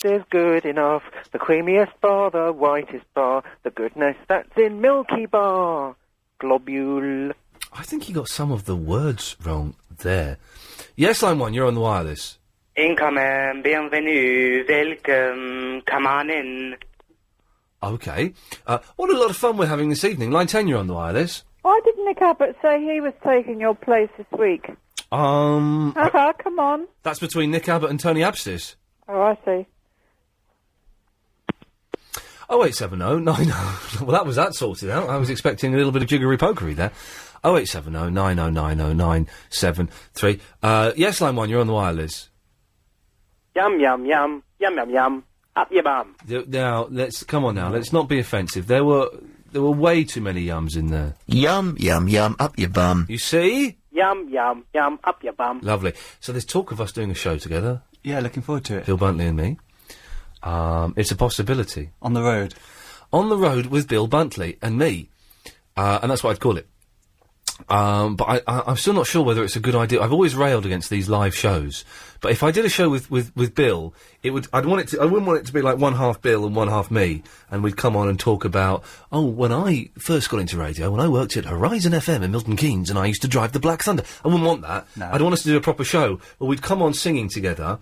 is good enough. The creamiest bar, the whitest bar, the goodness that's in Milky Bar. Globule. I think he got some of the words wrong there. Yes, line 1, you're on the wireless. Incoming, bienvenue, welcome, come on in. Okay. What a lot of fun we're having this evening. Line 10, you're on the wireless. Why did Nick Abbott say he was taking your place this week? Come on. That's between Nick Abbott and Tony Abstis. Oh, I see. 0870 90... Well, that was that sorted out. I was expecting a little bit of jiggery-pokery there. 0870 9090 973. Yes, line 1, you're on the wireless. Yum, yum, yum, yum, yum, yum. Up your bum. Now, come on now, let's not be offensive. There were way too many yums in there. Yum, yum, yum, up your bum. You see? Yum, yum, yum, up your bum. Lovely. So there's talk of us doing a show together. Yeah, looking forward to it. Bill Buntley and me. It's a possibility. On the road. On the road with Bill Buntley and me. And that's what I'd call it. But I'm still not sure whether it's a good idea. I've always railed against these live shows. But if I did a show with Bill, I wouldn't want it to be like one half Bill and one half me, and we'd come on and talk about, when I first got into radio, when I worked at Horizon FM in Milton Keynes, and I used to drive the Black Thunder. I wouldn't want that. No. I'd want us to do a proper show where we'd come on singing together,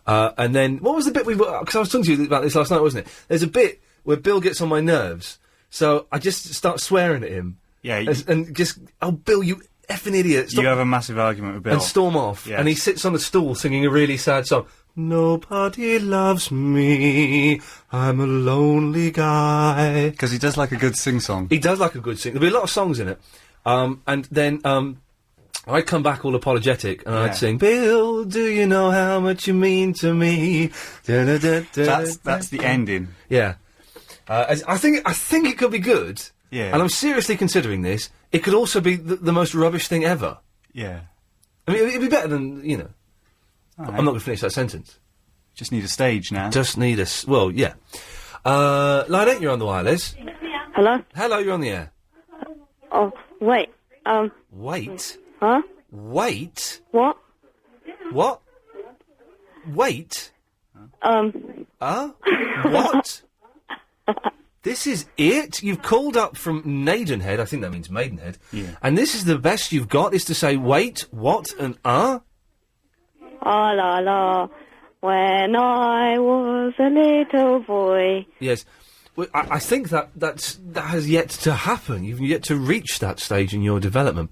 and then, what was the bit because I was talking to you about this last night, wasn't it? There's a bit where Bill gets on my nerves, so I just start swearing at him. Yeah. And just, Bill, you effing idiot. Stop. You have a massive argument with Bill. And storm off. Yes. And he sits on a stool singing a really sad song. Nobody loves me, I'm a lonely guy. Because he does like a good sing-song. He does like a good sing. There'll be a lot of songs in it. And then, I'd come back all apologetic, and I'd sing, Bill, do you know how much you mean to me? That's the ending. Yeah. I think it could be good. Yeah. And I'm seriously considering this. It could also be the most rubbish thing ever. Yeah. I mean, it'd be better than, All right. I'm not going to finish that sentence. Just need a stage now. Just need a... Well, yeah. Line 8, you're on the wireless. Hello? Hello, you're on the air. Oh, wait. Wait? Huh? Wait? What? What? Wait? What? This is it? You've called up from Maidenhead, I think that means Maidenhead, and this is the best you've got, is to say, wait, what, and Ah la la, when I was a little boy. Yes. Well, I think that has yet to happen. You've yet to reach that stage in your development.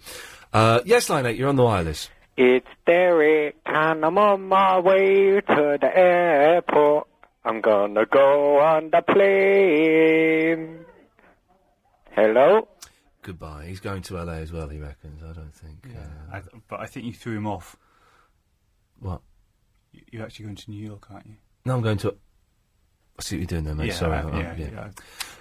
Yes, line 8, you're on the wireless. It's Derek, and I'm on my way to the airport. I'm gonna go on the plane. Hello? Goodbye. He's going to LA as well, he reckons. I don't think... But I think you threw him off. What? You're actually going to New York, aren't you? No, I'm going to... I see what you're doing there, mate. Yeah, Sorry. yeah.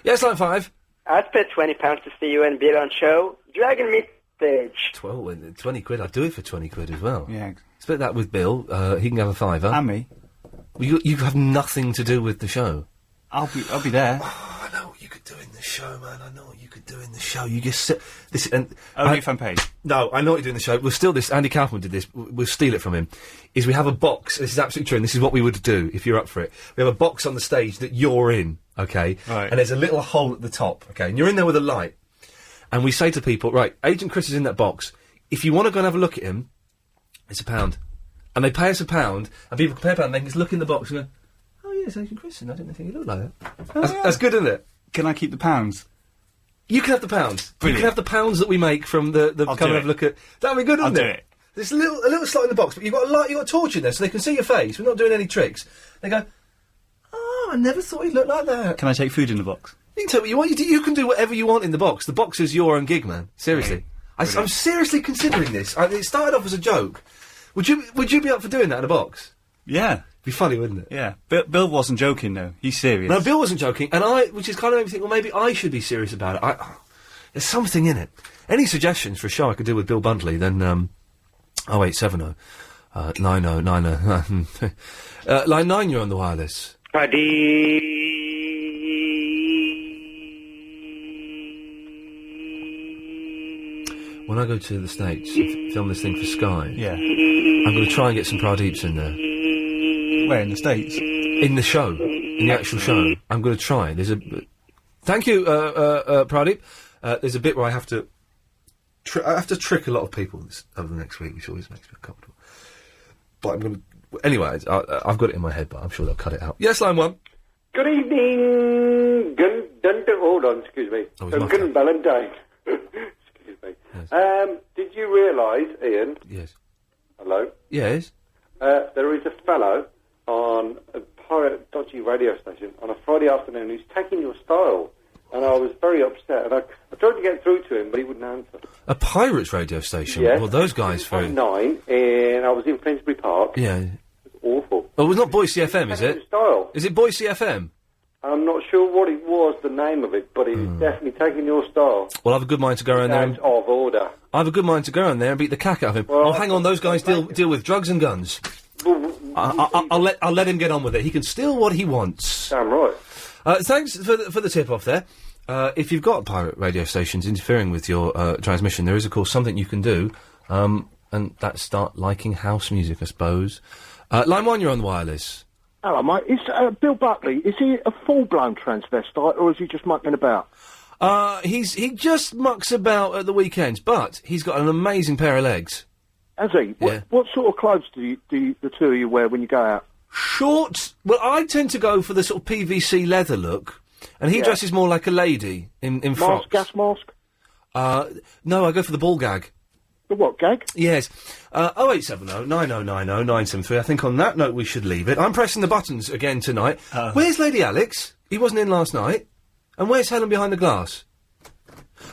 Yes, line 5. I'd spend £20 to see you and Bill on show. Dragon Meat stage. 20 quid. I'd do it for 20 quid as well. Yeah. Split that with Bill. He can have a fiver. And me. Well, you have nothing to do with the show. I'll be there. Oh, I know what you could do in the show, man. I know what you could do in the show. You just sit... This, and Only if I'm paid. No, I know what you do in the show. We'll steal this. Andy Kaufman did this. We'll steal it from him. Is we have a box. This is absolutely true, and this is what we would do if you're up for it. We have a box on the stage that you're in, okay? Right. And there's a little hole at the top, okay? And you're in there with a light. And we say to people, right, Agent Chris is in that box. If you want to go and have a look at him, it's £1. And they pay us £1, and people can pay £1, and they can just look in the box and go, oh, yeah, it's Agent Chris, and I didn't think he looked like that. That's good, isn't it? Can I keep the £? You can have the £. Brilliant. You can have the £pounds that we make from the come and have a look at... That'd be good, wouldn't I'll it? do it. There's a little slot in the box, but you've got a light, you've got a torch in there, so they can see your face. We're not doing any tricks. They go, oh, I never thought he looked like that. Can I take food in the box? You can tell what you want. You can do whatever you want in the box. The box is your own gig, man. Seriously. Okay. I'm seriously considering this. It started off as a joke. Would you be up for doing that in a box? Yeah. Be funny, wouldn't it? Yeah. Bill wasn't joking, though. He's serious. No, Bill wasn't joking, and which is kind of made me think, well, maybe I should be serious about it. There's something in it. Any suggestions for a show I could do with Bill Buntley, then, 0870 9090. Line 9, you're on the wireless. Paddy. When I go to the States and film this thing for Sky, Yeah. I'm going to try and get some Pradeeps in there. Where, in the States? In the show. In the actual show. I'm going to try. There's a... Thank you, Pradeep. There's a bit where I have to... I have to trick a lot of people over the next week, which always makes me uncomfortable. But I'm going to... Anyway, I've got it in my head, but I'm sure they'll cut it out. Yes, line 1. Good evening, hold on, excuse me. Gun Valentine. Excuse me. Yes. Did you realise, Ian? Yes. Hello? Yes. There is a fellow on a pirate dodgy radio station on a Friday afternoon who's taking your style. And I was very upset. And I tried to get through to him, but he wouldn't answer. A pirates radio station? Yes. Well, those guys very... 9, and I was in Finsbury Park. Yeah. It was awful. Oh, it's not Boise FM, is it? Style. Is it Boise FM? I'm not sure what it was, the name of it, but it was definitely taking your style. Well, I have a good mind to go around there and... Out of order. I have a good mind to go around there and beat the cack out of him. Well, hang on, those guys deal with drugs and guns. I'll let him get on with it. He can steal what he wants. Damn right. Thanks for the tip off there. If you've got pirate radio stations interfering with your transmission, there is, of course, something you can do, and that's start liking house music, I suppose. Line 1, you're on the wireless. Hello, mate. Is Bill Buckley, is he a full-blown transvestite, or is he just mucking about? He just mucks about at the weekends, but he's got an amazing pair of legs. Has he? Yeah. What sort of clothes do the two of you wear when you go out? Short. Well, I tend to go for the sort of PVC leather look, and he dresses more like a lady in frocks. Gas mask? No, I go for the ball gag. The what, gag? Yes. 0870 9090 973. I think on that note we should leave it. I'm pressing the buttons again tonight. Where's Lady Alex? He wasn't in last night. And where's Helen behind the glass?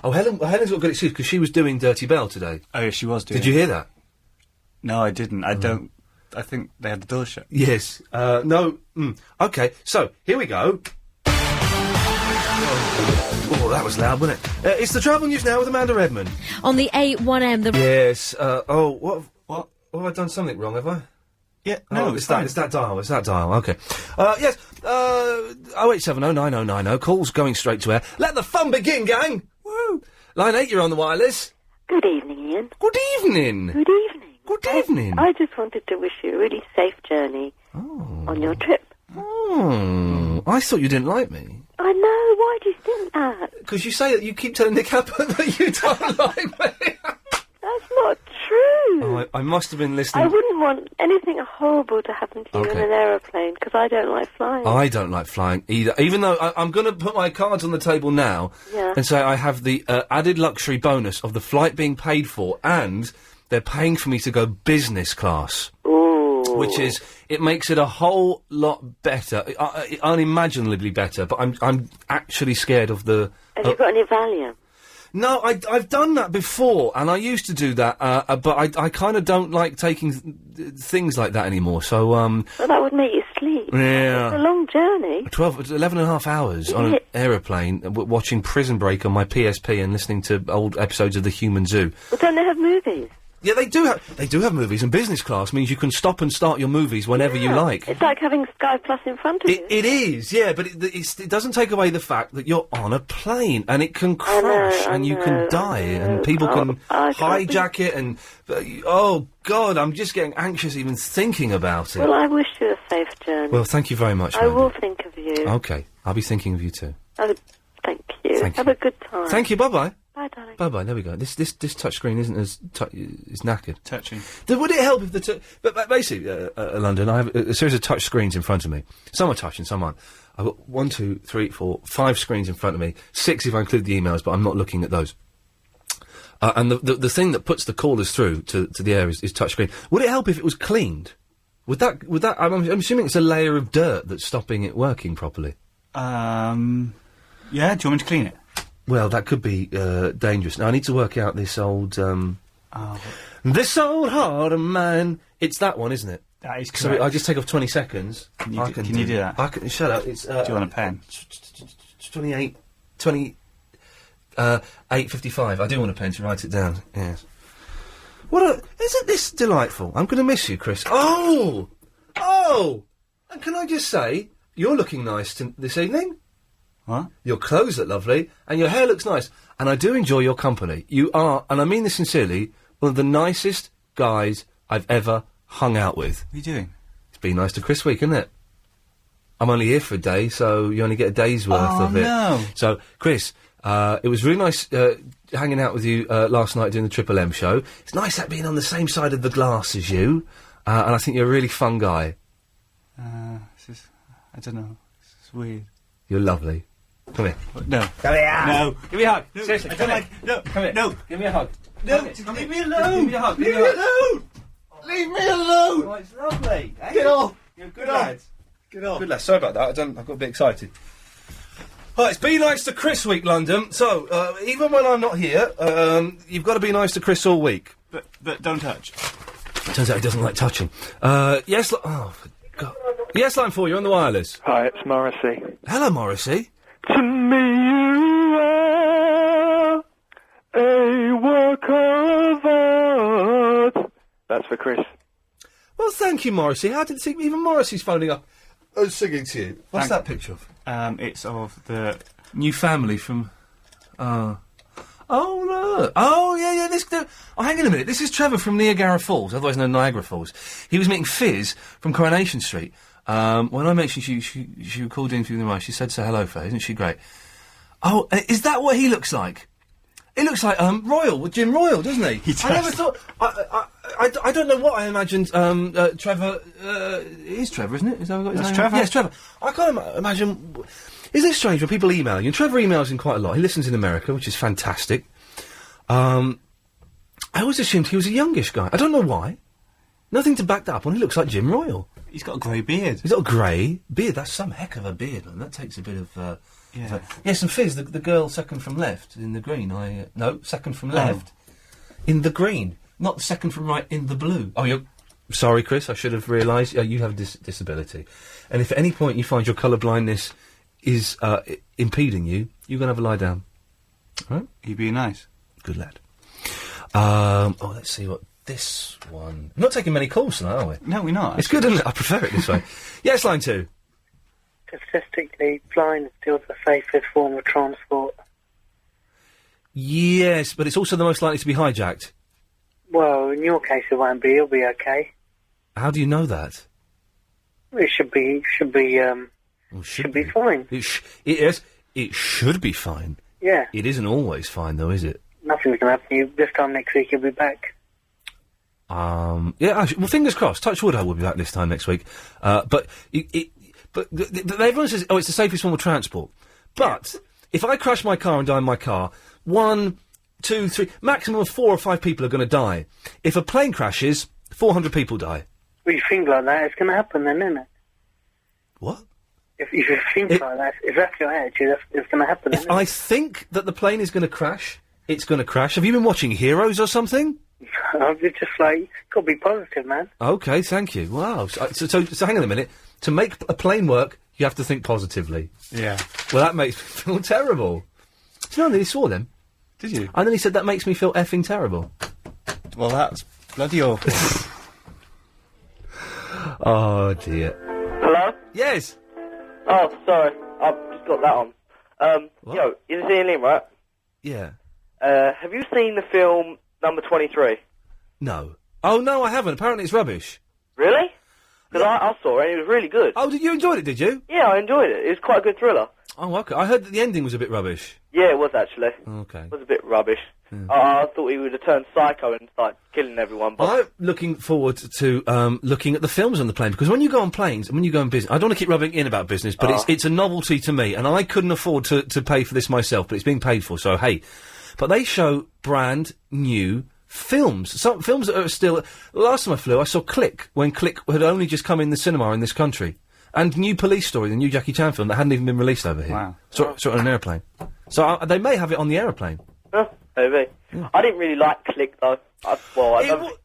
Oh, Helen's got a good excuse because she was doing Dirty Bell today. Oh, yeah, she was doing. Did you hear that? No, I didn't. I don't... I think they had the door shut. Yes. No. Okay, so, here we go. Oh, that was loud, wasn't it? It's the Travel News Now with Amanda Redman. On the 8-1M, Yes. What have I done something wrong, have I? Yeah, no, it's that dial, okay. Yes, 0870 9090, calls going straight to air. Let the fun begin, gang! Woo! Line 8, you're on the wireless. Good evening, Ian. Good evening. Good evening. Good evening. I just wanted to wish you a really safe journey on your trip. Oh, I thought you didn't like me. I know, why do you think that? Because you say that you keep telling Nick Happer that you don't like me. That's not true. Oh, I must have been listening. I wouldn't want anything horrible to happen to you in an aeroplane, because I don't like flying. I don't like flying either, even though I'm going to put my cards on the table now and say I have the added luxury bonus of the flight being paid for, and they're paying for me to go business class. Ooh. Which is, it makes it a whole lot better, unimaginably better, but I'm actually scared of the... Have you got any Valium? No, I've done that before, and I used to do that, but I kind of don't like taking things like that anymore, so, Well, that would make you sleep. Yeah. It's a long journey. 11 and a half hours on an aeroplane, watching Prison Break on my PSP and listening to old episodes of The Human Zoo. Well, don't they have movies? Yeah, they do have movies, and business class means you can stop and start your movies whenever you like. It's like having Sky Plus in front of you. It is, yeah, but it doesn't take away the fact that you're on a plane, and it can crash, and you can die, and people can hijack it, and... oh, God, I'm just getting anxious even thinking about it. Well, I wish you a safe journey. Well, thank you very much, I Mandy. will think of you. Okay, I'll be thinking of you too. Oh, thank you. Thank Have you. a good time. Thank you, bye-bye. Bye, darling. Bye-bye, there we go. This touch screen isn't as... it's knackered. Touching. Would it help if the... But basically, London, I have a series of touch screens in front of me. Some are touching, some aren't. I've got 1, 2, 3, 4, 5 screens in front of me. 6 if I include the emails, but I'm not looking at those. And the thing that puts the callers through to the air is touch screen. Would it help if it was cleaned? Would that... I'm assuming it's a layer of dirt that's stopping it working properly. Yeah, do you want me to clean it? Well, that could be dangerous. Now, I need to work out this old... This old heart of mine. It's that one, isn't it? That is So correct. I just take off 20 seconds. Can you do that? I can, shut up. It's, do you want a pen? 8:55. I do want a pen to write it down. Yes. Isn't this delightful? I'm going to miss you, Chris. Oh! And can I just say, you're looking nice this evening. What? Your clothes look lovely, and your hair looks nice. And I do enjoy your company. You are, and I mean this sincerely, one of the nicest guys I've ever hung out with. What are you doing? It's been nice to Chris Week, isn't it? I'm only here for a day, so you only get a day's worth of it. no. So, Chris, it was really nice hanging out with you last night doing the Triple M show. It's nice that being on the same side of the glass as you, and I think you're a really fun guy. I don't know. It's weird. You're lovely. Come here. No. Come here. No. Give me a hug. No, Seriously, I come don't here. like... No. Come here. No. Give me a hug. No. Come here. Leave me alone. Give me a hug. Leave me alone. Leave me alone. Oh, it's lovely. Hey? Get off. You're a good Get off. lad. Get off. Good lad. Sorry about that. I got a bit excited. Right, it's Be Nice to Chris week, London. So, even when I'm not here, you've got to be nice to Chris all week. But don't touch. Turns out he doesn't like touching. Yes, oh, for God. Yes, line 4, you're on the wireless. Hi, it's Morrissey. Hello, Morrissey. To me you are a work of art. That's for Chris. Well, thank you, Morrissey. How did it seem even Morrissey's phoning up and singing to you? What's that picture of? It's of the... New family from... Oh, look. Oh, yeah, this... Oh, hang on a minute. This is Trevor from Niagara Falls, otherwise known as Niagara Falls. He was meeting Fizz from Coronation Street. When I mentioned she called in through the mic, she said say hello for her. Isn't she great? Oh, is that what he looks like? He looks like Royal, with Jim Royal, doesn't he? He does. I never thought... I don't know what I imagined Trevor... it is Trevor, isn't it? Is that what his name? Trevor. Yes, Trevor. I can't imagine... Is it strange when people email you? And Trevor emails in quite a lot. He listens in America, which is fantastic. I always assumed he was a youngish guy. I don't know why. Nothing to back that up on. He looks like Jim Royal. He's got a grey beard. He's got a grey beard. That's some heck of a beard, man. That takes a bit of... Yes, and Fizz, the girl second from left in the green. No, second from left in the green. Not the second from right in the blue. Oh, you're... Sorry, Chris, I should have realised. You have a disability. And if at any point you find your colour blindness is impeding you, you're going to have a lie down. All right? You being nice. Good lad. Let's see what this one... We're not taking many calls tonight, are we? No, we're not. It's good, isn't it? I prefer it this way. Yes, line 2. Statistically, flying is still the safest form of transport. Yes, but it's also the most likely to be hijacked. Well, in your case, it won't be. It'll be okay. How do you know that? It should be fine. It should be fine. Yeah. It isn't always fine, though, is it? Nothing's going to happen to you. This time next week, you'll be back. Yeah, actually, well, fingers crossed. Touch wood, I will be back this time next week. But everyone says, it's the safest form of transport. But if I crash my car and die in my car, 1, 2, 3, maximum of 4 or 5 people are going to die. If a plane crashes, 400 people die. Well, you think like that, it's going to happen then, isn't it? What? If you think like that, if that's your attitude, it's going to happen then, If I think that the plane is going to crash, it's going to crash. Have you been watching Heroes or something? It's just like, got to be positive, man. Okay, thank you. Wow. So hang on a minute. To make a plane work, you have to think positively. Yeah. Well, that makes me feel terrible. Do you know that he saw them? Did you? And then he said, that makes me feel effing terrible. Well, that's bloody awful. Oh, dear. Hello? Yes. Oh, sorry. I've just got that on. Yo, is this Iain, right? Yeah. Have you seen the film number 23? No. Oh, no, I haven't. Apparently it's rubbish. Really? Because I saw it and it was really good. Oh, you enjoyed it, did you? Yeah, I enjoyed it. It was quite a good thriller. Oh, okay. I heard that the ending was a bit rubbish. Yeah, it was actually. Okay. It was a bit rubbish. I thought he would have turned psycho and started killing everyone. But I'm looking forward to looking at the films on the plane, because when you go on planes and when you go in business, I don't want to keep rubbing in about business, but it's a novelty to me, and I couldn't afford to pay for this myself, but it's being paid for, so hey. But they show brand new films. Some films that are still... Last time I flew, I saw Click, when Click had only just come in the cinema in this country. And New Police Story, the new Jackie Chan film, that hadn't even been released over here. Wow. Saw it on an airplane. So they may have it on the aeroplane. maybe. Yeah. I didn't really like Click, though.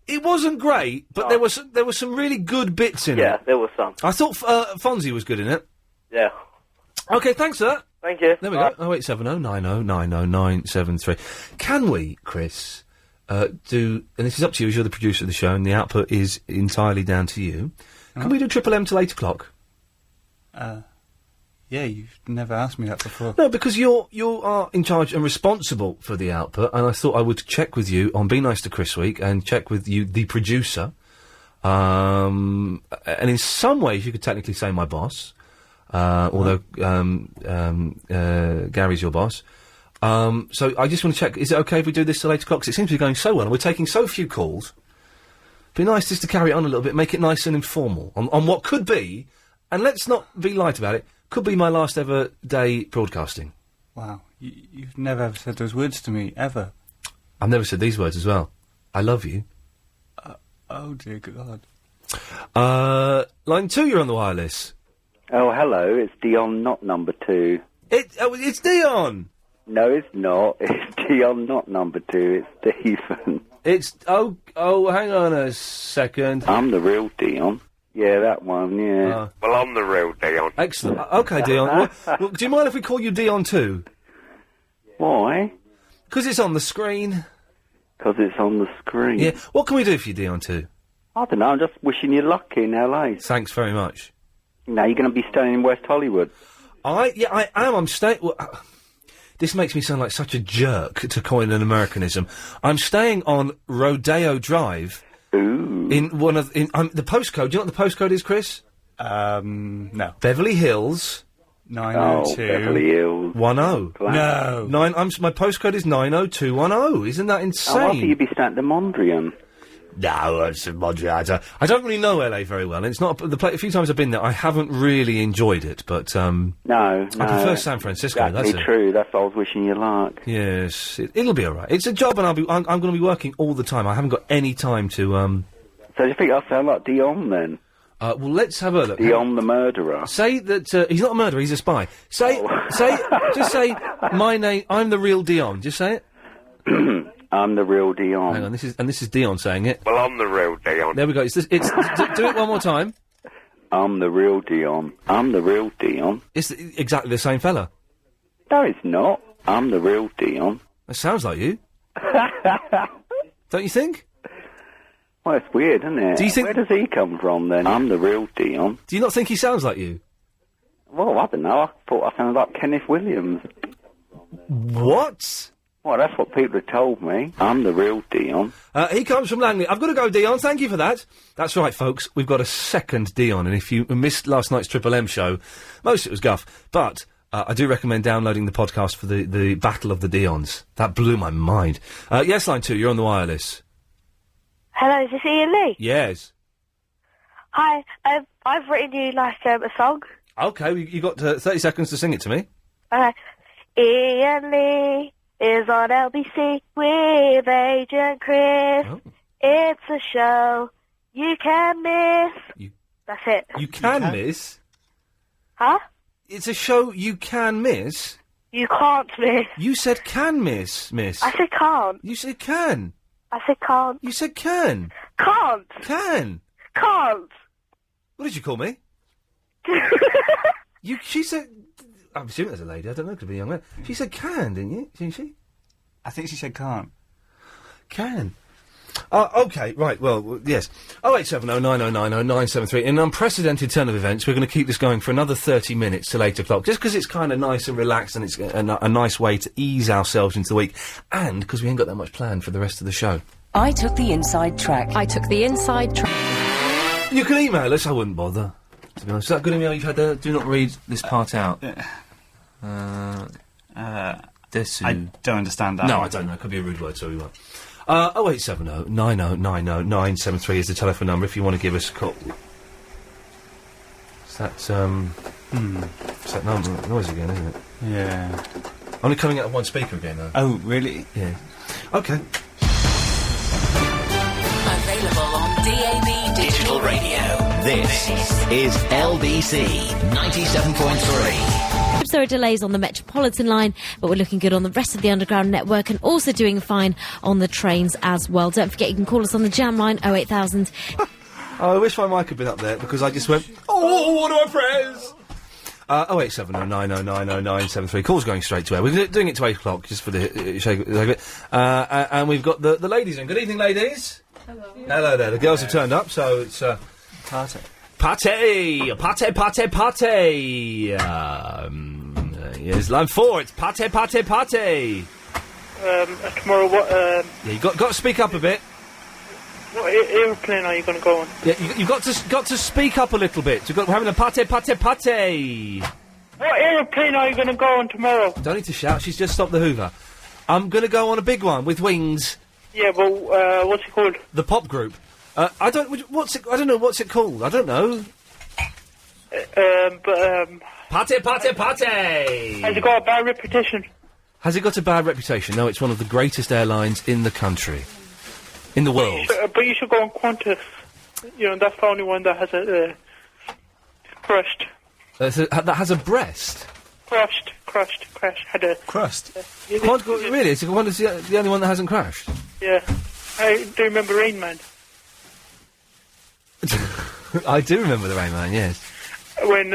It wasn't great, but there were some really good bits in it. Yeah, there were some. I thought Fonzie was good in it. Yeah. Okay, thanks for that. Thank you. There we go. 0870 90 90 973. Can we, Chris, do... And this is up to you as you're the producer of the show, and the output is entirely down to you. Can we do Triple M till 8 o'clock? Yeah, you've never asked me that before. No, because you are in charge and responsible for the output, and I thought I would check with you on Be Nice to Chris Week and check with you, the producer. And in some ways, you could technically say my boss. although Gary's your boss. So I just want to check, is it okay if we do this till 8 o'clock? 'Cause it seems to be going so well, and we're taking so few calls. Be nice just to carry it on a little bit, make it nice and informal, on what could be, and let's not be light about it, could be my last ever day broadcasting. Wow, you've never ever said those words to me, ever. I've never said these words as well. I love you. Oh dear God. Line 2, you're on the wireless. Oh, hello, it's Dion, not number 2. It's Dion! No, it's not. It's Dion, not number 2. It's Stephen. Hang on a second. I'm the real Dion. Yeah, that one, yeah. Well, I'm the real Dion. Excellent. Okay, Dion. well, do you mind if we call you Dion too? Why? Because it's on the screen. Because it's on the screen. Yeah. What can we do for you, Dion too? I don't know, I'm just wishing you luck in LA. Thanks very much. Now, you're going to be staying in West Hollywood. I am. I'm staying... this makes me sound like such a jerk to coin an Americanism. I'm staying on Rodeo Drive. Ooh. In one of... the postcode. Do you know what the postcode is, Chris? No. Beverly Hills. 902. Oh, Beverly Hills. 10. No. My postcode is 90210. Isn't that insane? I thought you'd be staying at the Mondrian. No, it's Mondrian. I don't really know LA very well, and it's not a few times I've been there. I haven't really enjoyed it, but no, I prefer San Francisco. Exactly that's true. That's what I was wishing you luck. Yes, it'll be all right. It's a job, and I'm going to be working all the time. I haven't got any time to. So do you think I sound like Dion then? Well, let's have a look. Dion the murderer. Say that he's not a murderer. He's a spy. Just say my name. I'm the real Dion. Just say it. I'm the real Dion. Hang on, this is Dion saying it. Well, I'm the real Dion. There we go. It's do it one more time. I'm the real Dion. I'm the real Dion. It's exactly the same fella. No, it's not. I'm the real Dion. That sounds like you. Don't you think? Well, it's weird, isn't it? Do you think... Where does he come from, then? I'm the real Dion. Do you not think he sounds like you? Well, I don't know. I thought I sounded like Kenneth Williams. What? Well, that's what people have told me. I'm the real Dion. He comes from Langley. I've got to go, Dion. Thank you for that. That's right, folks. We've got a second Dion, and if you missed last night's Triple M show, most of it was guff, but... I do recommend downloading the podcast for the Battle of the Dions. That blew my mind. Yes, line 2, you're on the wireless. Hello, is this Iain Lee? Yes. Hi, I've written you, a song. Okay, you got 30 seconds to sing it to me. Okay. Iain Lee is on LBC with Agent Chris. Oh. It's a show you can miss. That's it. You can miss? Huh? It's a show you can miss? You can't miss. You said can miss. I said can't. You said can. I said can't. You said can. Can't. Can. Can't. What did you call me? She said... I'm assuming there's a lady. I don't know. It could be a young man. She said can, didn't you? Didn't she? I think she said can't. Can. Okay, right, well, yes. 087090900973. In an unprecedented turn of events, we're going to keep this going for another 30 minutes till 8 o'clock, just because it's kind of nice and relaxed and it's a nice way to ease ourselves into the week, and because we ain't got that much planned for the rest of the show. I took the inside track. You can email us, I wouldn't bother, to be honest. Is that good email you've had? Do not read this part out. Desu. I don't understand that. No, I don't know. It could be a rude word, so we won't. 0870 9090973 is the telephone number if you want to give us a call. It's that, it's that number, noise again, isn't it? Yeah. Only coming out of one speaker again, though. Oh, really? Yeah. Okay. Available on DAB Digital Radio. This is LBC 97.3. There are delays on the Metropolitan line, but we're looking good on the rest of the Underground network and also doing fine on the trains as well. Don't forget you can call us on the Jam line 08000. I wish my mic had been up there because I just went, oh, what do I press? 087090900973. Call's going straight to air. We're doing it to 8 o'clock just for the shake of it. And we've got the ladies in. Good evening, ladies. Hello. Hello there. The girls have turned up, so it's party. Party! Yes, line 4, it's party! Tomorrow, what, Yeah, you got to speak up a bit. What aeroplane are you going to go on? Yeah, you've got to speak up a little bit. We're having a party. What aeroplane are you going to go on tomorrow? Don't need to shout. She's just stopped the Hoover. I'm going to go on a big one with wings. Yeah, but what's it called? The pop group. I don't know what's it called. I don't know. Party. Has it got a bad reputation? Has it got a bad reputation? No, it's one of the greatest airlines in the country. In the world. But you should go on Qantas. You know, that's the only one that has a crushed. That has a breast? Crushed, had a... Crust? Really? It's the only one that hasn't crashed? Yeah. I do remember Rain Man. I do remember the Rain Man, yes. When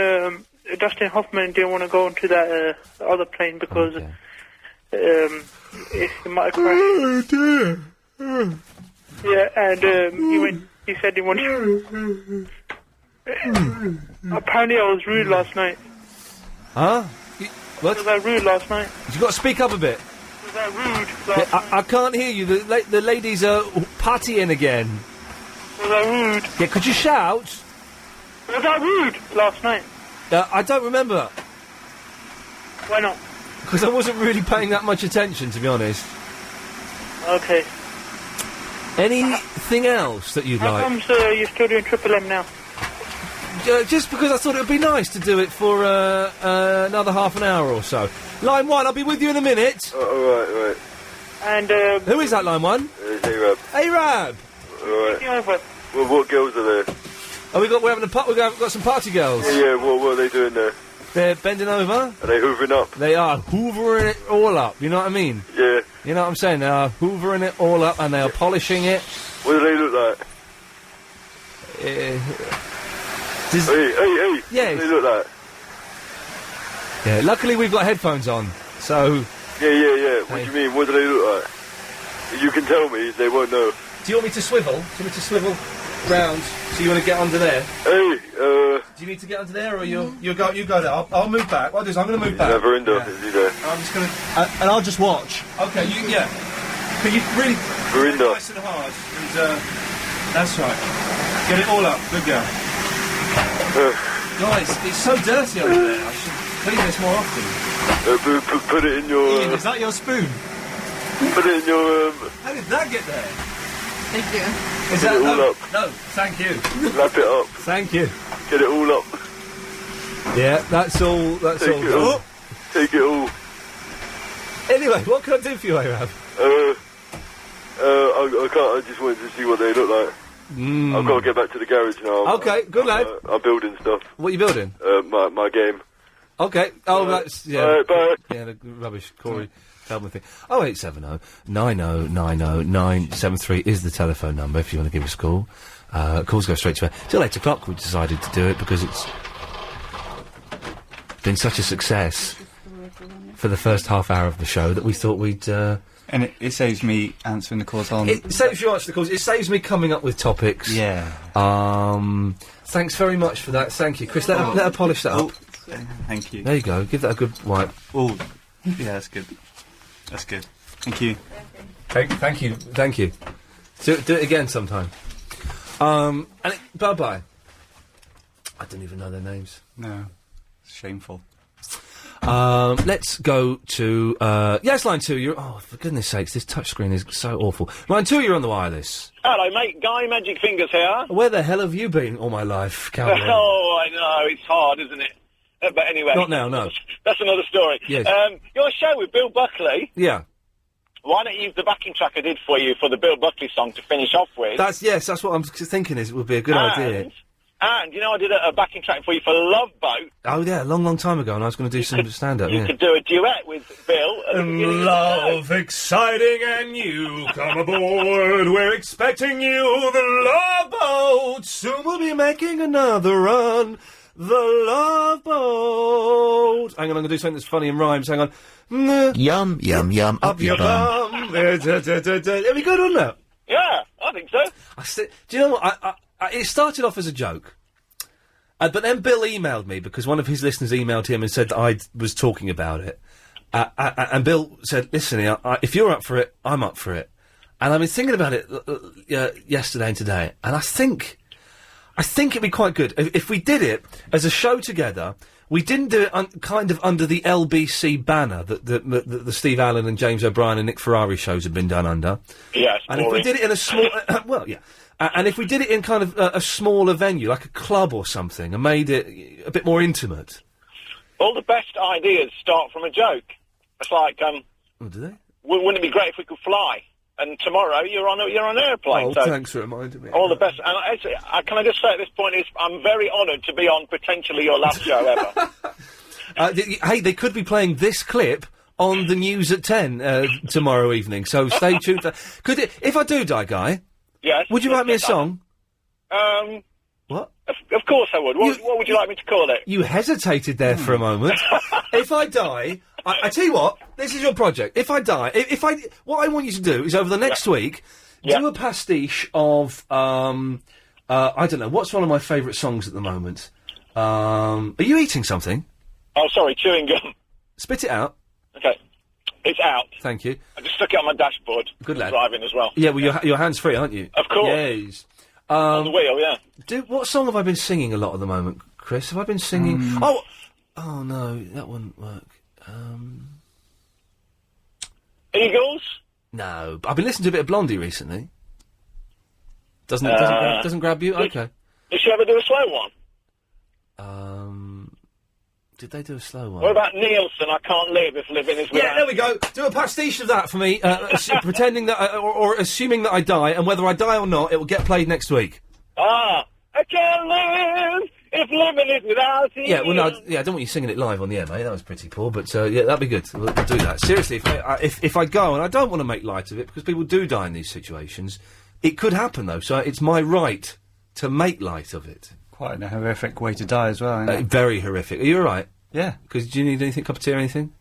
Dustin Hoffman didn't want to go onto that other plane because it might have crashed. Oh, dear. Yeah, and he said he wanted... Apparently I was rude last night. Huh? What? Was I rude last night? You've got to speak up a bit. Was I rude last night? I can't hear you. The ladies are partying again. Was I rude? Yeah, could you shout? Was I rude last night? I don't remember. Why not? Because I wasn't really paying that much attention, to be honest. Okay. Anything else that you'd like? How comes you're still doing Triple M now? Just because I thought it would be nice to do it for another half an hour or so. Line 1, I'll be with you in a minute. Oh, right. And who is that, line 1? It's A-Rab. A-Rab! Alright. Well, what girls are there? Oh, we've got some party girls. Yeah, what are they doing there? They're bending over. Are they hoovering up? They are hoovering it all up, you know what I mean? Yeah. You know what I'm saying? They are hoovering it all up and they are polishing it. What do they look like? Hey. Yes. What do they look like? Yeah, luckily we've got headphones on, so... Yeah. What do you mean? What do they look like? You can tell me, they won't know. Do you want me to swivel? Do you want me to swivel round? So you want to get under there? Do you need to get under there, or you go there? I'll move back. What I'll do is I'm going to move back. Verinda, is he there? I'm just going to... and I'll just watch. Okay, yeah. Can you really... Verinda. Nice and hard. And, that's right. Get it all up. Good girl. Guys, it's so dirty over there. I should clean this more often. Put it in your... Iain, is that your spoon? Put it in your... How did that get there? Thank you. Is Get that it all up. No, thank you. Wrap it up. Thank you. Get it all up. Yeah, that's all. That's Take all. it all. Take it all. Anyway, what can I do for you, Arab? I can't. I just wanted to see what they look like. I've got to get back to the garage now. Okay, good lad. I'm building stuff. What are you building? My game. Okay. Oh, that's yeah. Alright, bye. Yeah, the rubbish Corey Feldman thing. 0870 90 90 973 is the telephone number if you want to give us a call. Calls go straight to air. Till 8 o'clock we decided to do it because it's been such a success for the first half hour of the show that we thought we'd... And it saves me answering the calls on... It saves you answering the calls. It saves me coming up with topics. Yeah. Thanks very much for that. Thank you. Chris, let her polish that up. Thank you. There you go. Give that a good wipe. Oh, yeah, that's good. That's good. Thank you. Thank you. Thank you. Do it again sometime. Bye-bye. I don't even know their names. No. It's shameful. Let's go to... yes, line 2, oh, for goodness sakes, this touchscreen is so awful. Line 2, you're on the wireless. Hello, mate. Guy Magic Fingers here. Where the hell have you been all my life, Calvin? Oh, I know. It's hard, isn't it? But anyway... Not now, no. That's another story. Yes. Your show with Bill Buckley... Yeah. Why not use the backing track I did for you for the Bill Buckley song to finish off with? That's what I'm thinking it would be a good idea. And, you know, I did a backing track for you for Love Boat. Oh, yeah, a long, long time ago, and I was going to do some stand-up, You could do a duet with Bill. Love, exciting and new, come aboard, we're expecting you, the Love Boat, soon we'll be making another run, the Love Boat. Hang on, I'm going to do something that's funny and rhymes, hang on. Yum, yum, yum, up your bum. Are we good on that? Yeah, I think so. Do you know what, it started off as a joke. But then Bill emailed me because one of his listeners emailed him and said that I was talking about it. And Bill said, listen, if you're up for it, I'm up for it. And I've been thinking about it yesterday and today, and I think it'd be quite good if we did it as a show together. We didn't do it kind of under the LBC banner that the Steve Allen and James O'Brien and Nick Ferrari shows have been done under. Yes, and if we did it in a small, well, yeah, and if we did it in kind of a smaller venue, like a club or something, and made it a bit more intimate. All the best ideas start from a joke. It's like, Oh, do they? wouldn't it be great if we could fly? And tomorrow you're on an airplane. Oh, so thanks for reminding me. all the best. And actually, can I just say at this point is I'm very honoured to be on potentially your last show ever. Hey, they could be playing this clip on the news at 10 tomorrow evening, so stay tuned. If I do die, Guy, Yes. would you write me a song? What? Of course I would. What would you like me to call it? You hesitated there for a moment. If I die, I tell you what, this is your project. If I die, what I want you to do is over the next week, do a pastiche of, I don't know, what's one of my favourite songs at the moment? Are you eating something? Oh, sorry, chewing gum. Spit it out. Okay. It's out. Thank you. I just stuck it on my dashboard. Good lad. Driving as well. Yeah, well, you're hands-free, aren't you? Of course. Yes. On the wheel, yeah. What song have I been singing a lot at the moment, Chris? Have I been singing... Oh no, that wouldn't work. Eagles? No, I've been listening to a bit of Blondie recently. Doesn't grab you? Okay. Did she ever do a slow one? Did they do a slow one? What about Nielsen? I can't live if living is without... Yeah, there we go. Do a pastiche of that for me, pretending that, or assuming that I die, and whether I die or not, it will get played next week. I can't live if living is without you. Yeah, well, no, I don't want you singing it live on the air, mate. That was pretty poor, but yeah, that'd be good. We'll do that. Seriously, if I go, and I don't want to make light of it, because people do die in these situations, it could happen, though, so it's my right to make light of it. Quite a horrific way to die as well, isn't it? Very horrific. Are you all right? Yeah. Because do you need anything, cup of tea or anything?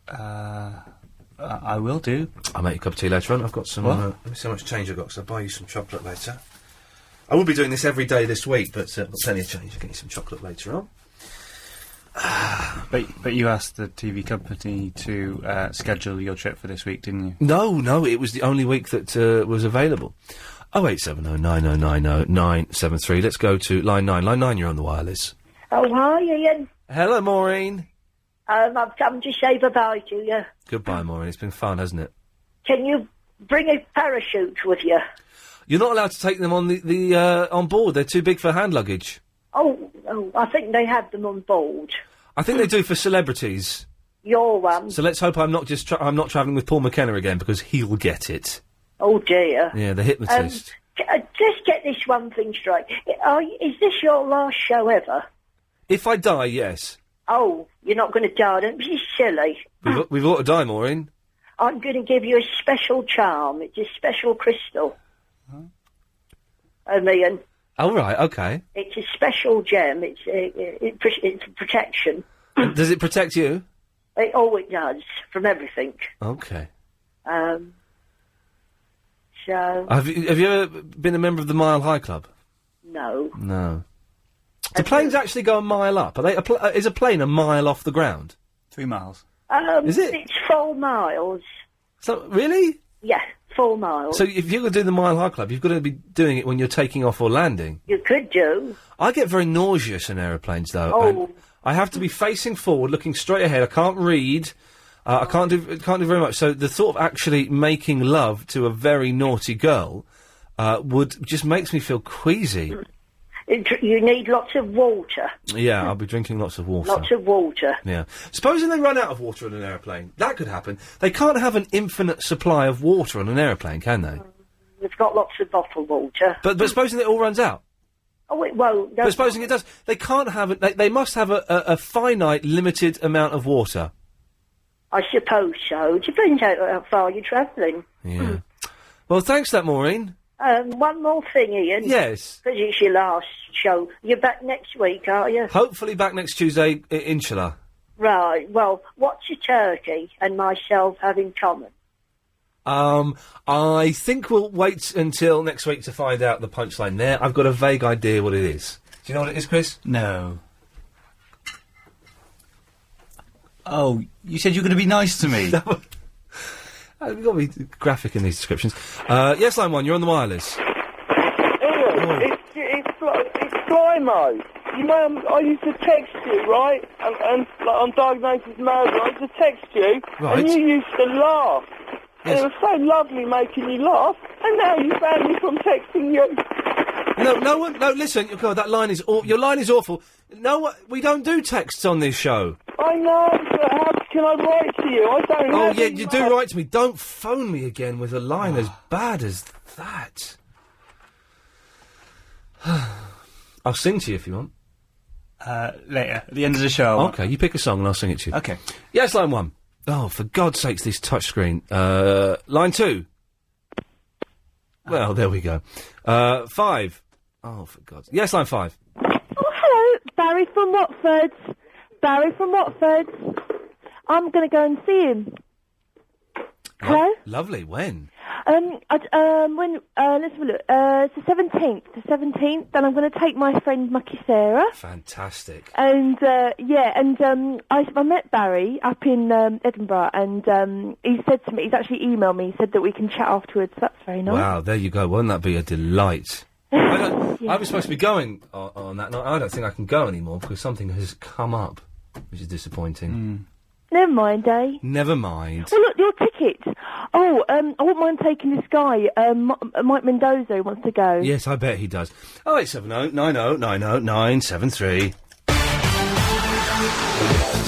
I will do. I'll make you a cup of tea later on. I've got some... let me see how much change I've got, because I'll buy you some chocolate later. I will be doing this every day this week, but I've got plenty of change. I'll get you some chocolate later on. But you asked the TV company to schedule your trip for this week, didn't you? No, it was the only week that was available. 0870 9090 973. Let's go to line 9. Line 9, you're on the wireless. Oh, hi, Ian. Hello, Maureen. I've come to say bye-bye to you. Goodbye, Maureen. It's been fun, hasn't it? Can you bring a parachute with you? You're not allowed to take them on on board. They're too big for hand luggage. Oh, I think they have them on board. I think they do for celebrities. Your one. So let's hope I'm not just I'm not travelling with Paul McKenna again, because he'll get it. Oh dear. Yeah, the hypnotist. Just get this one thing straight. Is this your last show ever? If I die, yes. Oh, you're not going to die, don't be silly. We've ought to die, Maureen. I'm going to give you a special charm. It's a special crystal. Ian. Oh, right, okay. It's a special gem. It's protection. Does it protect you? It does, from everything. Okay. So... Have you ever been a member of the Mile High Club? No. No. Do planes actually go a mile up? Is a plane a mile off the ground? 3 miles. Is it? It's 4 miles. So, really? Yeah, 4 miles. So if you're going to do the Mile High Club, you've got to be doing it when you're taking off or landing. You could do. I get very nauseous in aeroplanes, though. Oh. I have to be facing forward, looking straight ahead. I can't read. I can't do very much. So the thought of actually making love to a very naughty girl just makes me feel queasy. You need lots of water. Yeah, I'll be drinking lots of water. Lots of water. Yeah. Supposing they run out of water on an aeroplane, that could happen. They can't have an infinite supply of water on an aeroplane, can they? They've got lots of bottled water. But supposing it all runs out? Oh, it won't. But supposing it does, they can't have it. They must have a finite, limited amount of water. I suppose so. Depends how far you're travelling. Yeah. Well, thanks for that, Maureen. One more thing, Ian. Yes. Because it's your last show. You're back next week, are you? Hopefully back next Tuesday, inshallah. Right. Well, what's a turkey and myself have in common? I think we'll wait until next week to find out the punchline there. I've got a vague idea what it is. Do you know what it is, Chris? No. Oh, you said you were going to be nice to me. We've got to be graphic in these descriptions. Yes, line 1, you're on the wireless. Ian, it's Sligo. You know, I used to text you, right? And like, I'm diagnosed with murder. I used to text you, Right. and you used to laugh. Yes. And it was so lovely making you laugh, and now you banned me from texting you. No, listen, God, that line is your line is awful. No, we don't do texts on this show. I know, but how can I write to you? I don't know. Oh, yeah, you do write to me. Don't phone me again with a line as bad as that. I'll sing to you if you want. Later, at the end of the show. Okay, you pick a song and I'll sing it to you. Okay. Yes, line 1. Oh, for God's sakes, this touchscreen. Line 2. Well, there we go. 5. Oh, for God's... Yes, line 5. Oh, hello, Barry from Watford. Barry from Watford. I'm going to go and see him. Hello? Lovely. When? Let's have a look. It's the 17th. The 17th, and I'm going to take my friend Mucky Sarah. Fantastic. And, I met Barry up in, Edinburgh, and, he said to me, he's actually emailed me, he said that we can chat afterwards. That's very nice. Wow, there you go. Won't that be a delight? I was supposed to be going on that night. I don't think I can go anymore because something has come up, which is disappointing. Never mind, eh? Never mind. Well, look, your ticket. Oh, I wouldn't mind taking this guy, Mike Mendoza, who wants to go. Yes, I bet he does. 0870 90 90 973.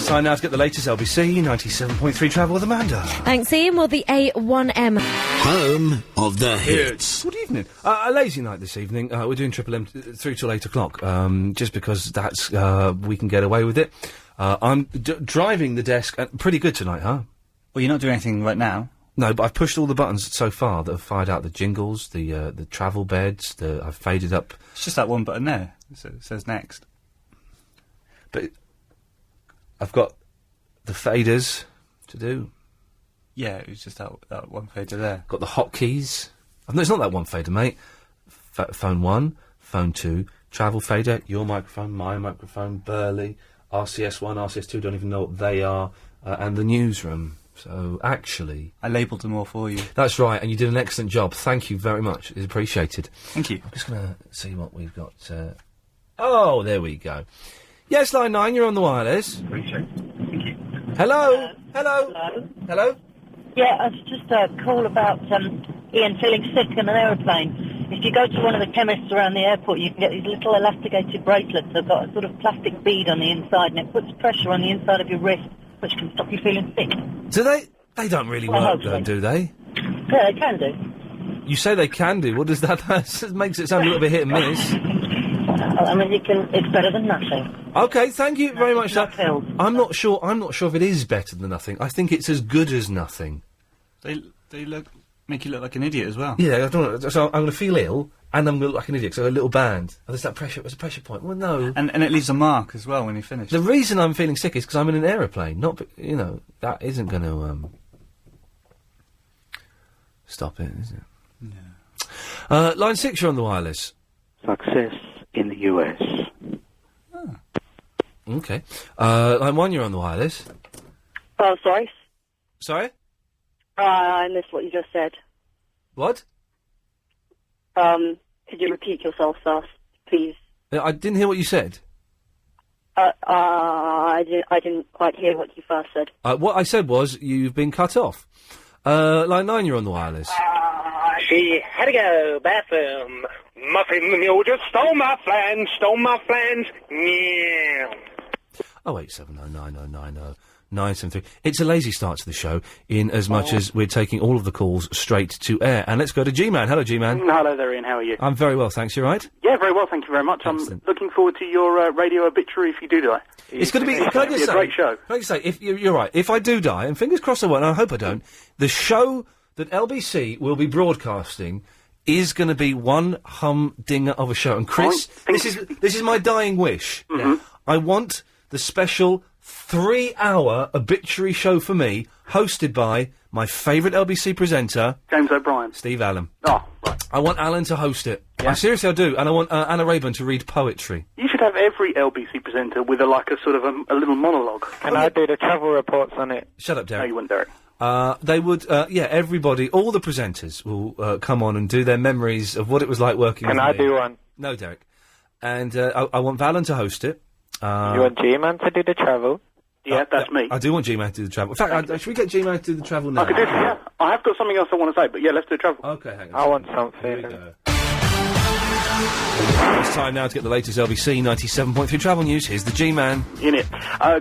Time now to get the latest LBC 97.3 travel with Amanda. Thanks, Ian. Well, the A1M. Home of the hits. Good evening. A lazy night this evening. We're doing Triple M through till 8 o'clock, just because that's we can get away with it. I'm driving the desk. Pretty good tonight, huh? Well, you're not doing anything right now. No, but I've pushed all the buttons so far that have fired out the jingles, the travel beds. I've faded up. It's just that one button there. It says next. But I've got the faders to do. Yeah, it was just that one fader there. Got the hotkeys. No, it's not that one fader, mate. Phone 1, phone 2, travel fader, your microphone, my microphone, Burley, RCS1, RCS2, don't even know what they are, and the newsroom. So, actually... I labelled them all for you. That's right, and you did an excellent job. Thank you very much. It's appreciated. Thank you. I'm just going to see what we've got. Oh, there we go. Yes, line 9, you're on the wireless. Appreciate it. Thank you. Hello? Hello? Hello? Yeah, it's just a call about Ian feeling sick in an aeroplane. If you go to one of the chemists around the airport, you can get these little elasticated bracelets. They've got a sort of plastic bead on the inside, and it puts pressure on the inside of your wrist, which can stop you feeling sick. Do they? They don't really work, though, do they? Yeah, they can do. You say they can do. What does that... That makes it sound a little bit hit and miss. I mean, it's better than nothing. Okay, thank you very much, sir. I'm not sure if it is better than nothing. I think it's as good as nothing. They make you look like an idiot as well. Yeah, I don't know. So I'm going to feel ill, and I'm going to look like an idiot. So a little band. Oh, there's that pressure. There's a pressure point. Well, no. And it leaves a mark as well when you finish. The reason I'm feeling sick is because I'm in an aeroplane. Not, that isn't going to stop it, is it? No. Line 6, you're on the wireless. Success in the US. Oh. Okay. Line 1, you're on the wireless. Oh, sorry. Sorry? I missed what you just said. What? Could you repeat yourself first, please? I didn't hear what you said. I didn't quite hear what you first said. What I said was, you've been cut off. Line 9, you're on the wireless. She had to go, bathroom. Muffin the mule just stole my flange, yeah. 08709090973. It's a lazy start to the show, in as much as we're taking all of the calls straight to air. And let's go to G-Man. Hello, G-Man. Hello there, Ian. How are you? I'm very well, thanks. You right? Yeah, very well, thank you very much. Excellent. I'm looking forward to your radio obituary if you do die. It's going to be... It's going to be a great show. Can I just say, if you're right, if I do die, and fingers crossed I won't, and I hope I don't, the show that LBC will be broadcasting is going to be one humdinger of a show. And Chris, this is my dying wish. Mm-hmm. I want the special 3-hour obituary show for me, hosted by my favourite LBC presenter, James O'Brien. Steve Allen. Oh, right. I want Alan to host it. Yeah. Seriously, I do. And I want Anna Rayburn to read poetry. You should have every LBC presenter with a little monologue. Can I do the travel reports on it? Shut up, Derek. No, you wouldn't, Derek. They would, everybody, all the presenters will come on and do their memories of what it was like working with me. Can I do one? No, Derek. And I want Valen to host it. You want G-Man to do the travel? Yeah, that's me. I do want G-Man to do the travel. In fact, should we get G-Man to do the travel now? I could do yeah. I have got something else I want to say, but yeah, let's do the travel. Okay, hang on. I want something. Here we go. It's time now to get the latest LBC 97.3 travel news. Here's the G-Man. In it.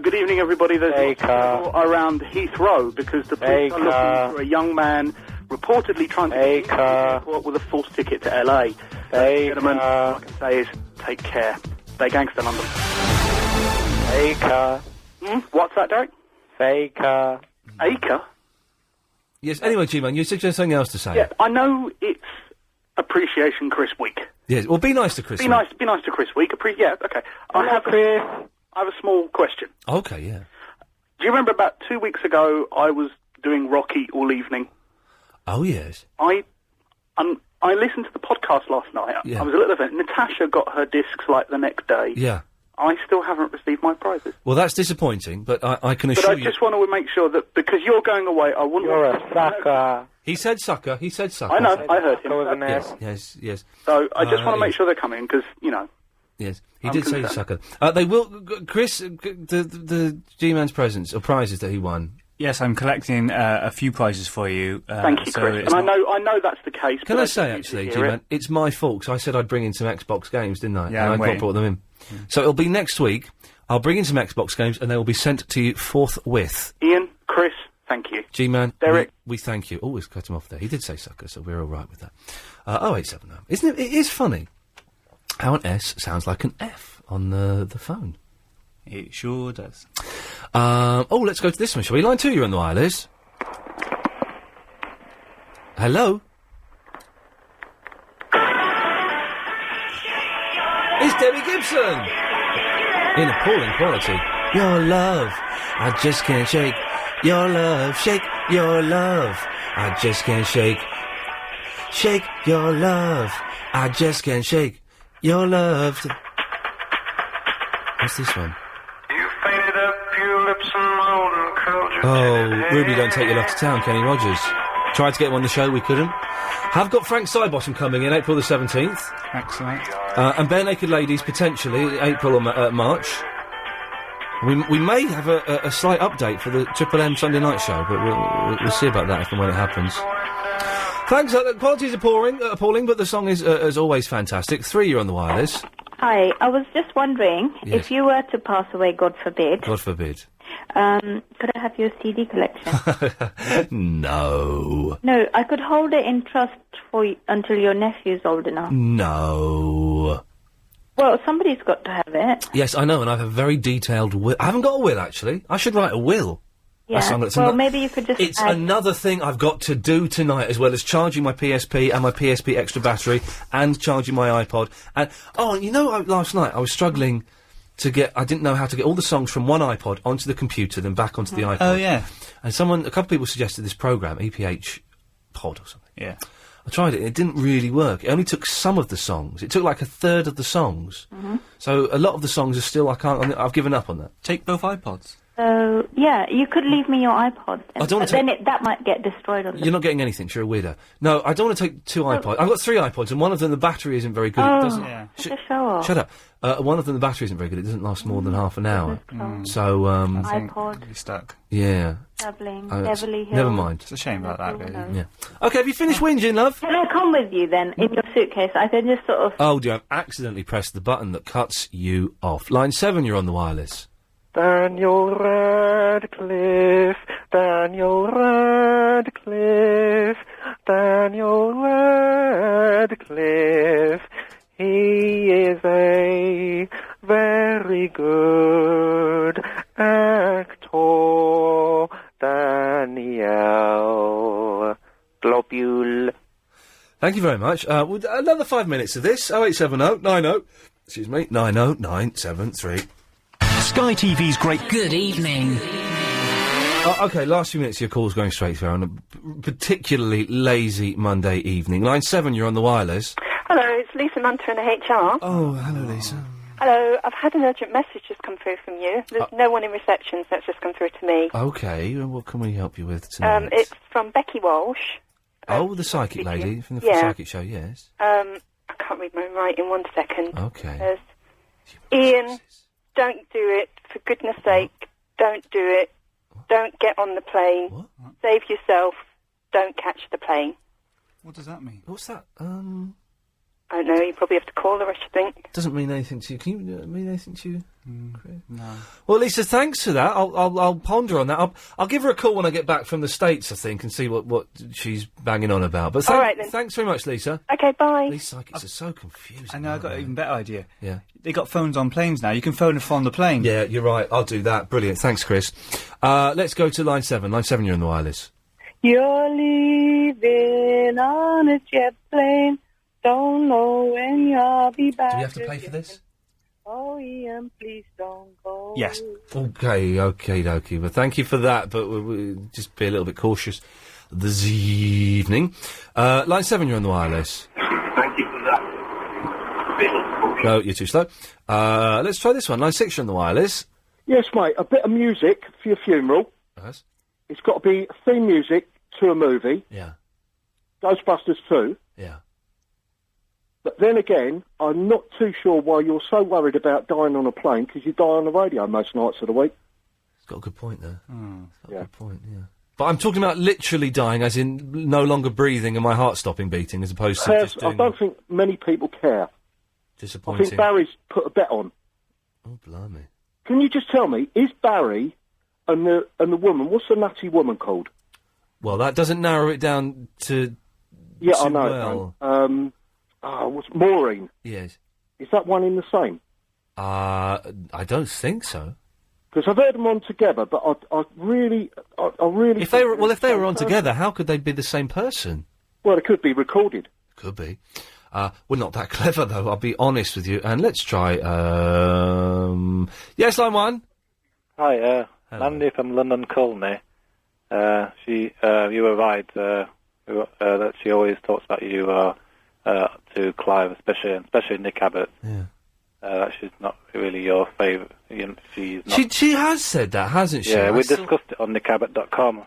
Good evening, everybody. There's around Heathrow because the police are looking for a young man reportedly trying to get into the airport with a false ticket to LA. Gentlemen, all I can say is take care. Stay gangster, London. Faker. What's that, Derek? Faker. Acre? Yes, anyway, G-Man, you said you had something else to say. Yeah, I know it's Appreciation Chris Week. Yes, well, be nice to Chris. Be nice to Chris Week. Yeah, okay. I have a small question. Okay, yeah. Do you remember about 2 weeks ago I was doing Rocky all evening? Oh, yes. I listened to the podcast last night. Yeah. I was a little bit. Natasha got her discs like the next day. Yeah. I still haven't received my prizes. Well, that's disappointing, but I can assure you... But I just want to make sure that, because you're going away, I wouldn't... You're a sucker. He said sucker. I know, I heard him. Yes. So I just want to make sure they're coming, because, you know... Yes, he did say sucker. They will... Chris, the G-Man's presents, or prizes that he won... Yes, I'm collecting a few prizes for you. Thank you, Chris. And I know that's the case. Can I say, actually, G-Man, it's my fault, because I said I'd bring in some Xbox games, didn't I? Yeah, and I brought them in. So it'll be next week. I'll bring in some Xbox games, and they will be sent to you forthwith. Ian, Chris, thank you. G-Man, Derek. We thank you. Always cut him off there. He did say sucker, so we're all right with that. 0870. Isn't it? It is funny how an S sounds like an F on the phone. It sure does. Let's go to this one, shall we? Line 2, you're on the wireless. Hello? It's Debbie Gibson! In appalling quality. Your love, I just can't shake. Your love, shake your love. I just can't shake. Shake your love. I just can't shake your love. What's this one? Oh, Ruby, don't take your love to town, Kenny Rogers. Tried to get one on the show, we couldn't. Have got Frank Sidebottom coming in April the 17th. Excellent. And Bare Naked Ladies, potentially, April or March. We may have a slight update for the Triple M Sunday night show, but we'll see about that if and when it happens. Thanks, the quality's appalling, but the song is, as always, fantastic. 3, you're on the wireless. Hi, I was just wondering, if you were to pass away, God forbid... God forbid. Could I have your CD collection? No. No, I could hold it in trust for until your nephew's old enough. No. Well, somebody's got to have it. Yes, I know, and I have a very detailed will. I haven't got a will, actually. I should write a will. Yeah, maybe you could just It's another thing I've got to do tonight, as well as charging my PSP and my PSP extra battery, and charging my iPod. And, last night I was struggling to get... I didn't know how to get all the songs from one iPod onto the computer, then back onto the iPod. Oh, yeah. And a couple of people suggested this program, EPH Pod or something. Yeah. I tried it, and it didn't really work. It only took some of the songs. It took like a third of the songs. Mm-hmm. So a lot of the songs are still... I've given up on that. Take both iPods. So, yeah, you could leave me your iPod. I don't want to that might get destroyed on You're not getting anything, you're a weirdo. No, I don't want to take 2 iPods. I've got 3 iPods, and one of them, the battery isn't very good. Oh, it doesn't... show off. Shut up. One of them, the battery isn't very good. It doesn't last more than half an hour. So, iPod. You're stuck. Yeah. Travelling, Beverly Hills. Never mind. It's a shame about that, really. Yeah. Okay, have you finished whinging, love? Can I come with you, then, in your suitcase? I can just sort of... Oh, dear, I've accidentally pressed the button that cuts you off. Line 7, you're on the wireless. Daniel Radcliffe, Daniel Radcliffe, Daniel Radcliffe. He is a very good actor, Daniel Globule. Thank you very much. Another 5 minutes of this. 0870 90 973. Sky TV's great. Good evening. Okay, last few minutes of your call's going straight through on a particularly lazy Monday evening. Line 7, you're on the wireless. Hello, it's Lisa Munter in the HR. Oh, hello, Lisa. Hello, I've had an urgent message just come through from you. There's no one in reception, so it's just come through to me. Okay, what can we help you with tonight? It's from Becky Walsh. The psychic lady from the Psychic Show, yes. I can't read my writing, 1 second. Okay. Ian, don't do it. For goodness sake, don't do it. Don't get on the plane. What? Save yourself. Don't catch the plane. What does that mean? What's that? I don't know, you probably have to call her, I should think. Doesn't mean anything to you. Can you mean anything to you? No. Well, Lisa, thanks for that. I'll ponder on that. I'll give her a call when I get back from the States, I think, and see what she's banging on about. But all right, then. Thanks very much, Lisa. Okay, bye. These psychics are so confusing. I know, I've got an even better idea. Yeah. They got phones on planes now. You can phone from the plane. Yeah, you're right. I'll do that. Brilliant. Thanks, Chris. Let's go to line 7. Line 7, you're in the wireless. You're leaving on a jet plane. Don't know when you'll be back. Do we have to pay for this? Oh, Ian, please don't go. Yes. Okay. Well, thank you for that, but we'll just be a little bit cautious this evening. Line 7, you're on the wireless. Thank you for that. No, you're too slow. Let's try this one. Line 6, you're on the wireless. Yes, mate, a bit of music for your funeral. Yes. It's got to be theme music to a movie. Yeah. Ghostbusters 2. Yeah. But then again, I'm not too sure why you're so worried about dying on a plane, because you die on the radio most nights of the week. It's got a good point there. It's got Yeah. a good point, yeah. But I'm talking about literally dying, as in no longer breathing and my heart stopping beating, as opposed to just doing... I don't think many people care. Disappointing. I think Barry's put a bet on. Oh, blimey. Can you just tell me, is Barry and the woman, what's the nutty woman called? Well, that doesn't narrow it down to... Yeah, I too know. well. What's Maureen? Yes. Is that one in the same? I don't think so. Because I've heard them on together, but I really... If they were on together, how could they be the same person? Well, it could be recorded. Could be. We're not that clever, though, I'll be honest with you. And let's try, yes, line 1. Hi, Mandy from London Colney. You were right, that she always talks about you, to Clive, especially Nick Abbott. Yeah. That she's not really your favourite. She's not. She has said that, hasn't she? Yeah, we discussed it on nickabbott.com.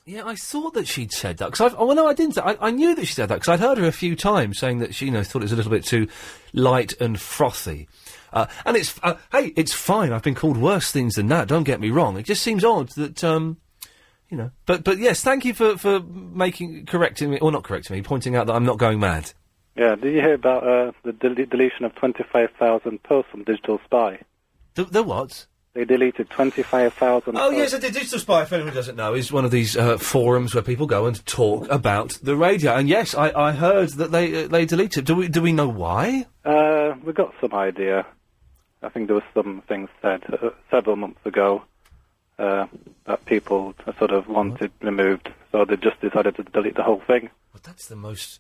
Yeah, I thought that she'd said that. No, I didn't. I knew that she said that, because I'd heard her a few times saying that she, thought it was a little bit too light and frothy. And it's, hey, it's fine. I've been called worse things than that, don't get me wrong. It just seems odd that, But yes, thank you for correcting me, or not correcting me, pointing out that I'm not going mad. Yeah, did you hear about the deletion of 25,000 posts from Digital Spy? The what? They deleted 25,000 Oh, yes, the Digital Spy, if anyone doesn't know, is one of these forums where people go and talk about the radio. And yes, I heard that they deleted it. Do we know why? We got some idea. I think there was some things said several months ago that people sort of wanted removed, so they just decided to delete the whole thing. Well, that's the most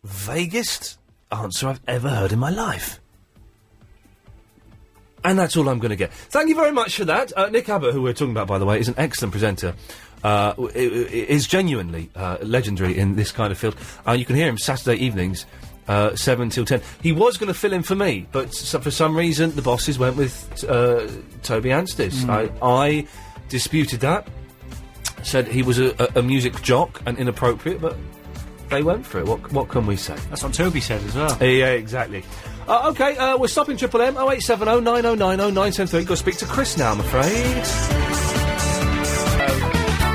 vaguest answer I've ever heard in my life. And that's all I'm going to get. Thank you very much for that. Nick Abbott, who we're talking about, by the way, is an excellent presenter. Is genuinely legendary in this kind of field. You can hear him Saturday evenings, 7 till 10. He was going to fill in for me, but for some reason the bosses went with Toby Anstis. I disputed that. Said he was a music jock and inappropriate, but they went for it. What can we say? That's what Toby said as well. Yeah, exactly. OK, we're stopping Triple M. 0870 9090 973. Got to speak to Chris now, I'm afraid.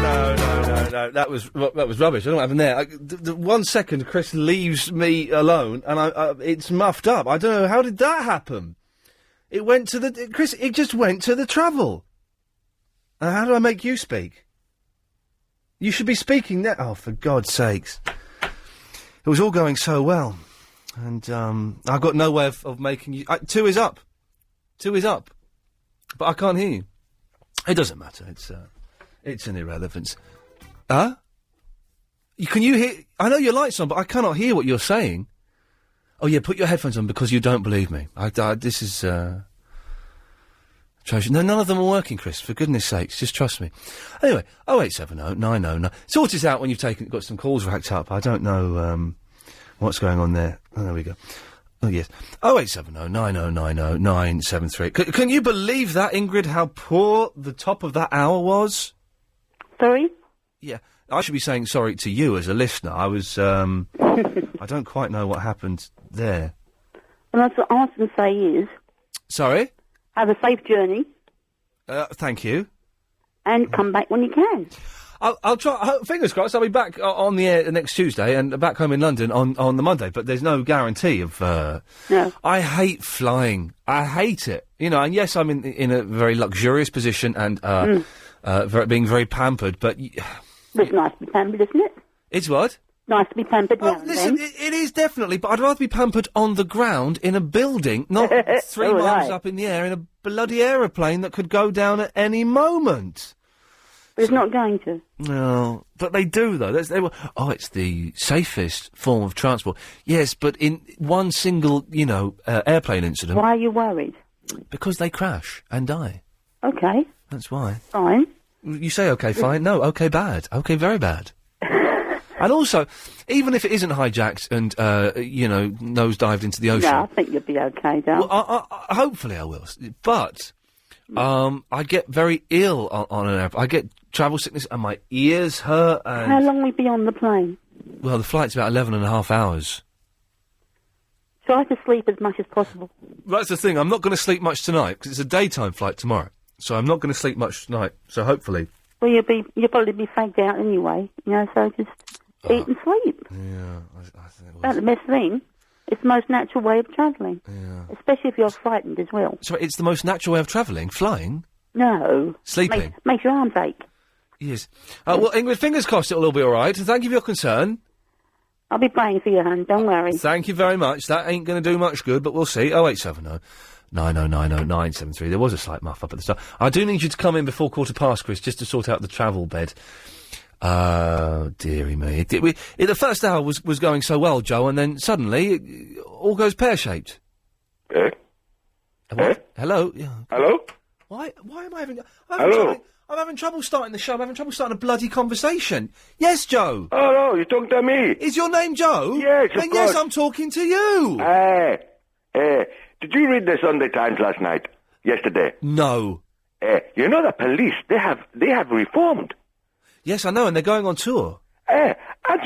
No. That was rubbish. I don't know what happened there. The 1 second Chris leaves me alone, and it's muffed up. I don't know, how did that happen? It went to the... Chris, it just went to the travel. How do I make you speak? You should be speaking now. Oh, for God's sakes. It was all going so well. And, I've got no way of making you... 2 is up. 2 is up. But I can't hear you. It doesn't matter. It's an irrelevance. Huh? Can you hear... I know your light's on, but I cannot hear what you're saying. Oh, yeah, put your headphones on because you don't believe me. This is, atrocious. No, none of them are working, Chris, for goodness sakes. Just trust me. Anyway, 0870 909. Sort it out when you've got some calls racked up. I don't know, what's going on there. Oh, there we go. Oh, yes. 0870 9090 973. Can you believe that, Ingrid, how poor the top of that hour was? Sorry? Yeah. I should be saying sorry to you as a listener. I was, I don't quite know what happened there. And that's what I was going to say is... Sorry? Have a safe journey. Thank you. And come back when you can. I'll try. Fingers crossed. I'll be back on the air next Tuesday and back home in London on the Monday. But there's no guarantee of. No. I hate flying. I hate it. You know. And yes, I'm in a very luxurious position and being very pampered. But it's nice to be pampered, isn't it? It's what? Nice to be pampered now and listen, then. it is definitely. But I'd rather be pampered on the ground in a building, not 3 All miles right. up in the air in a bloody aeroplane that could go down at any moment. But it's not going to. No, but they do though. It's the safest form of transport. Yes, but in one single, airplane incident. Why are you worried? Because they crash and die. Okay. That's why. Fine. You say okay, fine. No, okay, bad. Okay, very bad. And also, even if it isn't hijacked and nosedived into the ocean. No, I think you'll be okay, Dan. Well, hopefully I will. But I get very ill on an airplane. I get travel sickness and my ears hurt. And How long will you be on the plane? Well, the flight's about 11.5 hours. Try to sleep as much as possible. That's the thing. I'm not going to sleep much tonight because it's a daytime flight tomorrow. So I'm not going to sleep much tonight. So hopefully. Well, you'll probably be fagged out anyway, so just eat and sleep. Yeah, I think That's the best thing. It's the most natural way of travelling. Yeah. Especially if you're frightened as well. Sorry, it's the most natural way of travelling? Flying? No. Sleeping? Makes your arms ache. Yes. Well, Ingrid, fingers crossed it'll all be all right. Thank you for your concern. I'll be praying for you, hon. Don't worry. Thank you very much. That ain't going to do much good, but we'll see. 0870 9090 973. There was a slight muff up at the start. I do need you to come in before 15:15, Chris, just to sort out the travel bed. Dearie me. The first hour was going so well, Joe, and then suddenly it all goes pear-shaped. Eh? Hello? Yeah. Hello? Why am I having... Hello? I'm having trouble starting the show. I'm having trouble starting a bloody conversation. Yes, Joe. Oh, no, you're talking to me. Is your name Joe? Yes, of Then course. yes, I'm talking to you. Did you read the Sunday Times last night? Yesterday? No. You know the police, they have reformed. Yes, I know, and they're going on tour. I'm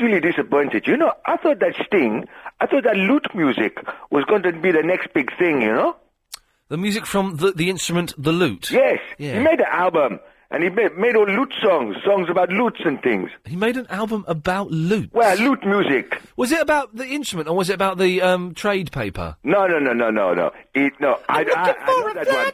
really disappointed. I thought that lute music was going to be the next big thing, The music from the instrument, the lute? Yes. Yeah. He made an album, and he made all lute songs about lutes and things. He made an album about lute? Well, lute music. Was it about the instrument, or was it about the trade paper? No. I know that one.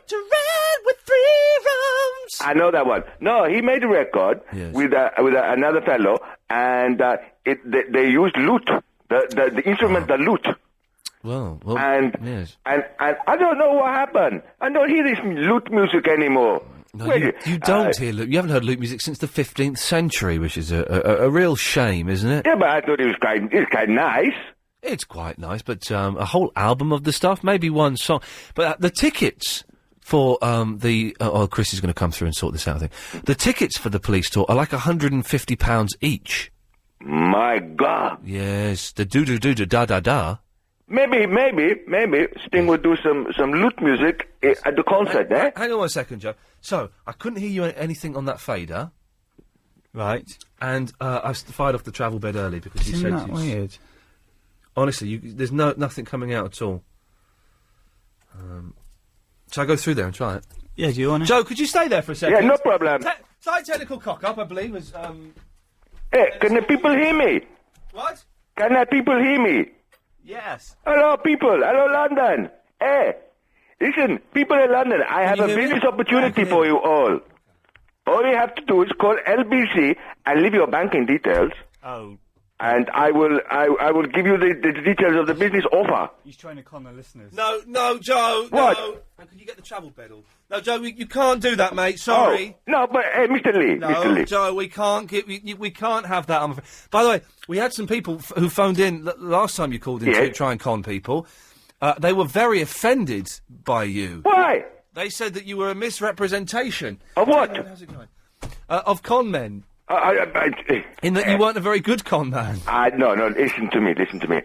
With 3 rooms. I know that one. No, he made a record with another fellow, and they used lute, the instrument, the lute. Well, yes. And I don't know what happened. I don't hear this lute music anymore. No, you don't hear lute. You haven't heard lute music since the 15th century, which is a real shame, isn't it? Yeah, but I thought it was quite nice. It's quite nice, but a whole album of the stuff, maybe one song. But the tickets for Chris is going to come through and sort this out, I think. The tickets for the police tour are like £150 each. My God. Yes, the do-do-do-do-da-da-da. Maybe Sting will do some lute music at the concert, Hang on 1 second, Joe. So, I couldn't hear you anything on that fader. Right. And I fired off the travel bed early because you said... Isn't that weird? Honestly, there's nothing coming out at all. Shall I go through there and try it? Yeah, do you want to? Joe, could you stay there for a second? Yeah, no problem. Slight technical cock-up, I believe, was... Hey, can the people hear me? What? Can the people hear me? Yes. Hello, people. Hello, London. Hey, listen, people in London, I have a business opportunity for you all. All you have to do is call LBC and leave your banking details. Oh. And I will give you the details of the business offer. He's trying to con the listeners. No, Joe. What? No. And could you get the travel bed all? No, Joe, you can't do that, mate. Sorry. Oh, no, but Mr. Lee. No, Mr. Lee. Joe, we can't we can't have that. I'm afraid. By the way, we had some people who phoned in last time you called in to try and con people. They were very offended by you. Why? They said that you were a misrepresentation. Of what? How's it going? Of con men. In that you weren't a very good con man. No, listen to me.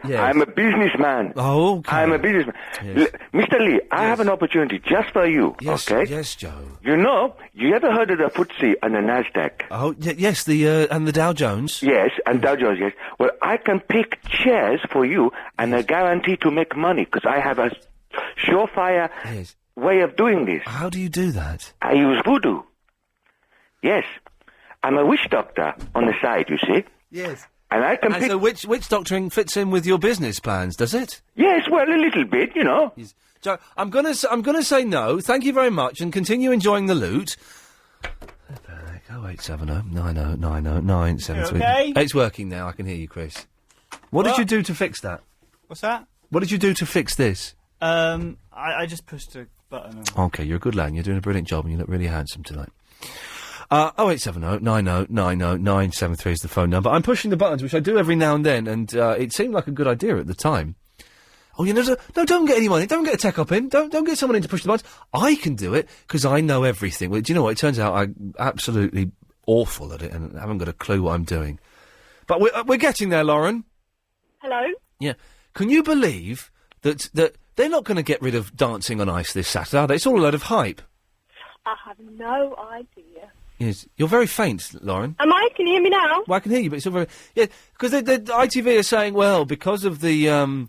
Yes. I'm a businessman. Oh, okay. I'm a businessman. Yes. Mr. Lee, I have an opportunity just for you, Yes, okay? yes, Joe. You know, you ever heard of the FTSE and the NASDAQ? Oh, yes, and the Dow Jones. Yes, and Dow Jones, yes. Well, I can pick chairs for you, and I guarantee to make money, because I have a surefire way of doing this. How do you do that? I use voodoo. Yes. I'm a witch doctor on the side, you see. Yes. And I can And pick... so witch doctoring fits in with your business plans, does it? Yes, well, a little bit, you know. Joe, I'm gonna say no. Thank you very much, and continue enjoying the loot. 0870 90 90 973. You okay? It's working now. I can hear you, Chris. What did you do to fix that? What's that? What did you do to fix this? I just pushed a button. Okay, you're a good lad. You're doing a brilliant job, and you look really handsome tonight. 0870 90 90 973 is the phone number. I'm pushing the buttons, which I do every now and then, and it seemed like a good idea at the time. Oh, no, don't get anyone in. Don't get a tech op in. Don't get someone in to push the buttons. I can do it, because I know everything. Well, do you know what? It turns out I'm absolutely awful at it, and I haven't got a clue what I'm doing. But we're getting there, Lauren. Hello? Yeah. Can you believe that they're not going to get rid of Dancing on Ice this Saturday, are they? It's all a load of hype. I have no idea. Yes. You're very faint, Lauren. Am I? Can you hear me now? Well, I can hear you, but it's all very... Yeah, because the ITV are saying, well, because of the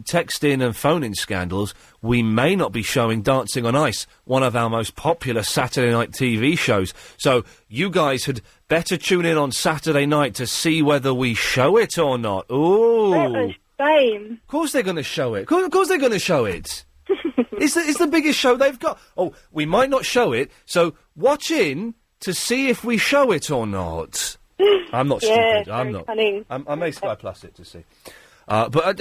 text-in and phone-in scandals, we may not be showing Dancing on Ice, one of our most popular Saturday night TV shows. So you guys had better tune in on Saturday night to see whether we show it or not. Ooh. What a shame. Of course they're going to show it. Of course they're going to show it. It's the biggest show they've got. Oh, we might not show it, so watch in to see if we show it or not. I'm not stupid. I'm not. Cunning. I may Sky Plus it to see. But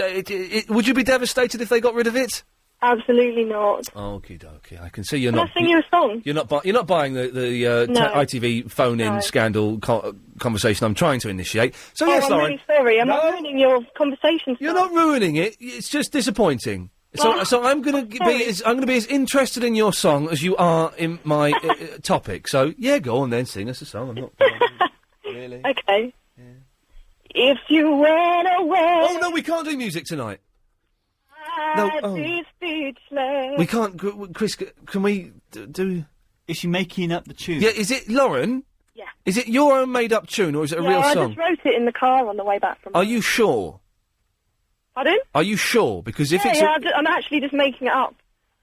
would you be devastated if they got rid of it? Absolutely not. Okie dokie. I can see you're Can not. I sing you a song? You're not buying the No. ITV phone-in No. scandal conversation I'm trying to initiate. So yes, I'm Lauren. really sorry. I'm not ruining your conversation. You're not ruining it. It's just disappointing. Oh, So I'm going to be as interested in your song as you are in my topic. So yeah, go on then, sing us a song. I'm not really. Okay. Yeah. If you went away... Oh no, we can't do music tonight. No, I'd be speechless. We can't, Chris. Can we do? Is she making up the tune? Yeah, is it Lauren? Yeah. Is it your own made-up tune, or is it a real I song? just wrote it in the car on the way back from... Are you sure? Pardon? Are you sure? Because if it's... I'm actually just making it up.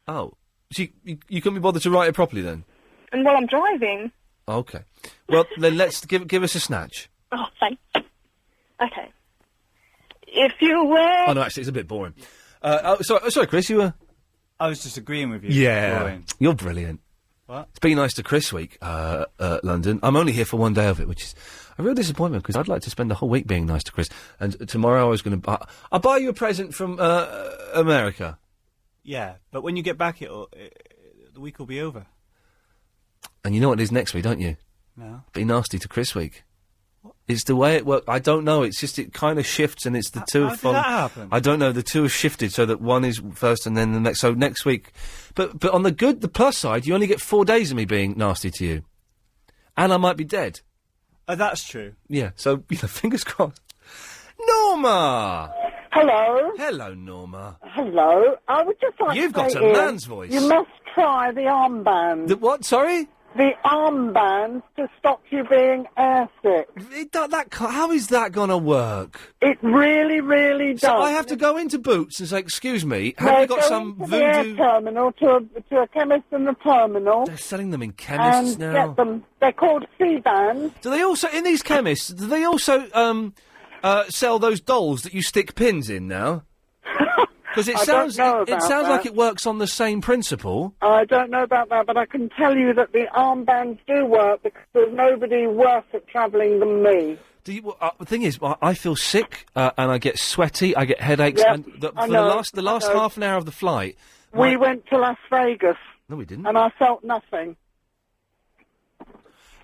Oh. So you couldn't be bothered to write it properly, then? And while I'm driving... Okay. Well, then let's give us a snatch. Oh, thanks. Okay. If you were... Oh, no, actually, it's a bit boring. Sorry, Chris, you were... I was just agreeing with you. Yeah. Boring. You're brilliant. What? It's Be Nice to Chris week, London. I'm only here for one day of it, which is a real disappointment, because I'd like to spend the whole week being nice to Chris. And tomorrow I was going to... I'll buy you a present from America. Yeah, but when you get back, the week will be over. And you know what it is next week, don't you? No. Be Nasty to Chris week. What? It's the way it works. I don't know. It's just it kind of shifts, and it's the two How of did that happen? I don't know. The two have shifted so that one is first and then the next. So next week, but on the plus side, you only get 4 days of me being nasty to you, and I might be dead. Oh, that's true. Yeah. So fingers crossed. Norma. Hello. Hello, Norma. Hello. I would just like You've to got say, a Ian, man's voice. You must try the armband. The what? Sorry. The armband to stop you being airsick. How is that going to work? It really, really does. So I have to go into Boots and say, excuse me, have No, you got go some into the air voodoo... terminal to a chemist in the terminal. They're selling them in chemists and now. Get them. They're called C-bands. Do they also, in these chemists, do they also sell those dolls that you stick pins in now? Because it I sounds don't know it sounds about like that. it works on the same principle. I don't know about that, but I can tell you that the armbands do work because there's nobody worse at travelling than me. Do you, the thing is, I feel sick and I get sweaty, I get headaches, Yep, and I for know, the last I know. half an hour of the flight, We went to Las Vegas. No, we didn't. And I felt nothing.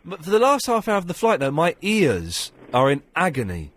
But for the last half hour of the flight, though, my ears are in agony.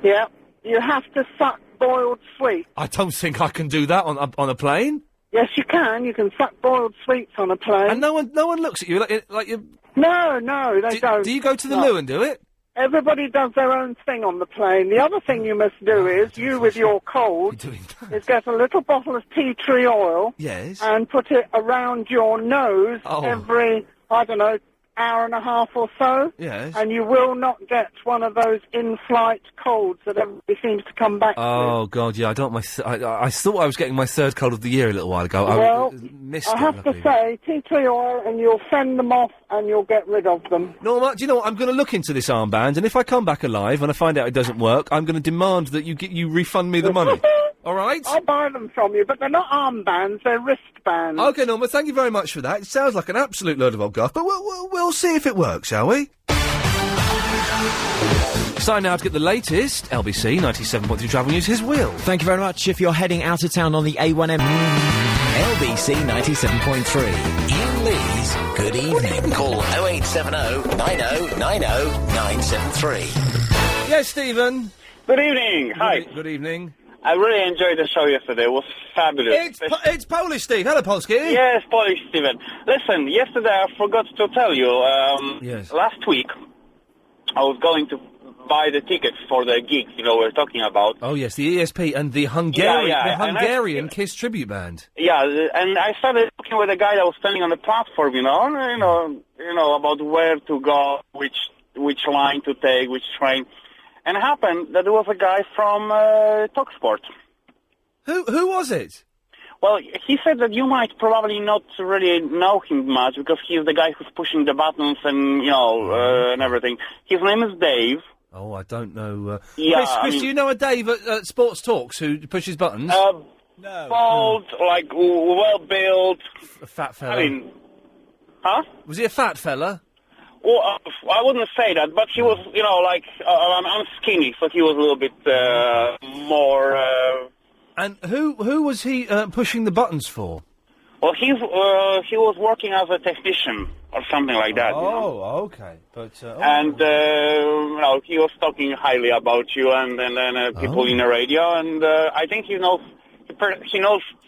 Yeah. You have to suck boiled sweets. I don't think I can do that on a plane. Yes, you can. You can suck boiled sweets on a plane. And no one looks at you like you're No, they don't. Do you go to the No. loo and do it? Everybody does their own thing on the plane. The other thing you must do is, you with your cold, is get a little bottle of tea tree oil Yes. and put it around your nose Oh. every, I don't know, hour and a half or so. Yes. And you will not get one of those in-flight colds that everybody seems to come back Oh God, yeah. I don't. I thought I was getting my third cold of the year a little while ago. Well, missed I it, have to luckily. say, tea tree oil, and you'll fend them off, and you'll get rid of them. Norma, do you know what? I'm going to look into this armband, and if I come back alive and I find out it doesn't work, I'm going to demand that you refund me the money. All right? I'll buy them from you, but they're not armbands, they're wristbands. Okay, Norma, thank you very much for that. It sounds like an absolute load of old guff, but we'll see if it works, shall we? It's time now to get the latest LBC 97.3 travel news. Here's Will. Thank you very much. If you're heading out of town on the A1M... LBC 97.3. Iain Lee's Good Evening. Call 0870 90 90 973. Yes, Stephen. Good evening. Hi. Good evening. I really enjoyed the show yesterday. It was fabulous. It's Polish, Steve. Hello, Polski. Yes, Polish, Steven. Listen, yesterday I forgot to tell you. Yes. Last week, I was going to buy the tickets for the gig, we're talking about. Oh, yes, the ESP and the Hungarian, Yeah. the Hungarian Kiss tribute band. Yeah, and I started talking with a guy that was standing on the platform, about where to go, which line to take, which train. And it happened that there was a guy from TalkSport. Who was it? Well, he said that you might probably not really know him much because he's the guy who's pushing the buttons and, and everything. His name is Dave. Oh, I don't know. Yeah, Chris, do you know a Dave at Sports Talks who pushes buttons? No. Bald, well-built. A fat fella. I mean, huh? Was he a fat fella? Well, I wouldn't say that, but he was, I'm skinny, so he was a little bit more... And who was he pushing the buttons for? Well, he was working as a technician or something like that. Oh, okay. But and he was talking highly about you and people in the radio, and I think he knows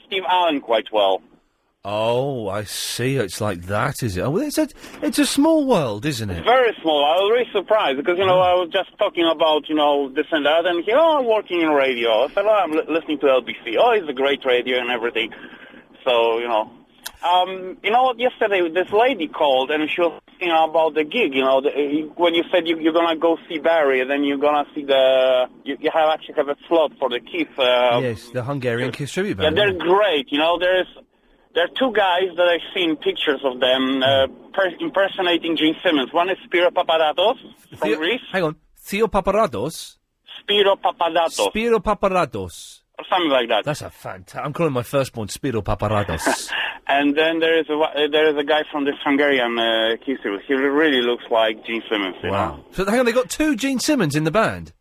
Steve Allen quite well. Oh, I see. It's like that, is it? Oh, well, it's a small world, isn't it? Very small. I was really surprised because, I was just talking about, this and that, and I'm working in radio. I said, I'm listening to LBC. Oh, it's a great radio and everything. So, you know what, yesterday this lady called and she was asking about the gig, when you said you're going to go see Barry and then you're going to see you actually have a slot for the Kiss. Yes, the Hungarian Kiss tribute band. Yeah, they're great, there are two guys that I've seen pictures of them impersonating Gene Simmons. One is Spiro Papadatos from Greece. Hang on. Theo Paparados? Spiro Papadatos. Spiro Paparados. Or something like that. That's a fantastic... I'm calling my firstborn Spiro Paparados. And then there is a guy from this Hungarian Kiss. He really looks like Gene Simmons. Wow. So hang on, they got two Gene Simmons in the band?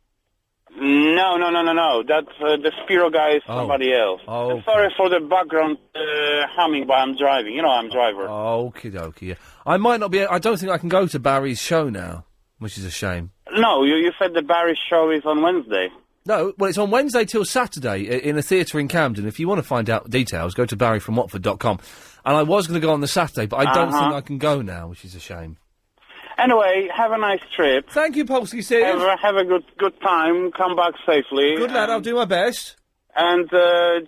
No. That's the Spiro guy is somebody else. Oh. I'm sorry for the background humming, but I'm driving. I'm a driver. Okie dokie. Yeah. I might not be... I don't think I can go to Barry's show now, which is a shame. No, you said the Barry show is on Wednesday. No, well, it's on Wednesday till Saturday in a theatre in Camden. If you want to find out details, go to barryfromwatford.com. And I was going to go on the Saturday, but I don't think I can go now, which is a shame. Anyway, have a nice trip. Thank you, Polsky Steve. Have a good time. Come back safely. Good lad, I'll do my best. And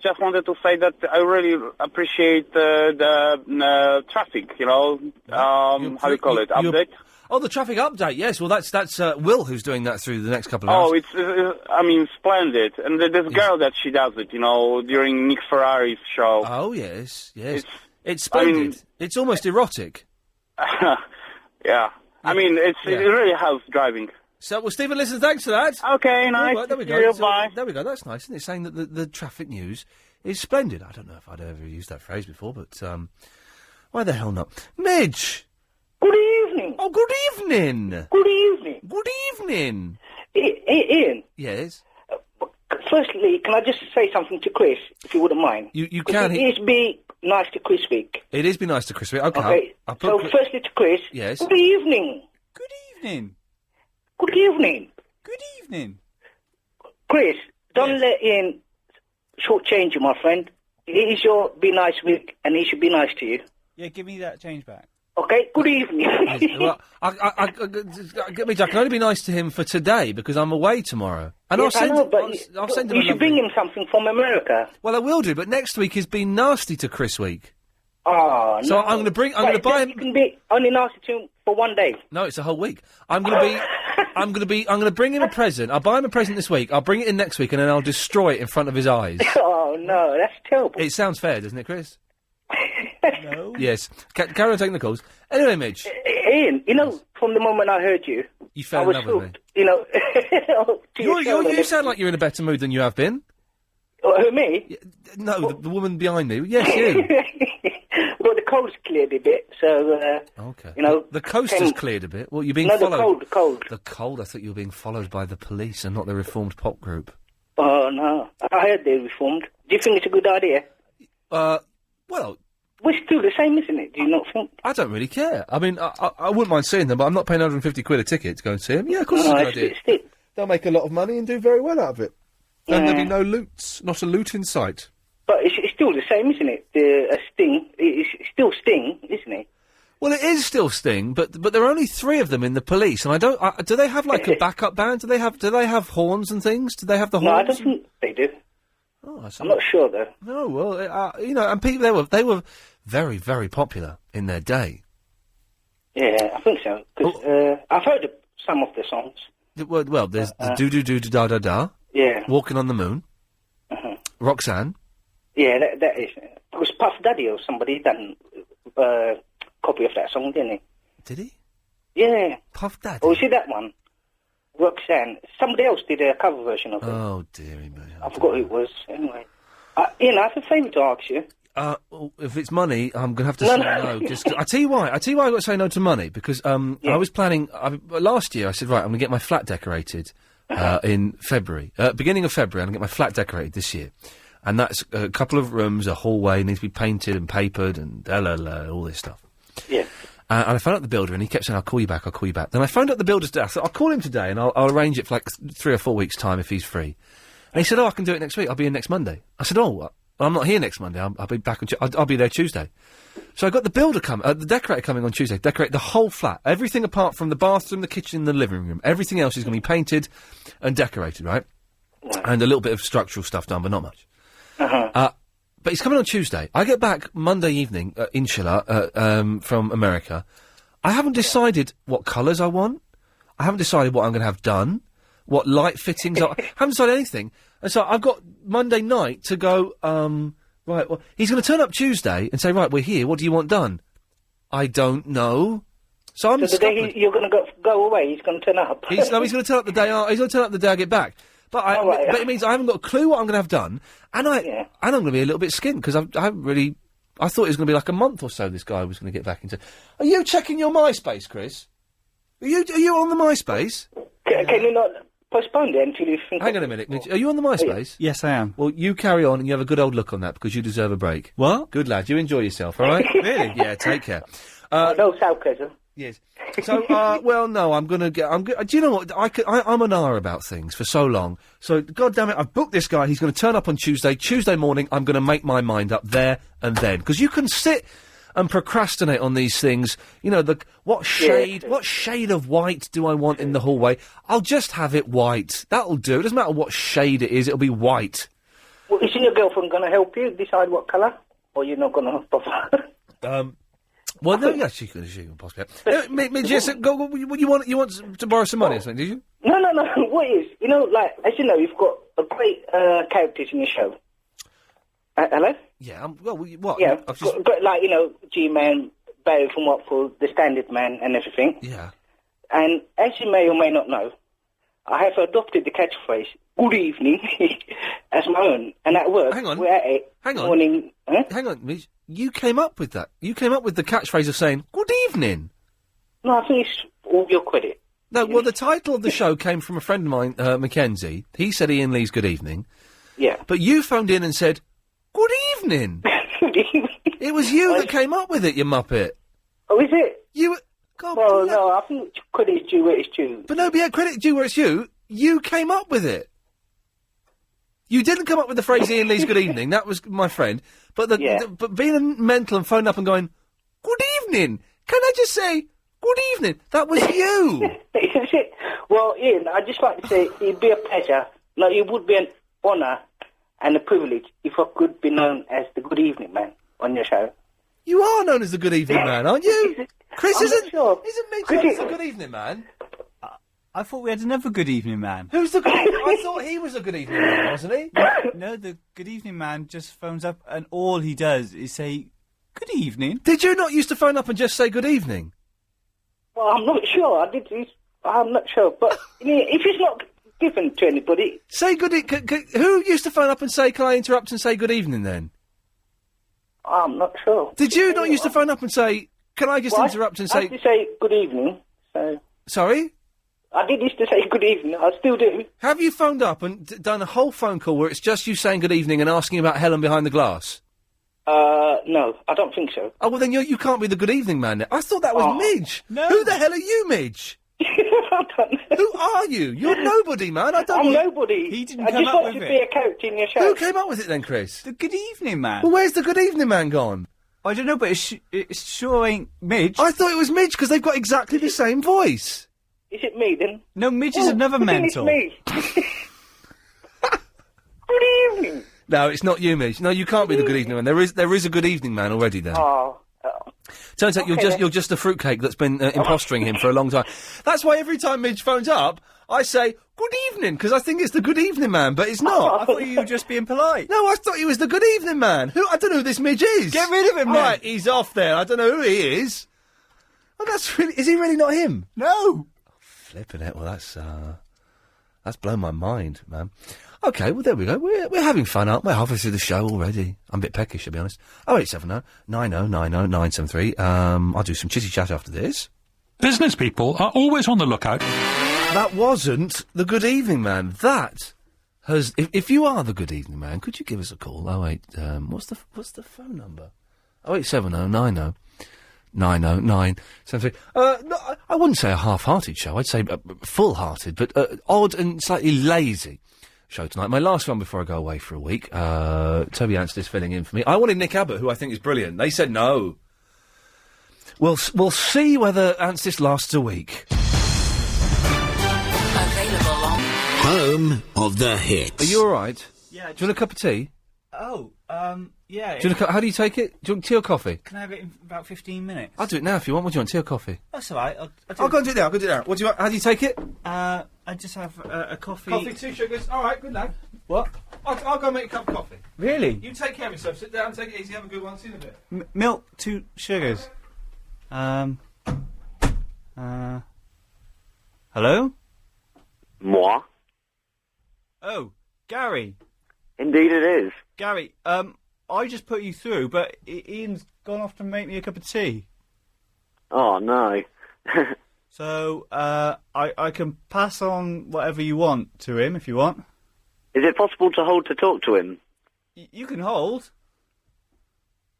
just wanted to say that I really appreciate the traffic, how do you call it, update? Oh, the traffic update, yes. Well, that's Will who's doing that through the next couple of hours. Oh, it's splendid. And this girl that she does it, during Nick Ferrari's show. Oh, yes. It's splendid. It's almost erotic. Yeah. It really helps driving. So, well, Stephen, listen, thanks for that. Okay, nice. Right, there we go. Bye. There we go. That's nice, isn't it? Saying that the traffic news is splendid. I don't know if I'd ever used that phrase before, but why the hell not? Midge! Good evening. Oh, good evening. Good evening. Good evening. Ian. Yes? Firstly, can I just say something to Chris, if you wouldn't mind? You can. It is be nice to Chris Week. It is be nice to Chris Week. Okay. So, firstly to Chris. Yes? Good evening. Good evening. Good evening. Good evening. Chris, don't let Ian shortchange you, my friend. It is your be nice week, and he should be nice to you. Yeah, give me that change back. Okay, good evening. Well, Midge, I can only be nice to him for today because I'm away tomorrow. And Yes, I know, but I'll send him you a should bring him something from America. Well, I will do, but next week has been nasty to Chris Week. Oh, So no. I'm going to buy him. You can be only nasty to him for one day. No, it's a whole week. I'm going to bring him a present. I'll buy him a present this week. I'll bring it in next week, and then I'll destroy it in front of his eyes. Oh, no, that's terrible. It sounds fair, doesn't it, Chris? No. Yes. Carry on taking the calls. Anyway, Midge. Ian, you know, from the moment I heard you, You fell I in was love with me. hooked, you know. to your show and You sound like you're in a better mood than you have been. Who, me? No, the woman behind me. Yes, you. Well, the cold's cleared a bit, so, Okay. you know... The coast has cleared a bit. Well, you're being No, followed. the cold. The cold? I thought you were being followed by the police and not the reformed pop group. Oh, no. I heard they reformed. Do you think it's a good idea? Well... Well, it's still the same, isn't it? Do you not think? I don't really care. I mean, I wouldn't mind seeing them, but I'm not paying 150 quid a ticket to go and see them. Yeah, of course it's a good idea. They'll make a lot of money and do very well out of it. And there'll be no loots. Not a loot in sight. But it's still the same, isn't it? Sting. It's still Sting, isn't it? Well, it is still Sting, but there are only 3 of them in the police, and I don't... do they have, like, a backup band? Do they have horns and things? Do they have the horns? No, I don't think they do. Oh, I'm not sure, though. No, well, you know, and people, they were very, very popular in their day. Yeah, I think so. 'Cause, I've heard some of the songs. Well, there's the do-do-do-da-da-da. Yeah. Walking on the Moon. Roxanne. Yeah, that is. It was Puff Daddy or somebody done a copy of that song, didn't he? Did he? Yeah. Puff Daddy? Oh, see that one? Roxanne. Somebody else did a cover version of it. Oh, dearie me. I forgot who it was. Anyway. Ian, I have a favour to ask you. If it's money, I'm going to have to say no. Just 'cause- I tell you why. I got to say no to money because I was planning. Last year, I said, right, I'm going to get my flat decorated in February, beginning of February. I'm going to get my flat decorated this year, and that's a couple of rooms, a hallway needs to be painted and papered and all this stuff. Yeah. And I phoned up the builder, and he kept saying, "I'll call you back. I'll call you back." Then I phoned up the builder's desk. I said, "I'll call him today, and I'll arrange it for like 3 or 4 weeks' time if he's free." And he said, "Oh, I can do it next week. I'll be in next Monday." I said, "Oh, I'm not here next Monday. I'll be back on. I'll be there Tuesday." So I got the builder the decorator coming on Tuesday. Decorate the whole flat, everything apart from the bathroom, the kitchen, and the living room. Everything else is going to be painted and decorated, right? And a little bit of structural stuff done, but not much. But he's coming on Tuesday. I get back Monday evening, inshallah, from America. I haven't decided what colours I want. I haven't decided what I'm going to have done, what light fittings. I haven't decided anything. And so I've got Monday night to go, right, well, he's going to turn up Tuesday and say, right, we're here. What do you want done? I don't know. So I'm the day you're going to go away, he's going to turn up. He's going to turn up the day. He's going to turn up the day I get back. But but it means I haven't got a clue what I'm going to have done, and I'm going to be a little bit skinned because I haven't really. I thought it was going to be like a month or so. This guy was going to get back into. Are you checking your MySpace, Chris? Are you on the MySpace? Can you not postpone it until you think? Hang on a minute. Are you on the MySpace? Yes, I am. Well, you carry on and you have a good old look on that because you deserve a break. What? Good lad. You enjoy yourself, all right? Really? Yeah. Take care. No sarcasm. Yes. So, well, no, I'm going to get... do you know what? I'm an hour about things for so long. So, God damn it, I've booked this guy. He's going to turn up on Tuesday. Tuesday morning, I'm going to make my mind up there and then. Because you can sit and procrastinate on these things. You know, what shade of white do I want in the hallway? I'll just have it white. That'll do. It doesn't matter what shade it is. It'll be white. Well, isn't your girlfriend going to help you decide what colour? Or you're not going to bother? Well, no, yeah, she can possibly. Yes, go. You want to borrow some money or something? Did you? No. What is? You know, like as you know, you've got a great characters in the show. Hello. Yeah. Well, what? Yeah. Got like G-Man, Barry from Watford, the Standard Man, and everything. Yeah. And as you may or may not know, I have adopted the catchphrase "Good evening" as my own, and at work we're at it. Hang on. Morning. Huh? Hang on, Mitch. You came up with that. You came up with the catchphrase of saying "Good evening." No, I think it's all your credit. No, well, the title of the show came from a friend of mine, Mackenzie. He said Iain Lee's "Good evening." Yeah. But you phoned in and said "Good evening." It was you that came up with it, you muppet. Oh, is it? You. God, well, no, I think credit is due where it's due. But no, credit due where it's due. You came up with it. You didn't come up with the phrase Iain Lee's "Good evening." That was my friend. But but being mental and phoning up and going "Good evening," Can I just say, good evening? That was you. Is it? Well, Ian, I'd just like to say it'd be a pleasure. No, it would be an honour and a privilege if I could be known as the Good Evening Man on your show. You are known as the Good Evening Man, aren't you? Chris, I'm not isn't sure. Mitch known as the Good Evening Man? I thought we had another Good Evening Man. Who's the Good Evening? I thought he was a Good Evening Man, wasn't he? No, the Good Evening Man just phones up and all he does is say, good evening. Did you not used to phone up and just say good evening? Well, I'm not sure. I'm not sure. But if it's not given to anybody... Say good who used to phone up and say, can I interrupt and say good evening then? I'm not sure. Did you not used to phone up and say, can I just interrupt and say... I used to say good evening, so... Sorry? I did used to say good evening. I still do. Have you phoned up and done a whole phone call where it's just you saying good evening and asking about Helen behind the glass? No, I don't think so. Oh, well then you can't be the Good Evening Man. I thought that was Midge. No. Who the hell are you, Midge? I don't know. Who are you? You're nobody, man. I'm nobody. He didn't I come just up want with to it. be a character in your show. Who came up with it then, Chris? The Good Evening Man. Well, where's the Good Evening Man gone? I don't know, but it sure ain't Midge. I thought it was Midge because they've got exactly the same voice. Is it me then? No, Midge is another mental. It's me. Good evening. No, it's not you, Midge. No, you can't be the Good Evening Man. There is a Good Evening Man already there. Oh. Turns out you're just a fruitcake that's been impostering him for a long time. That's why every time Midge phones up, I say good evening because I think it's the Good Evening Man, but it's not. I thought you were just being polite. No, I thought he was the Good Evening Man. I don't know who this Midge is. Get rid of him, then. Right, he's off there. I don't know who he is. Oh, is he really not him? No. Flipping it. Well, that's blown my mind, man. Okay, well, there we go. We're having fun, aren't we? Halfway through the show already. I'm a bit peckish, to be honest. 0870 90 90 973. I'll do some chitty chat after this. Business people are always on the lookout. That wasn't the Good Evening Man. That has... If you are the Good Evening Man, could you give us a call? 08... what's the phone number? 0870 90 90 973. No, I wouldn't say a half-hearted show. I'd say full-hearted, but odd and slightly lazy show tonight. My last one before I go away for a week. Toby Anstis filling in for me. I wanted Nick Abbott, who I think is brilliant. They said no. We'll see whether Anstis lasts a week. Available on Home of the Hits. Are you all right? Yeah. Do you want a cup of tea? Oh, yeah. Do you want how do you take it? Do you want tea or coffee? Can I have it in about 15 minutes? I'll do it now if you want. What do you want, tea or coffee? That's all right. I'll go and do it now. What do you want? How do you take it? I just have a coffee. Coffee, 2 sugars. All right, good lad. What? I'll go make a cup of coffee. Really? You take care of yourself. Sit down, take it easy, have a good one. See you in a bit. Milk, 2 sugars. Hello? Moi? Oh, Gary. Indeed it is. Gary, I just put you through, but Ian's gone off to make me a cup of tea. Oh, no. So, I can pass on whatever you want to him, if you want. Is it possible to hold to talk to him? You can hold.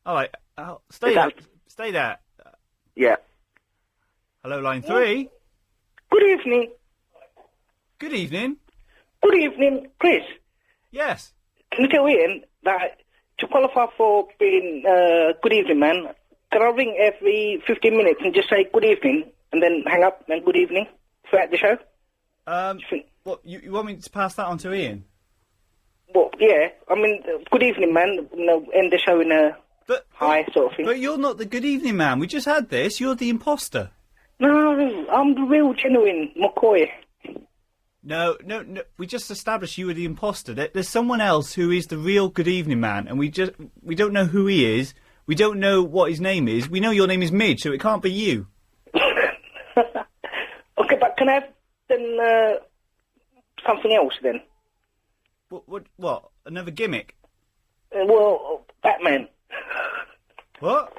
All right, stay there. Stay there. Yeah. Hello, line 3. Good evening. Good evening. Good evening, Chris. Yes. Can you tell Ian that to qualify for being Good Evening Man, can I ring every 15 minutes and just say good evening and then hang up and good evening throughout the show? What, you want me to pass that on to Ian? Well, yeah. I mean, good evening, man. End the show in a hi sort of thing. But you're not the Good Evening Man. We just had this. You're the imposter. No, I'm the real, genuine McCoy. No. We just established you were the imposter. There's someone else who is the real Good Evening Man, and we don't know who he is. We don't know what his name is. We know your name is Midge, so it can't be you. Okay, but can I have then something else then? What? Another gimmick? Well, Batman. What?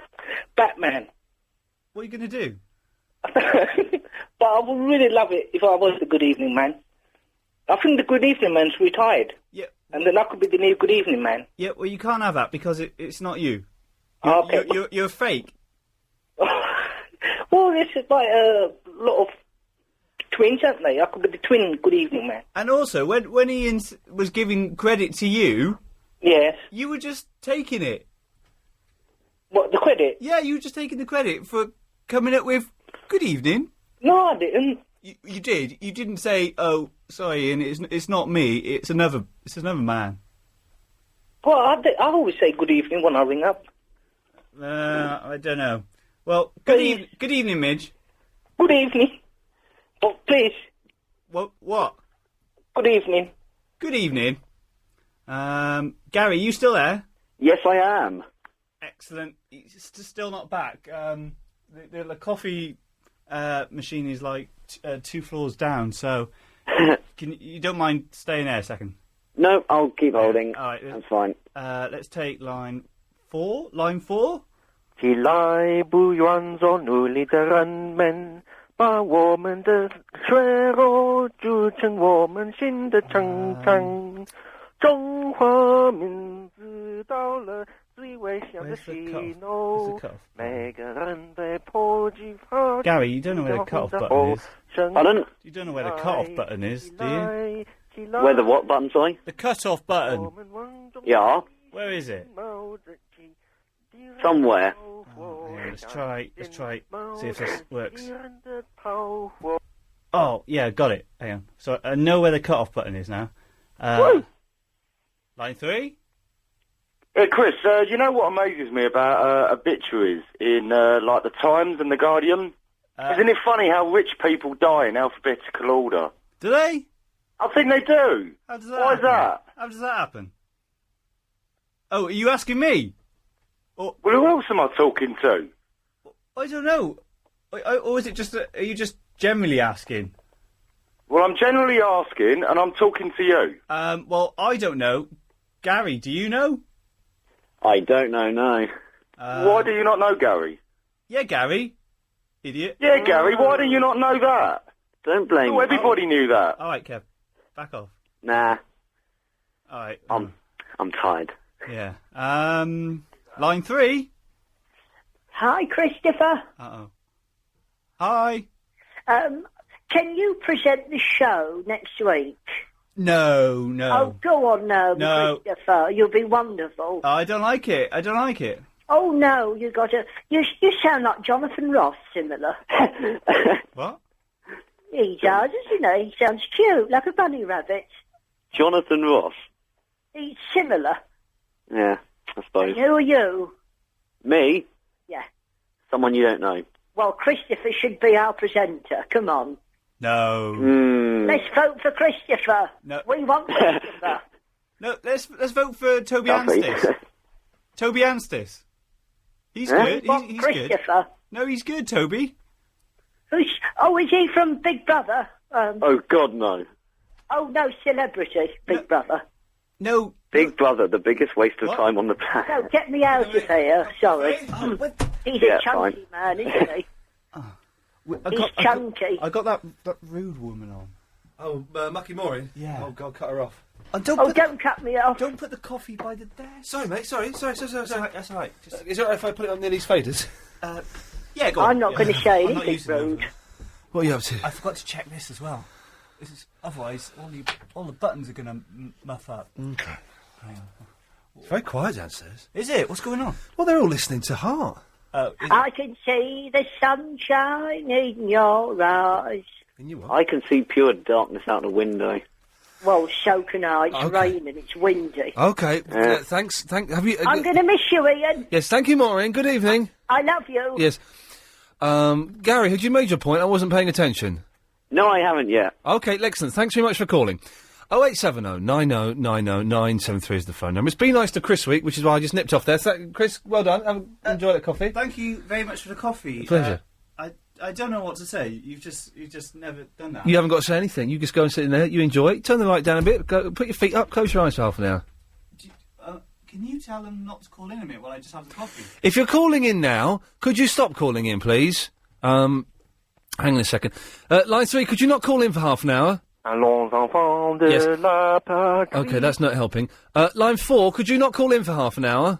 Batman. What are you going to do? But I would really love it if I was the Good Evening Man. I think the Good Evening Man's retired. Yeah. And then I could be the new Good Evening Man. Yeah, well, you can't have that because it's not you. Okay. You're fake. Well, this is like a lot of twins, aren't they? I could be the twin Good Evening Man. And also, when Ian was giving credit to you... Yes. You were just taking it. What, the credit? Yeah, you were just taking the credit for coming up with good evening? No, I didn't. You did. You didn't say, "Oh, sorry, Ian, it's not me. It's another man." Well, I always say good evening when I ring up. I don't know. Well, good evening, Midge. Good evening. Oh, please. What? Good evening. Good evening. Gary, you still there? Yes, I am. Excellent. He's still not back. The coffee machine is like 2 floors down, so you don't mind staying there a second? No, I'll keep holding. All right, that's fine. Let's take line 4. Line 4. 起来，不愿做奴隶的人们，把我们的血肉筑成我们新的城墙。中华民族到了最危险的时候，每个人被迫举发。Gary, you don't know where the cut-off button is. Pardon? You don't know where the cut-off button is, do you? Where the what button, sorry? The cut-off button. Yeah. Where is it? Somewhere. Yeah, let's try, see if this works. Oh, yeah, got it. Hang on. So I know where the cut-off button is now. Line 3? Chris, you know what amazes me about obituaries in, like, the Times and the Guardian? Isn't it funny how rich people die in alphabetical order? Do they? I think they do. How does that Why happen? is that? How does that happen? Oh, are you asking me? Well, who else am I talking to? I don't know. Or is it just... are you just generally asking? Well, I'm generally asking, and I'm talking to you. Well, I don't know. Gary, do you know? I don't know, no. Why do you not know, Gary? Yeah, Gary. Idiot. Yeah, Gary, why do you not know that? Don't blame me. Everybody knew that. All right, Kev. Back off. Nah. All right. I'm tired. Yeah. Line 3. Hi, Christopher. Uh-oh. Hi. Can you present the show next week? No. Oh, go on now, No. Christopher. You'll be wonderful. I don't like it. Oh, no, you got to... You sound like Jonathan Ross, similar. What? He does, isn't he? He sounds cute, like a bunny rabbit. Jonathan Ross? He's similar. Yeah, I suppose. And who are you? Me? Yeah. Someone you don't know. Well, Christopher should be our presenter. Come on. No. Let's vote for Christopher. No. We want Christopher. No, let's vote for Toby Anstis. Toby Anstis. He's good. He's Christopher. Good. No, he's good, Toby. Is he from Big Brother? Oh, God, no. Oh, no, celebrity, Big Brother. No. Big Brother, the biggest waste of time on the planet. No, get me out of here. Sorry. He's a chunky man, isn't he? He's chunky. I got that rude woman on. Oh, Mucky Morin? Yeah. Oh, God, cut her off. Don't cut me off. Don't put the coffee by the desk. Sorry, mate, sorry. That's all right. Is it all right if I put it on near these faders? Yeah, go on. I'm not going to say I'm not anything using them. rude. What are you up to? I forgot to check this as well. Otherwise, all the buttons are going to muff up. Okay. It's very quiet downstairs. Is it? What's going on? Well, they're all listening to Heart. I can see the sunshine in your eyes. In your what? I can see pure darkness out the window. Well, so can I. It's Okay. raining. It's windy. Okay. Thanks. Have you? I'm going to miss you, Ian. Yes. Thank you, Maureen. Good evening. I love you. Yes. Gary, had you made your point? I wasn't paying attention. No, I haven't yet. Okay, excellent. Thanks very much for calling. 0870 90 90 973 is the phone number. It's been nice to Chris Week, which is why I just nipped off there. Chris, well done. Enjoy that coffee. Thank you very much for the coffee. Pleasure. I don't know what to say. You've just never done that. You haven't got to say anything. You just go and sit in there. You enjoy it. Turn the light down a bit. Go, put your feet up. Close your eyes for half an hour. Can you tell them not to call in a minute while I just have the coffee? If you're calling in now, could you stop calling in, please? Hang on a second. Line 3, could you not call in for half an hour? Yes. Okay, that's not helping. Line 4, could you not call in for half an hour?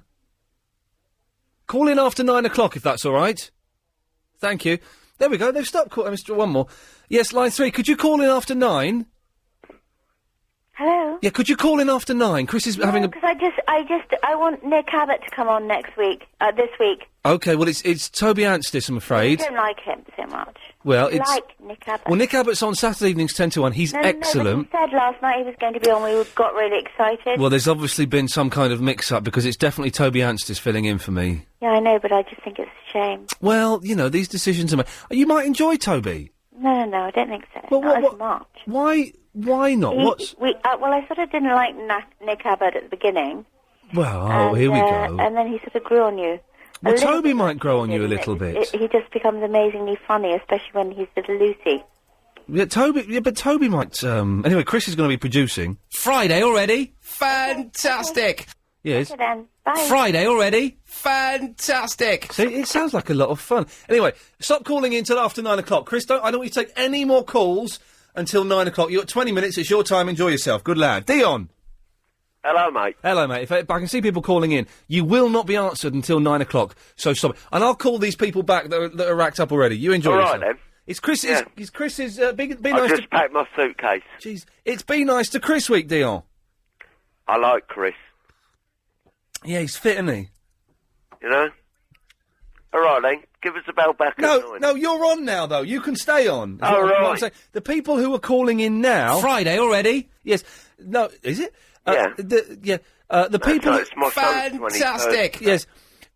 Call in after 9 o'clock, if that's all right. Thank you. There we go. They've stopped calling. One more. Yes, line 3, could you call in after 9? Hello? Yeah, could you call in after 9? Chris is having a... Because I want Nick Abbott to come on next week, this week. Okay, well, it's Toby Anstis, I'm I afraid. don't like him so much. Well, I it's... like Nick Abbott. Well, Nick Abbott's on Saturday evenings 10 to 1. He's excellent. No, but he said last night he was going to be on. We got really excited. Well, there's obviously been some kind of mix-up, because it's definitely Toby Anstis filling in for me. Yeah, I know, but I just think it's a shame. Well, you know, these decisions are made. You might enjoy Toby. No, I don't think so. Well, Not as much. Why not? Well, I sort of didn't like Nick Abbott at the beginning. Well, here we go. And then he sort of grew on you. Well, Toby might grow on you a little bit. He just becomes amazingly funny, especially when he's little Lucy. But Toby might, Anyway, Chris is going to be producing. Friday already? Fantastic! Yes. Okay then. Bye. Friday already? Fantastic! See, it sounds like a lot of fun. Anyway, stop calling in till after 9 o'clock. Chris, I don't want you to take any more calls until 9 o'clock. You've got 20 minutes, it's your time, enjoy yourself. Good lad. Dion! Hello, mate. Hello, mate. If I can see people calling in, you will not be answered until 9 o'clock, so stop it. And I'll call these people back that are racked up already. You enjoy yourself. All right, then. It's Chris. Yeah. It's Chris's. Be I nice just to. packed my suitcase. Jeez, it's Be Nice to Chris week, Dion. I like Chris. Yeah, he's fit, isn't he? You know? All right, then. Give us a bell back at 9. No, you're on now, though. You can stay on. is Oh, what I'm right. saying. The people who are calling in now... Friday already? Yes. No, is it? Yeah. The people... It's my son's 21st. Fantastic! Yes.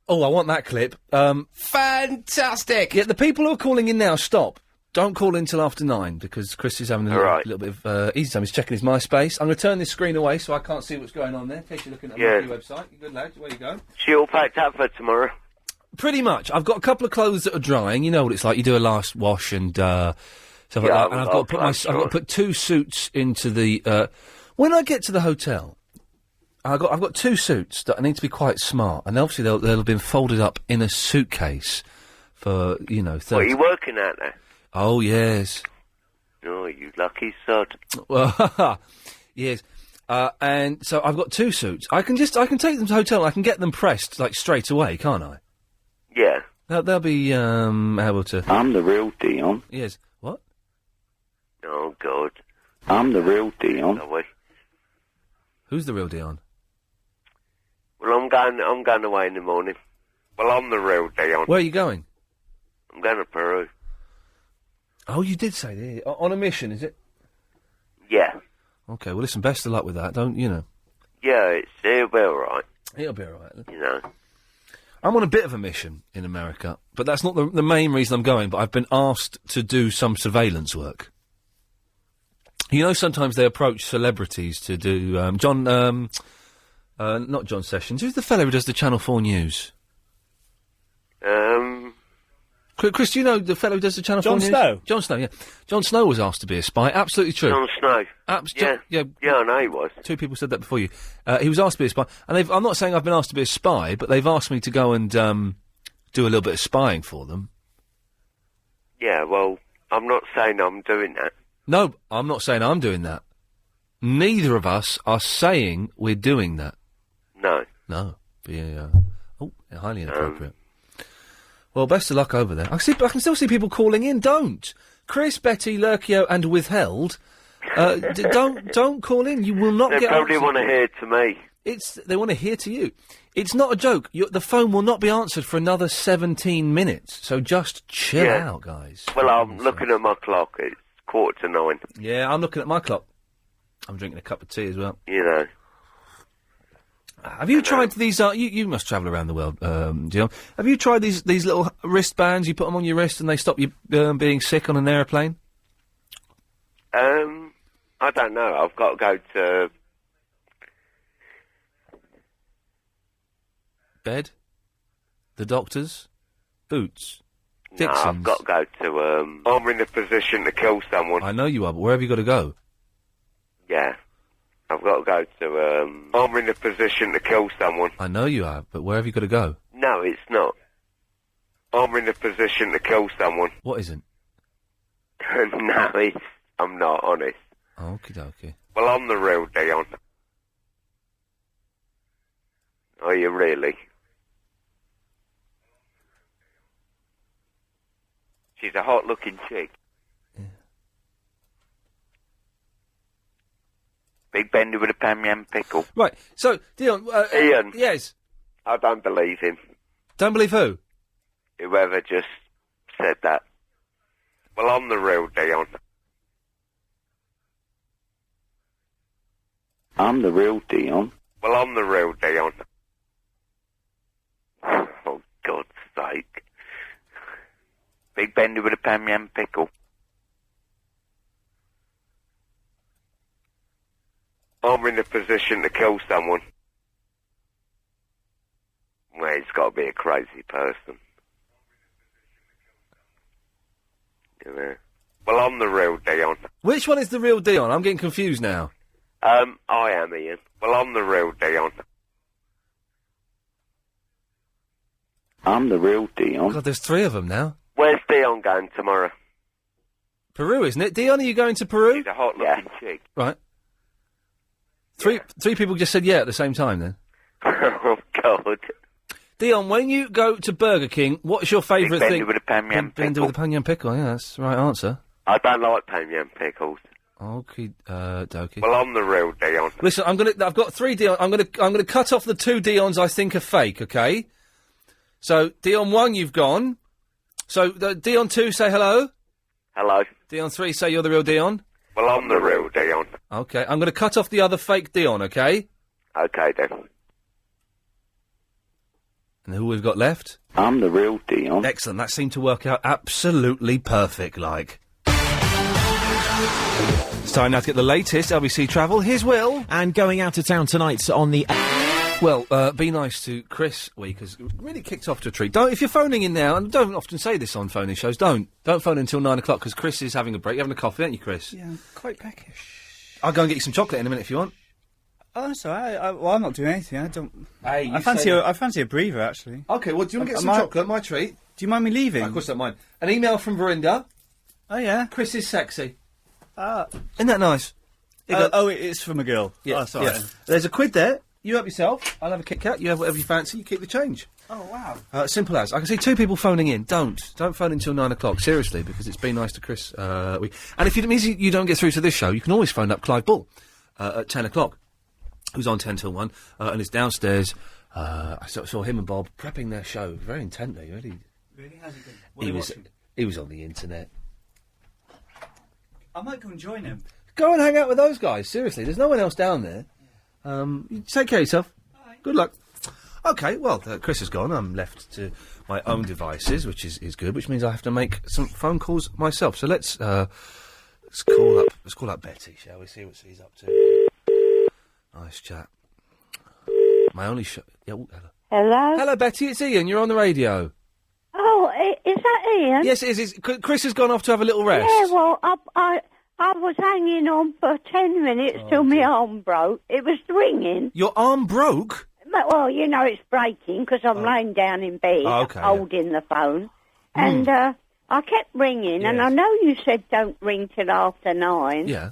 Oh, I want that clip. Fantastic! Yeah, the people who are calling in now, stop. Don't call in till after 9, because Chris is having a little bit of easy time. He's checking his MySpace. I'm going to turn this screen away so I can't see what's going on there, in case you're looking at the website. Good lad, where you go? She all packed up for tomorrow. Pretty much. I've got a couple of clothes that are drying. You know what it's like. You do a last wash and stuff like that. And I've got to put 2 suits into the... when I get to the hotel, I've got 2 suits that I need to be quite smart, and obviously they'll have been folded up in a suitcase for 30... What are you working at there? Oh, yes. Oh, you lucky sod. Well, yes. And so I've got 2 suits. I can take them to the hotel and I can get them pressed, like, straight away, can't I? Yeah. They'll be, able to... I'm the real Dion. Yes. What? Oh, God. I'm the real Dion. Who's the real Dion? Well, I'm going away in the morning. Well, I'm the real Dion. Where are you going? I'm going to Peru. Oh, you did say that. On a mission, is it? Yeah. Okay, well, listen, best of luck with that. Don't, you know. Yeah, it'll be all right. It'll be all right. You know. I'm on a bit of a mission in America, but that's not the main reason I'm going, but I've been asked to do some surveillance work. You know, sometimes they approach celebrities to do... not John Sessions. Who's the fellow who does the Channel 4 News? Chris, do you know the fellow who does the Channel 4 News? Jon Snow? Jon Snow, yeah. Jon Snow was asked to be a spy. Absolutely true. Jon Snow. Yeah, I know he was. 2 people said that before you. He was asked to be a spy. And I'm not saying I've been asked to be a spy, but they've asked me to go and do a little bit of spying for them. Yeah, well, I'm not saying I'm doing that. No, I'm not saying I'm doing that. Neither of us are saying we're doing that. No. No. Highly inappropriate. Well, best of luck over there. I can still see people calling in. Don't. Chris, Betty, Lurkio and Withheld. Don't call in. You will not They get probably answered. want to hear to me. They want to hear to you. It's not a joke. The phone will not be answered for another 17 minutes. So just chill out, guys. Well, I'm looking at my clock. It's 9:15. Yeah, I'm looking at my clock. I'm drinking a cup of tea as well. You know. Have you tried these? You must travel around the world, Dion. Have you tried these little wristbands? You put them on your wrist and they stop you being sick on an aeroplane? I don't know. I've got to go to bed, the doctors, Boots, No, Dixon's. I've got to go to. I'm in a position to kill someone. I know you are, but where have you got to go? Yeah. I've got to go to, I'm in a position to kill someone. I know you are, but where have you got to go? No, it's not. I'm in a position to kill someone. What isn't? No, I'm not, honest. Okie dokie. Well, I'm the real Dion. Are you really? She's a hot-looking chick. Yeah. Big Bendy with a Pam Yam pickle. Right, so, Dion... Ian. Yes? I don't believe him. Don't believe who? Whoever just said that. Well, I'm the real Dion. I'm the real Dion. Well, I'm the real Dion. Oh, God's sake. Big Bendy with a Pam Yam pickle. I'm in a position to kill someone. Well, he's got to be a crazy person. You know. Well, I'm the real Dion. Which one is the real Dion? I'm getting confused now. I am Ian. Well, I'm the real Dion. I'm the real Dion. God, there's 3 of them now. Where's Dion going tomorrow? Peru, isn't it? Dion, are you going to Peru? She's a hot-looking chick. Right. Three people just said yeah at the same time, then. Oh, God. Dion, when you go to Burger King, what's your favourite Big thing? Bendy with a Pam Yam Big Bendy pickle. with a Pam Yam pickle, yeah, that's the right answer. I don't like Pam Yam pickles. Okay, dokey. Well, I'm the real Dion. Listen, I've got 3 Dion. I'm gonna cut off the 2 Dions I think are fake. Okay. So Dion 1, you've gone. So Dion 2, say hello. Hello. Dion 3, say you're the real Dion. Well, I'm the real Dion. Okay, I'm gonna cut off the other fake Dion. Okay. Okay, then. And who we've got left? I'm the real Dion. Excellent. That seemed to work out absolutely perfect. Like. It's time now to get the latest LBC travel. Here's Will. And going out of town tonight on the... Well, Be Nice to Chris week has really kicked off to a treat. If you're phoning in now, and don't often say this on phoning shows, don't phone until 9 o'clock, because Chris is having a break. You're having a coffee, aren't you, Chris? Yeah, I'm quite peckish. I'll go and get you some chocolate in a minute if you want. Oh, that's all right. Well, I'm not doing anything. I don't... Hey, I fancy a breather, actually. Okay, well, do you want to get some chocolate? My treat. Do you mind me leaving? Of course I don't mind. An email from Verinda. Oh, yeah? Chris is sexy. Isn't that nice? It's from a girl. Yeah. Oh, sorry. Yeah. There's a quid there. You help yourself. I'll have a Kit Kat. You have whatever you fancy. You keep the change. Oh, wow. Simple as. I can see 2 people phoning in. Don't phone until 9 o'clock. Seriously, because it's Be Nice to Chris week. And if it means you don't get through to this show, you can always phone up Clive Bull at 10 o'clock, who's on 10 till 1, and is downstairs. I saw him and Bob prepping their show very intently. Really? How's it going? He was on the internet. I might go and join him. Go and hang out with those guys. Seriously, there's no one else down there. You take care of yourself. Good luck. Okay, well, Chris has gone. I'm left to my own devices, which is good, which means I have to make some phone calls myself. So let's call up Betty, shall we? See what she's up to. Nice chat. My only show. Yeah, hello. Hello? Hello, Betty. It's Ian. You're on the radio. Oh, is that Ian? Yes, it is. Chris has gone off to have a little rest. Yeah, well, I was hanging on for 10 minutes till my arm broke. It was ringing. Your arm broke? Well, you know it's breaking because I'm laying down in bed holding the phone. And I kept ringing, and I know you said don't ring till after 9. Yeah.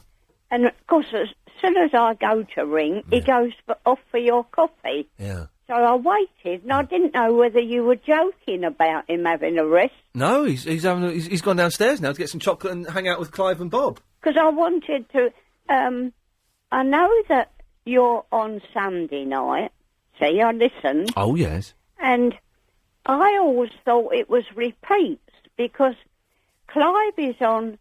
And, of course, as soon as I go to ring, he goes off for your coffee. Yeah. So I waited, and I didn't know whether you were joking about him having a rest. No, he's gone downstairs now to get some chocolate and hang out with Clive and Bob. Because I wanted to... I know that you're on Sunday night. See, I listened. Oh, yes. And I always thought it was repeats, because Clive is on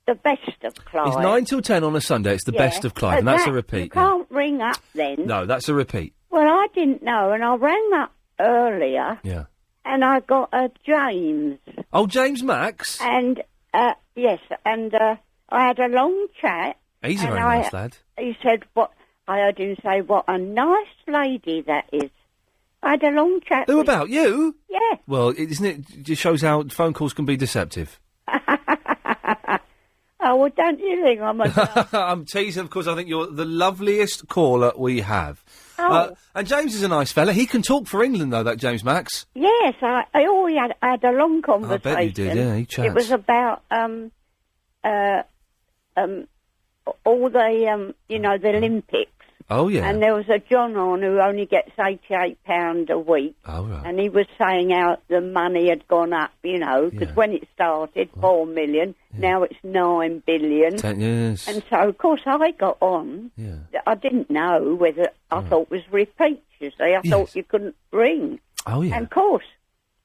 the best of Clive. It's 9 till 10 on a Sunday. It's the best of Clive, and that's a repeat. You can't ring up then. No, that's a repeat. Well, I didn't know, and I rang up earlier. Yeah. And I got a James. Oh, James Max? And, yes, and I had a long chat. He's a very nice lad. He said, I heard him say, what a nice lady that is. I had a long chat Who, about you? Yeah. Well, isn't it just shows how phone calls can be deceptive? Oh, well, don't you think I'm a... I'm teasing, of course. I think you're the loveliest caller we have. Oh. And James is a nice fella. He can talk for England, though, that James Max. Yes, I had a long conversation. I bet you did, yeah, he chats. It was about, all the, the Olympics. Oh, yeah. And there was a John on who only gets £88 a week. Oh, right. And he was saying how the money had gone up, you know, because when it started, 4 million, now it's 9 billion. 10 years. And so, of course, I got on. Yeah. I didn't know whether I thought it was repeats, you see. I thought you couldn't ring. Oh, yeah. And, of course,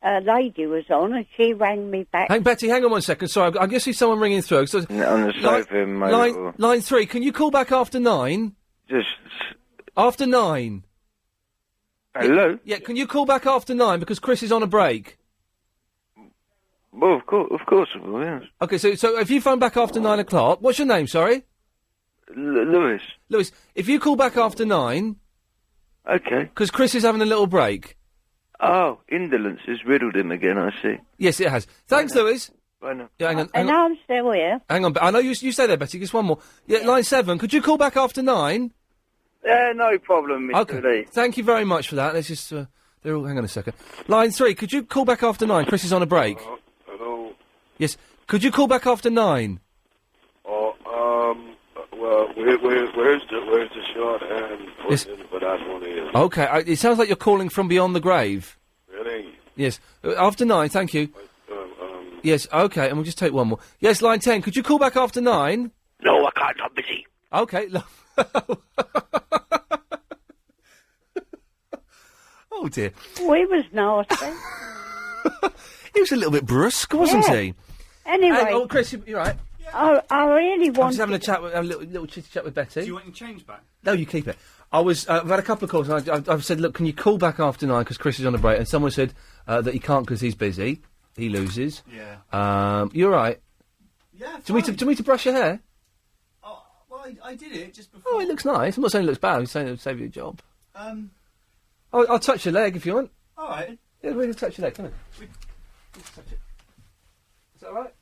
a lady was on and she rang me back. Hey, Betty, hang on 1 second. Sorry, I guess there's someone ringing through. So, On the sofa, mate. line 3, can you call back after 9? Just... After 9. Hello? Yeah, can you call back after 9 because Chris is on a break? Well, of course I will, yes. Okay, so if you phone back after 9 o'clock, what's your name, sorry? Lewis. Lewis, if you call back after 9... Okay. Because Chris is having a little break. Oh, indolence has riddled him again, I see. Yes, it has. Thanks, Lewis. Bye now. Yeah, hang on. And I'm still here. Hang on, I know you stay there, Betty. Just one more. Yeah, line 7. Could you call back after 9? Yeah, no problem, Mr. Okay. Lee. Thank you very much for that. Let's just... they're all... Hang on a second. Line 3, could you call back after 9? Chris is on a break. Hello. Yes. Could you call back after 9? Well, where's the short hand person? But I don't want to. Okay, it sounds like you're calling from beyond the grave. Really? Yes. After 9, thank you. Yes, okay, and we'll just take one more. Yes, line 10, could you call back after 9? No, I can't, I'm busy. Okay. Oh, dear. We was nasty. He was a little bit brusque, wasn't he? Anyway. Oh, Chris, you're right. I really wanted... I'm just having a chat, a little chitty chat with Betty. Do you want your change back? No, you keep it. I've had a couple of calls, and I've said, look, can you call back after 9 because Chris is on a break? And someone said that he can't because he's busy. He loses. Yeah. You're right. Yeah, Do you want me to brush your hair? Oh, well, I did it just before. Oh, it looks nice. I'm not saying it looks bad. I'm saying it'll save you a job. I'll touch your leg if you want. All right. Yeah, we'll touch your leg, come on. Let's touch it. Is that all right?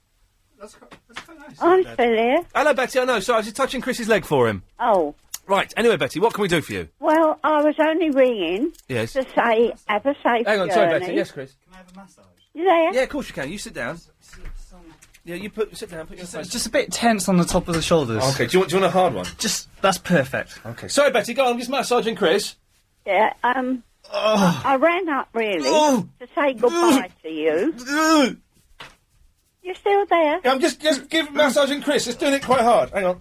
That's quite nice. I'm still here. Hello, Betty. I know. So I was just touching Chris's leg for him. Oh. Right. Anyway, Betty, what can we do for you? Well, I was only ringing Yes. to say have a safe Hang on, journey. sorry, Betty. Yes, Chris. Can I have a massage? You there? Yeah, of course you can. You sit down. Yeah, sit down. Put your It's just a bit tense on the top of the shoulders. Okay. Do you want a hard one? That's perfect. Okay. Sorry, Betty. Go on. I'm just massaging Chris. Yeah. I ran up really to say goodbye to you. You're still there? Yeah, I'm just massaging Chris. It's doing it quite hard. Hang on.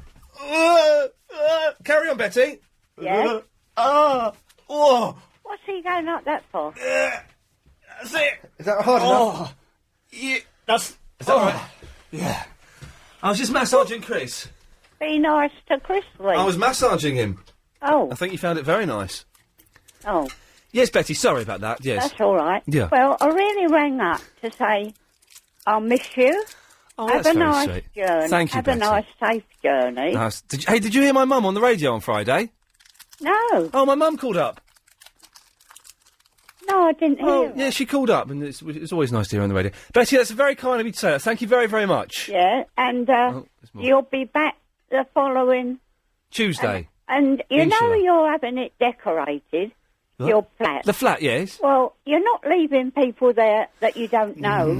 Carry on, Betty. Yeah. Oh. What's he going like that for? That's it. Is that hard enough? Yeah. Is that right? Yeah. I was just massaging Chris. Be nice to Chris, please. I was massaging him. Oh. I think you found it very nice. Oh. Yes, Betty. Sorry about that. Yes. That's all right. Yeah. Well, I really rang up to say I'll miss you. Oh, Have that's a very nice sweet. journey. Thank you, Have Betty. a nice, safe journey. Nice. Did you hear my mum on the radio on Friday? No. Oh, my mum called up. No, I didn't hear. Yeah, she called up, and it's always nice to hear her on the radio. Betty, that's very kind of you to say that. Thank you very, very much. Yeah, and you'll be back the following Tuesday. And you know Inshallah. you're having it decorated, What? your flat. The flat, yes. Well, you're not leaving people there that you don't know.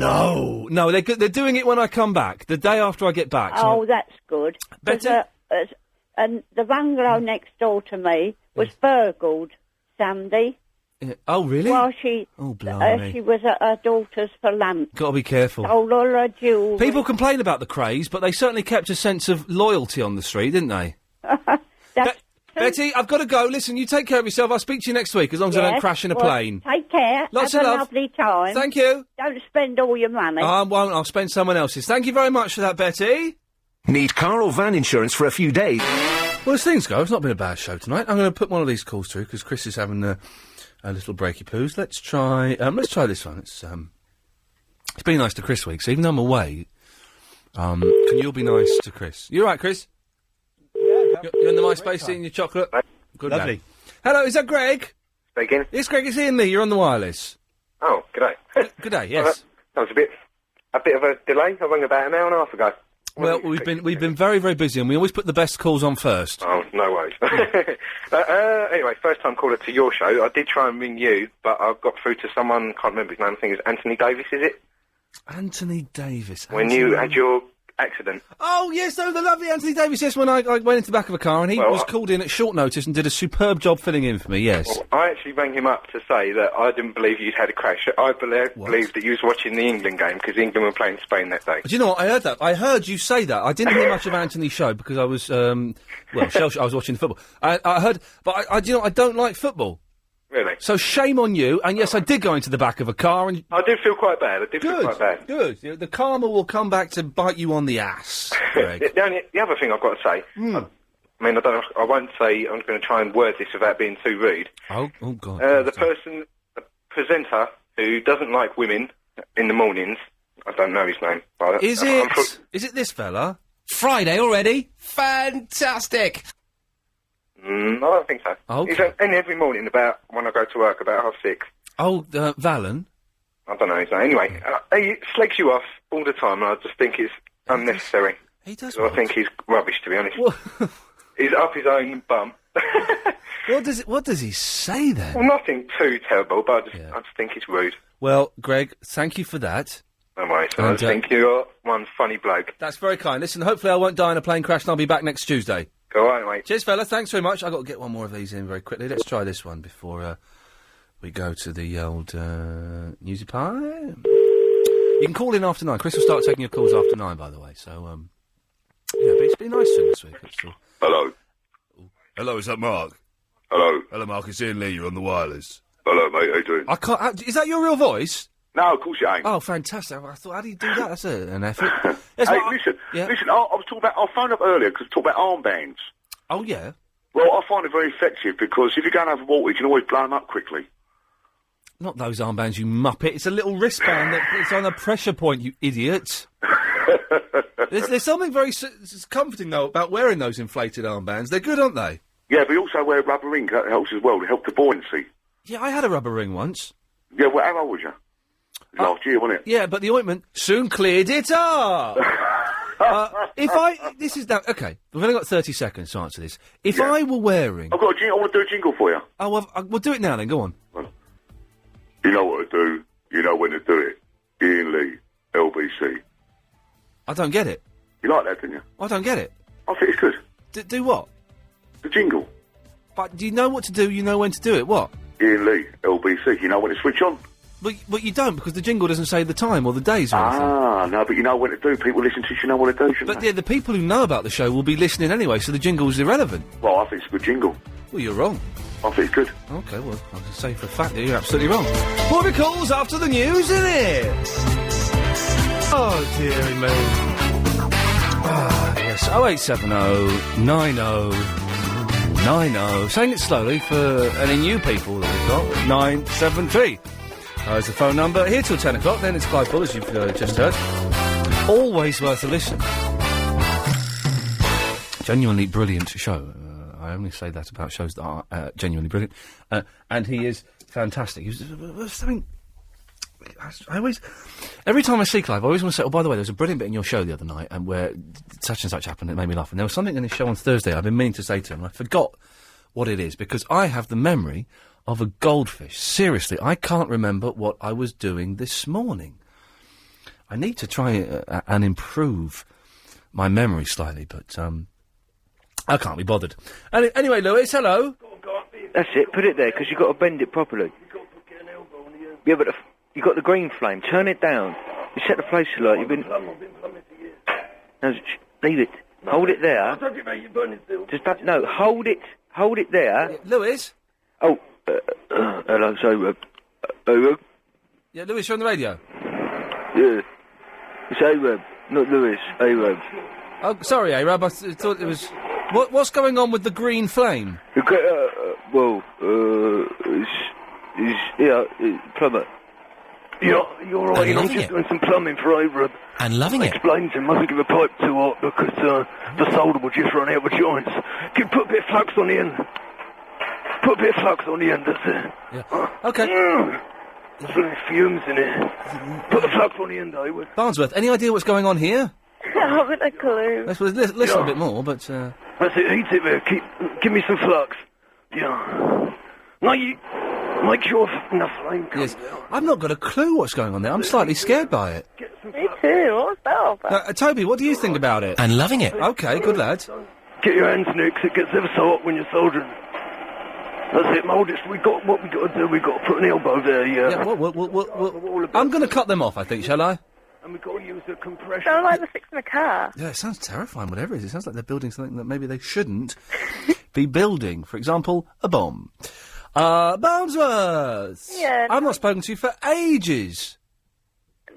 No, they're doing it when I come back, the day after I get back. Oh, that's good. 'Cause, Betty? and the bungalow next door to me was burgled Sunday. Oh, really? While she blimey. was at her daughter's for lunch. Got to be careful. Stole all her jewellery. People complain about the craze, but they certainly kept a sense of loyalty on the street, didn't they? Betty, I've got to go. Listen, you take care of yourself. I'll speak to you next week, as long as I don't Yes, crash in a well, plane. Take care. Lots Have of a love. lovely time. Thank you. Don't spend all your money. I won't. I'll spend someone else's. Thank you very much for that, Betty. Need car or van insurance for a few days? Well, as things go, it's not been a bad show tonight. I'm going to put one of these calls through because Chris is having a little breaky poos. Let's try this one. It's been nice to Chris week. So even though I'm away, can you all be nice to Chris? You all right, Chris? Yeah. You're in the MySpace eating your chocolate. Good Lovely. man. Hello, is that Greg? Speaking. Yes, Greg. It's Iain Lee. You're on the wireless. Oh, g'day. G'day. Yes. That was a bit of a delay. I rang about an hour and a half ago. Well, we've been very, very busy, and we always put the best calls on first. Oh, no worries. Anyway, first time caller to your show. I did try and ring you, but I got through to someone, can't remember his name, I think it was Anthony Davis, is it? Anthony Davis. When you had your accident. Oh, yes, the lovely Anthony Davis. Yes, when I went into the back of a car and he was called in at short notice and did a superb job filling in for me, yes. Well, I actually rang him up to say that I didn't believe you'd had a crash. I believed that you was watching the England game because England were playing Spain that day. Do you know what? I heard that. I heard you say that. I didn't hear much of Anthony's show because I was, I was watching the football. I heard, but I don't like football. Really? So shame on you, and yes, I did go into the back of a car and... I did feel quite bad, Good. The karma will come back to bite you on the ass, Greg. The other thing I've got to say, I won't say, I'm going to try and word this without being too rude. Oh God. The presenter who doesn't like women in the mornings, I don't know his name. But Is it this fella? Friday already? Fantastic! I don't think so. Okay. He's in every morning when I go to work, about 6:30. Oh, Valen? I don't know his name. Anyway, he slags you off all the time, and I just think it's unnecessary. He does. I think he's rubbish, to be honest. He's up his own bum. What does he say then? Well, nothing too terrible, but I just think it's rude. Well, Greg, thank you for that. No worries. I just think you're one funny bloke. That's very kind. Listen, hopefully I won't die in a plane crash and I'll be back next Tuesday. Go on, mate. Cheers, fella. Thanks very much. I've got to get one more of these in very quickly. Let's try this one before we go to the old newsy pie. You can call in after 9. Chris will start taking your calls after 9, by the way. So, but it's been nice to him this week. Hello. Hello, is that Mark? Hello. Hello, Mark. It's Iain Lee. You're on the wireless. Hello, mate. How you doing? I can't... is that your real voice? No, of course you ain't. Oh, fantastic. I thought, how do you do that? That's an effort. Yes, hey, Mark, listen. I was talking about... I phoned up earlier because I talked about armbands. Oh, yeah? Well, I find it very effective because if you go and have water, you can always blow them up quickly. Not those armbands, you muppet. It's a little wristband it's on a pressure point, you idiot. There's something very comforting, though, about wearing those inflated armbands. They're good, aren't they? Yeah, but you also wear rubber ring. That helps as well to help the buoyancy. Yeah, I had a rubber ring once. Yeah, well, how old was you? It was last year, wasn't it? Yeah, but the ointment soon cleared it up. This is now... OK, we've only got 30 seconds to answer this. If I were wearing... I want to do a jingle for you. Oh, well, we'll do it now then, go on. You know what to do. You know when to do it. Iain Lee, LBC. I don't get it. You like that, didn't you? I don't get it. I think it's good. Do what? The jingle. But do you know what to do, you know when to do it, what? Iain Lee, LBC, you know when to switch on? But you don't, because the jingle doesn't say the time or the days or anything. Ah, no, but you know when to do. People listen to you know what to do, shouldn't they? Yeah, the people who know about the show will be listening anyway, so the jingle's irrelevant. Well, I think it's a good jingle. Well, you're wrong. I think it's good. OK, well, I'll just say for a fact that you're absolutely wrong. More of your calls after the news, isn't it? Oh, dearie me. Ah, yes, 0870 90 90. Saying it slowly for any new people that we've got. 973. There's the phone number. Here till 10 o'clock. Then it's Clive Bull, as you've just heard. Always worth a listen. Genuinely brilliant show. I only say that about shows that are genuinely brilliant. And he is fantastic. He was something... I always... Every time I see Clive, I always want to say, oh, by the way, there was a brilliant bit in your show the other night and where such and such happened. It made me laugh. And there was something in his show on Thursday I've been meaning to say to him. I forgot what it is because I have the memory of a goldfish. Seriously, I can't remember what I was doing this morning. I need to try and improve my memory slightly, but I can't be bothered. Anyway, Lewis, hello. That's it. Put it there because you've got to bend it properly. Yeah, but you got the green flame. Turn it down. You set the place alight. You've been. No, leave it. Hold it there. Just no. Hold it. Hold it there. Yeah, Lewis. Oh. Hello, so, Yeah, Lewis, you're on the radio? Yeah. It's A-Rab, not Lewis, A-Rab. Oh, sorry, A-Rab, I thought it was... What's going on with the green flame? Plumber. Yeah, you're right, I'm just doing some plumbing for A-Rab. And loving it. Explain to him, mustn't give a pipe too hot, because the solder will just run out with joints. Put a bit of flux on the end. Put a bit of flux on the end, that's it. Yeah. OK. There's bloody fumes in it. Put the flux on the end, A-Rab. Barnsworth, any idea what's going on here? I haven't a clue. Let's listen a bit more, but... That's it, heat it there. Give me some flux. Yeah. No, you... Make sure enough flame comes out. I've not got a clue what's going on there. I'm slightly scared by it. Me too. myself. Toby, what do you think about it? And loving it. Okay, good lad. Get your hands, Nick, 'cause it gets ever so hot when you're soldiering. That's it, Mould. What we got to do, we got to put an elbow there, yeah. Yeah, I'm going to cut them off, I think, shall I? And we got to use the compression. Sounds like they're fixing a car. Yeah, it sounds terrifying, whatever it is. It sounds like they're building something that maybe they shouldn't be building. For example, a bomb. Boundsworth! Yeah. I've not spoken to you for ages.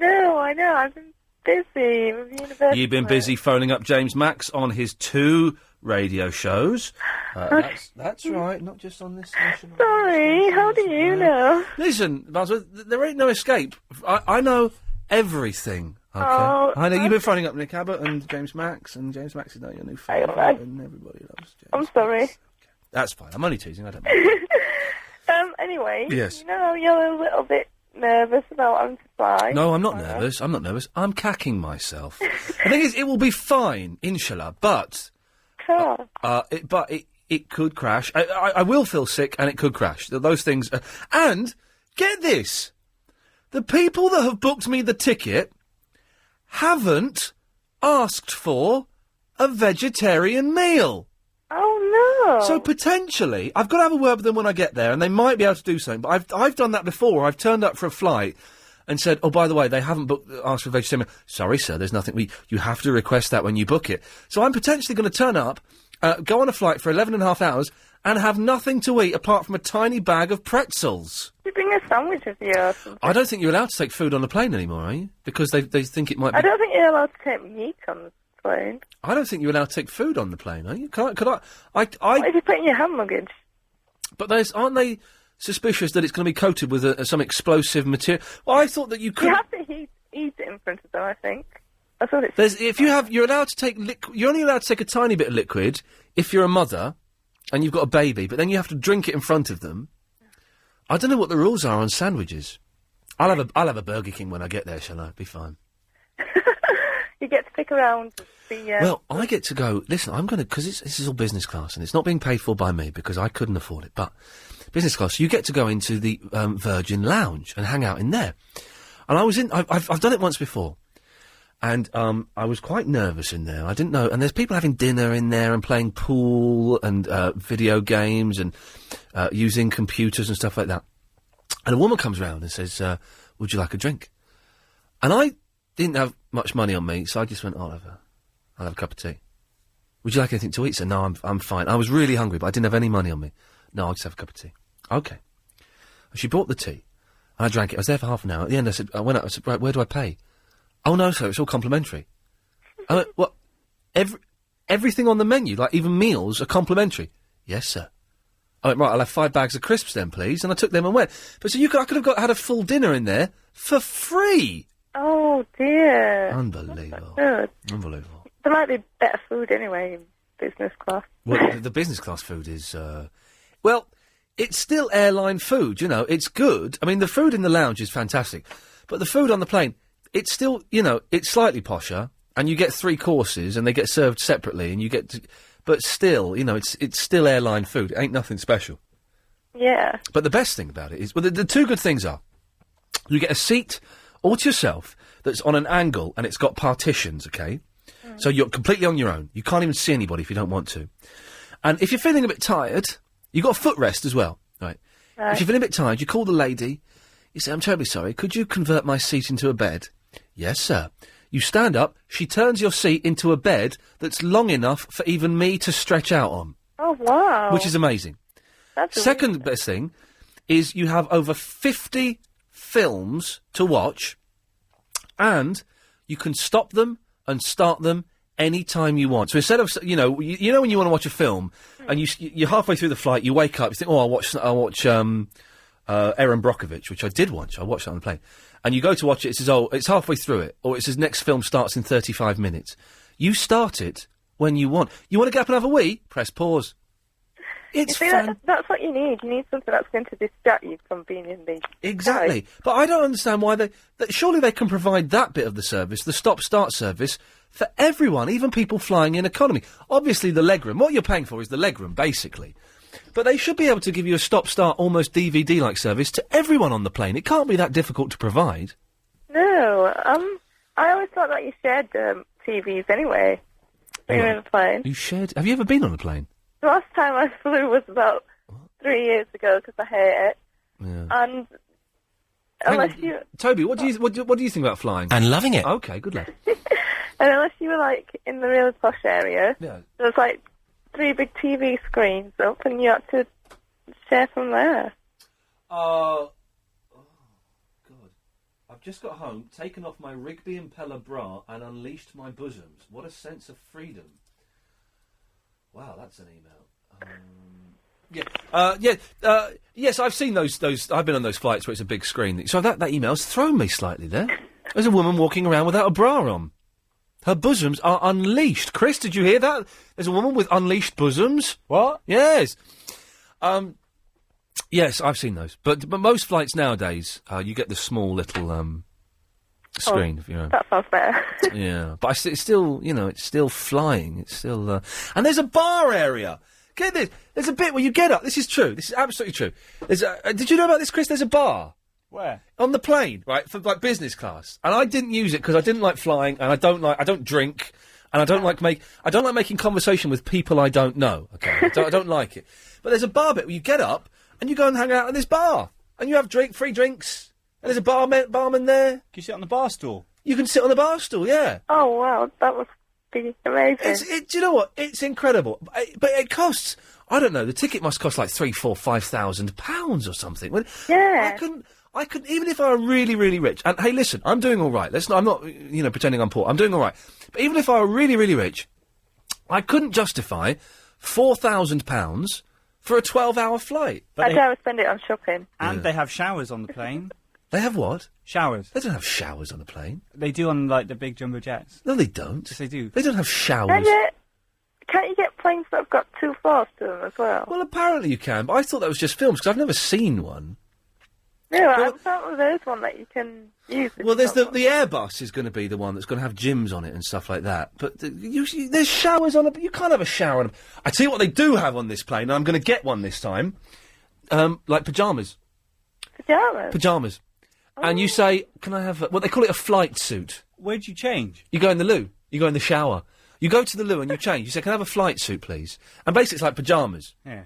No, I know. I've been busy with university. You've been busy phoning up James Max on his 2 radio shows. That's right, not just on this station. Sorry, how do you know? Listen, Boundsworth, there ain't no escape. I know everything. Okay. Oh, I know you've been phoning up Nick Abbott and James Max, and James Max is now your new favourite, and everybody loves James. I'm sorry. That's fine. I'm only teasing. I don't mind. Anyway. Yes. You know, you're a little bit nervous about having to fly. No, I'm not nervous. I'm not nervous. I'm cacking myself. The thing is, it will be fine, inshallah. But, it could crash. I will feel sick, and it could crash. Those things. And get this: the people that have booked me the ticket haven't asked for a vegetarian meal. Oh, no. So potentially, I've got to have a word with them when I get there, and they might be able to do something. But I've done that before. I've turned up for a flight and said, oh, by the way, they haven't asked for a vegetarian. Sorry, sir, there's nothing. You have to request that when you book it. So I'm potentially going to turn up, go on a flight for 11 and a half hours, and have nothing to eat apart from a tiny bag of pretzels. You bring a sandwich with you or something. I don't think you're allowed to take food on the plane anymore, are you? Because they think it might be... I don't think you're allowed to take meat on the plane. I don't think you're allowed to take food on the plane, are you? Could I... What if you put in your hand luggage? But aren't they suspicious that it's going to be coated with some explosive material? Well, I thought that you could... You have to eat it in front of them, I think. That's what it's... You're allowed to take you're only allowed to take a tiny bit of liquid if you're a mother and you've got a baby, but then you have to drink it in front of them. I don't know what the rules are on sandwiches. I'll have a Burger King when I get there, shall I? Be fine. You get to pick around the... Well, I get to go... Listen, I'm going to... Because this is all business class, and it's not being paid for by me, because I couldn't afford it. But business class, you get to go into the Virgin Lounge and hang out in there. And I was in... I've done it once before. And I was quite nervous in there. I didn't know... And there's people having dinner in there and playing pool and video games and using computers and stuff like that. And a woman comes round and says, would you like a drink? And I didn't have much money on me, so I just went, I'll have a cup of tea. Would you like anything to eat, sir? No, I'm fine. I was really hungry, but I didn't have any money on me. No, I'll just have a cup of tea. Okay. And she brought the tea, and I drank it. I was there for half an hour. At the end, I went out, I said, right, where do I pay? Oh, no, sir, it's all complimentary. I went, what? Everything on the menu, like even meals, are complimentary? Yes, sir. I went, right, I'll have 5 bags of crisps then, please. And I took them and went. But so I could have had a full dinner in there for free. Oh, dear. Unbelievable. Good. Unbelievable. There might be better food anyway in business class. Well, the business class food is, well, it's still airline food, you know. It's good. I mean, the food in the lounge is fantastic. But the food on the plane, it's still, you know, it's slightly posher. And you get 3 courses and they get served separately and you get to... But still, you know, it's still airline food. It ain't nothing special. Yeah. But the best thing about it is... Well, the 2 good things are... You get a seat... all to yourself, that's on an angle, and it's got partitions, okay? Mm. So you're completely on your own. You can't even see anybody if you don't want to. And if you're feeling a bit tired, you've got a footrest as well, right? If you're feeling a bit tired, you call the lady, you say, I'm terribly sorry, could you convert my seat into a bed? Yes, sir. You stand up, she turns your seat into a bed that's long enough for even me to stretch out on. Oh, wow. Which is amazing. That's Second best thing is you have over 50... films to watch, and you can stop them and start them any time you want. So instead of, you know when you want to watch a film and you're halfway through the flight, you wake up, you think, oh, I'll watch Erin Brockovich, which I did once. I watched that on the plane, and you go to watch it. It says, oh, it's halfway through it, or it says next film starts in 35 minutes. You start it when you want. You want to get up and have a wee? Press pause. It's that's what you need. You need something that's going to distract you from being in the... Exactly. But I don't understand why surely they can provide that bit of the service, the stop-start service, for everyone, even people flying in economy. Obviously, the legroom. What you're paying for is the legroom, basically. But they should be able to give you a stop-start, almost DVD-like service to everyone on the plane. It can't be that difficult to provide. No. I always thought that you shared TVs anyway. When you were in a plane. You shared... Have you ever been on a plane? The last time I flew was about 3 years ago because I hate it. Yeah. And unless you... Toby, what do you think about flying? And loving it. Okay, good lad. And unless you were, like, in the really posh area, Yeah. there was, like, 3 big TV screens up and you had to share from there. Oh, God. I've just got home, taken off my Rigby impeller bra and unleashed my bosoms. What a sense of freedom. Wow, that's an email. Yes, I've seen those. I've been on those flights where it's a big screen. So that email's thrown me slightly there. There's a woman walking around without a bra on. Her bosoms are unleashed. Chris, did you hear that? There's a woman with unleashed bosoms. What? Yes. Yes, I've seen those. But most flights nowadays, you get the small little screen. If you're That sounds better. yeah, but it's still, it's still flying. It's still, and there's a bar area. Get this. There's a bit where you get up. This is true. This is absolutely true. Did you know about this, Chris? There's a bar. Where? On the plane, right, for like business class. And I didn't use it because I didn't like flying, and I don't drink, and I don't like making conversation with people I don't know. Okay, I don't like it. But there's a bar bit where you get up and you go and hang out at this bar, and you have free drinks, and there's a barman there. Can you sit on the bar stool? You can sit on the bar stool, yeah. Oh, wow, that must be amazing. Do you know what? It's incredible. But it costs, I don't know, the ticket must cost like £3,000-5,000 or something. Yeah. I could, even if I were really, really rich, and hey, listen, I'm doing all right. I'm not, pretending I'm poor. I'm doing all right. But even if I were really, really rich, I couldn't justify £4,000 for a 12-hour flight. I'd rather spend it on shopping. And they have showers on the plane. They have what? Showers. They don't have showers on a plane. They do on, like, the big jumbo jets. No, they don't. Yes, they do. They don't have showers. Can't you get planes that have got 2 floors to them as well? Well, apparently you can, but I thought that was just films, because I've never seen one. No, I thought there's one that you can use. Well, there's the Airbus is going to be the one that's going to have gyms on it and stuff like that. But there's showers on it. You can't have a shower on it. I tell you what they do have on this plane, and I'm going to get one this time. Like pyjamas. Pyjamas? Pyjamas. And you say, can I have... Well, they call it a flight suit. Where'd you change? You go in the loo. You go in the shower. You go to the loo and you change. You say, can I have a flight suit, please? And basically it's like pyjamas. Yeah.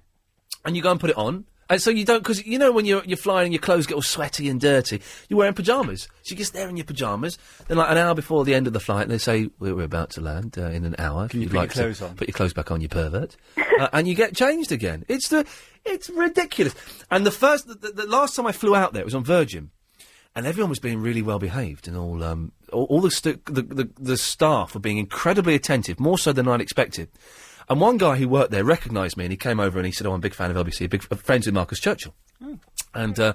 And you go and put it on. And so you don't... Because, when you're flying and your clothes get all sweaty and dirty, you're wearing pyjamas. So you're just there in your pyjamas. Then, like, an hour before the end of the flight, they say, we're about to land in an hour. Can you put your clothes on? Put your clothes back on, you pervert. And you get changed again. It's ridiculous. And the last time I flew out there, it was on Virgin. And everyone was being really well behaved, and all the staff were being incredibly attentive, more so than I'd expected. And one guy who worked there recognised me, and he came over and he said, "Oh, I'm a big fan of LBC, friends with Marcus Churchill." Oh. And I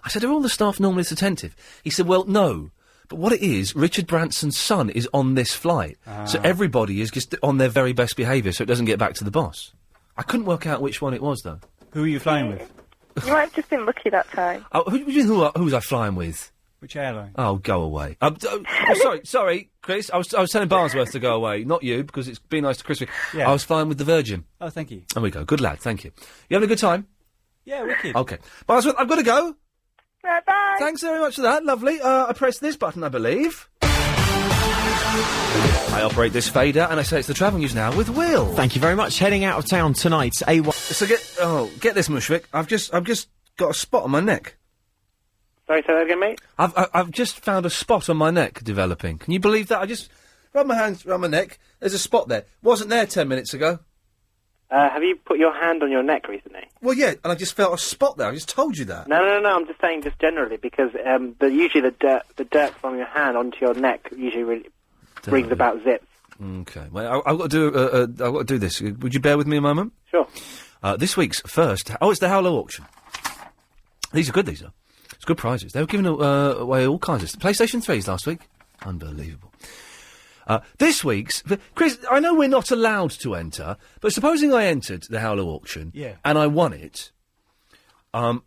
said, "Are all the staff normally this attentive?" He said, "Well, no. But what it is, Richard Branson's son is on this flight, so everybody is just on their very best behaviour, so it doesn't get back to the boss." I couldn't work out which one it was, though. Who were you flying with? You might have just been lucky that time. Oh, who was I flying with? Which airline? Oh, go away. Sorry, Chris. I was telling Barnsworth to go away, not you, because it's been nice to Chris. Yeah. I was flying with the Virgin. Oh, thank you. There we go. Good lad. Thank you. You having a good time? Yeah, wicked. Okay. Barnsworth, I've got to go. Bye. Thanks very much for that. Lovely. I press this button, I believe. I operate this fader, and I say it's the travel news now with Will. Thank you very much. Heading out of town tonight, A1. So get this, Mushvik. I've just got a spot on my neck. Sorry, say that again, mate? I've just found a spot on my neck developing. Can you believe that? I just rub my hands around my neck. There's a spot there. Wasn't there 10 minutes ago. Have you put your hand on your neck recently? Well, yeah, and I just felt a spot there. I just told you that. No. I'm just saying, just generally, because usually the dirt from your hand onto your neck usually really brings about zips. Okay. Well, I've got to do this. Would you bear with me a moment? Sure. This week's first. Oh, it's the Howlow auction. These are good. These are. It's good prizes. They were giving away all kinds of PlayStation 3s last week. Unbelievable. This week's... Chris, I know we're not allowed to enter, but supposing I entered the Howlow auction and I won it, and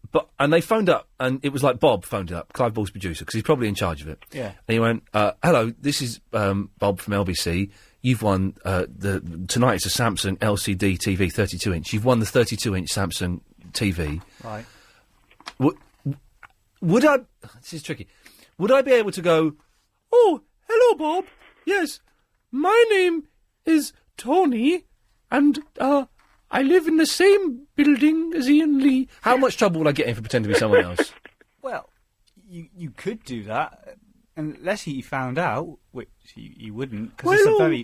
they phoned up, and it was like Bob phoned up, Clive Ball's producer, because he's probably in charge of it. Yeah. And he went, hello, this is Bob from LBC. You've won tonight it's a Samsung LCD TV 32-inch. You've won the 32-inch Samsung TV. Right. Would I... This is tricky. Would I be able to go, oh, Hello, Bob. Yes, my name is Tony, and I live in the same building as Iain Lee. How much trouble will I get in for pretending to be someone else? Well, you could do that, unless he found out, which you wouldn't, because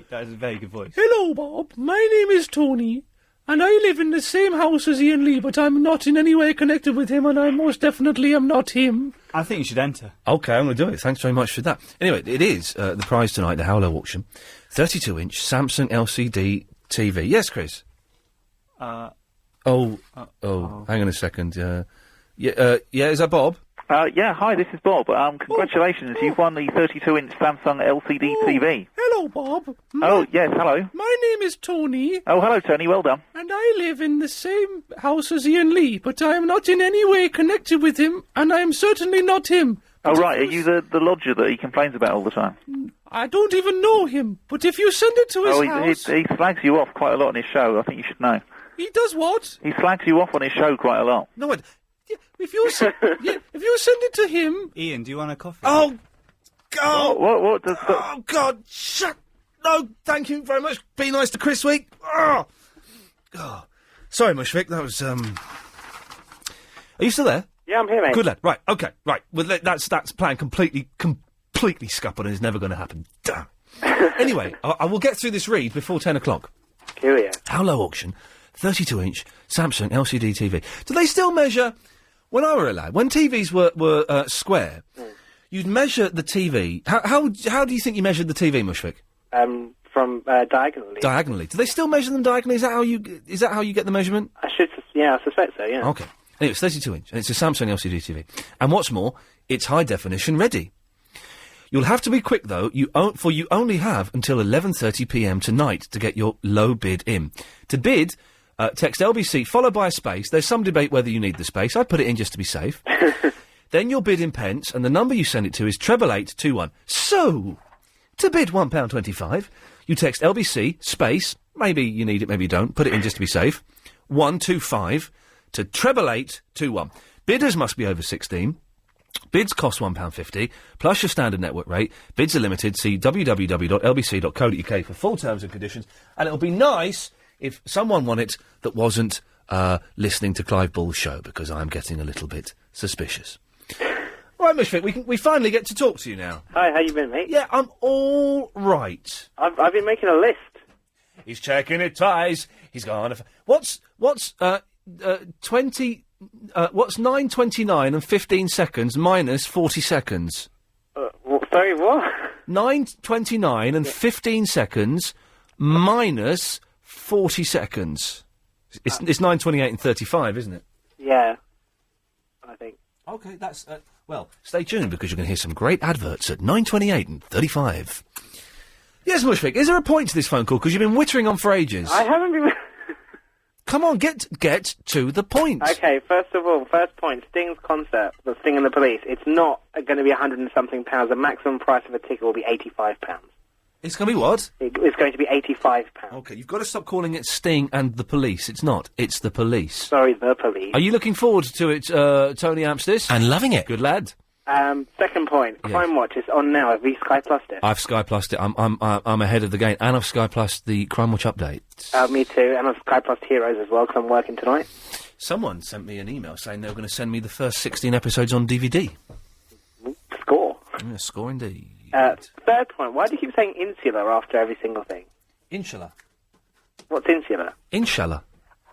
that is a very good voice. Hello, Bob. My name is Tony, and I live in the same house as Iain Lee, but I'm not in any way connected with him, and I most definitely am not him. I think you should enter. OK, I'm going to do it. Thanks very much for that. Anyway, it is the prize tonight, the Howlow auction. 32-inch Samsung LCD TV. Yes, Chris? Hang on a second. Yeah, is that Bob? Yeah, hi, this is Bob. Congratulations, you've won the 32-inch Samsung LCD TV. Hello, Bob. Yes, hello. My name is Tony. Oh, hello, Tony, well done. And I live in the same house as Iain Lee, but I am not in any way connected with him, and I am certainly not him. Oh, right, are you the lodger that he complains about all the time? I don't even know him, but if you send it to his house... he slags you off quite a lot on his show, I think you should know. He does what? He slags you off on his show quite a lot. No, if you send it to him... Ian, do you want a coffee? Oh, God! What does... Oh, God, shut... No, thank you very much. Be nice to Chris Week. Oh. Sorry, Mushfik, that was, Are you still there? Yeah, I'm here, mate. Good lad. Right, OK, right. Well, that's plan completely scuppered and is never going to happen. Damn. Anyway, I will get through this read before 10 o'clock. Curious. Howlow auction, 32-inch Samsung LCD TV. Do they still measure... When I were a lad, when TVs were square, you'd measure the TV... How do you think you measured the TV, Mushfik? From diagonally. Diagonally. Do they still measure them diagonally? Is that how you get the measurement? I suspect so, yeah. OK. Anyway, it's 32-inch, and it's a Samsung LCD TV. And what's more, it's high-definition ready. You'll have to be quick, though, you only have until 11:30pm tonight to get your low bid in. To bid, text LBC followed by a space. There's some debate whether you need the space. I'd put it in just to be safe. Then you'll bid in pence, and the number you send it to is 88821. So, to bid £1.25, you text LBC, space, maybe you need it, maybe you don't, put it in just to be safe, 125 to 88821. Bidders must be over 16. Bids cost £1.50, plus your standard network rate. Bids are limited. See www.lbc.co.uk for full terms and conditions. And it'll be nice if someone won it that wasn't listening to Clive Bull's show, because I'm getting a little bit suspicious. Right, Mushfik, we finally get to talk to you now. Hi, how you been, mate? Yeah, I'm all right. I've been making a list. He's checking it twice. He's gone. What's 9:29 and 15 seconds minus 40 seconds? Sorry, what? 9:29 and 15 seconds minus 40 seconds. It's 9:28 and 35, isn't it? Yeah, I think. OK, that's... well, stay tuned, because you're going to hear some great adverts at 9:28 and 35. Yes, Mushfik, is there a point to this phone call? Because you've been wittering on for ages. I haven't been... Come on, get to the point. Okay, first of all, first point, Sting's concert, the Sting and the Police, it's not going to be £100 and something. The maximum price of a ticket will be £85. It's going to be what? It's going to be £85. OK, you've got to stop calling it Sting and the Police. It's not. It's the Police. Sorry, the Police. Are you looking forward to it, Tony Amstis? And loving it. Good lad. Second point, Crime Watch is on now. Have you Sky Plussed it? I've Sky Plussed it. I'm ahead of the game, and I've Sky Plussed the Crime Watch update. Me too, and I've Sky Plussed Heroes as well, because I'm working tonight. Someone sent me an email saying they were going to send me the first 16 episodes on DVD. Score. Yeah, score indeed. Third point, why do you keep saying insular after every single thing? Inshallah. What's insular? Inshallah.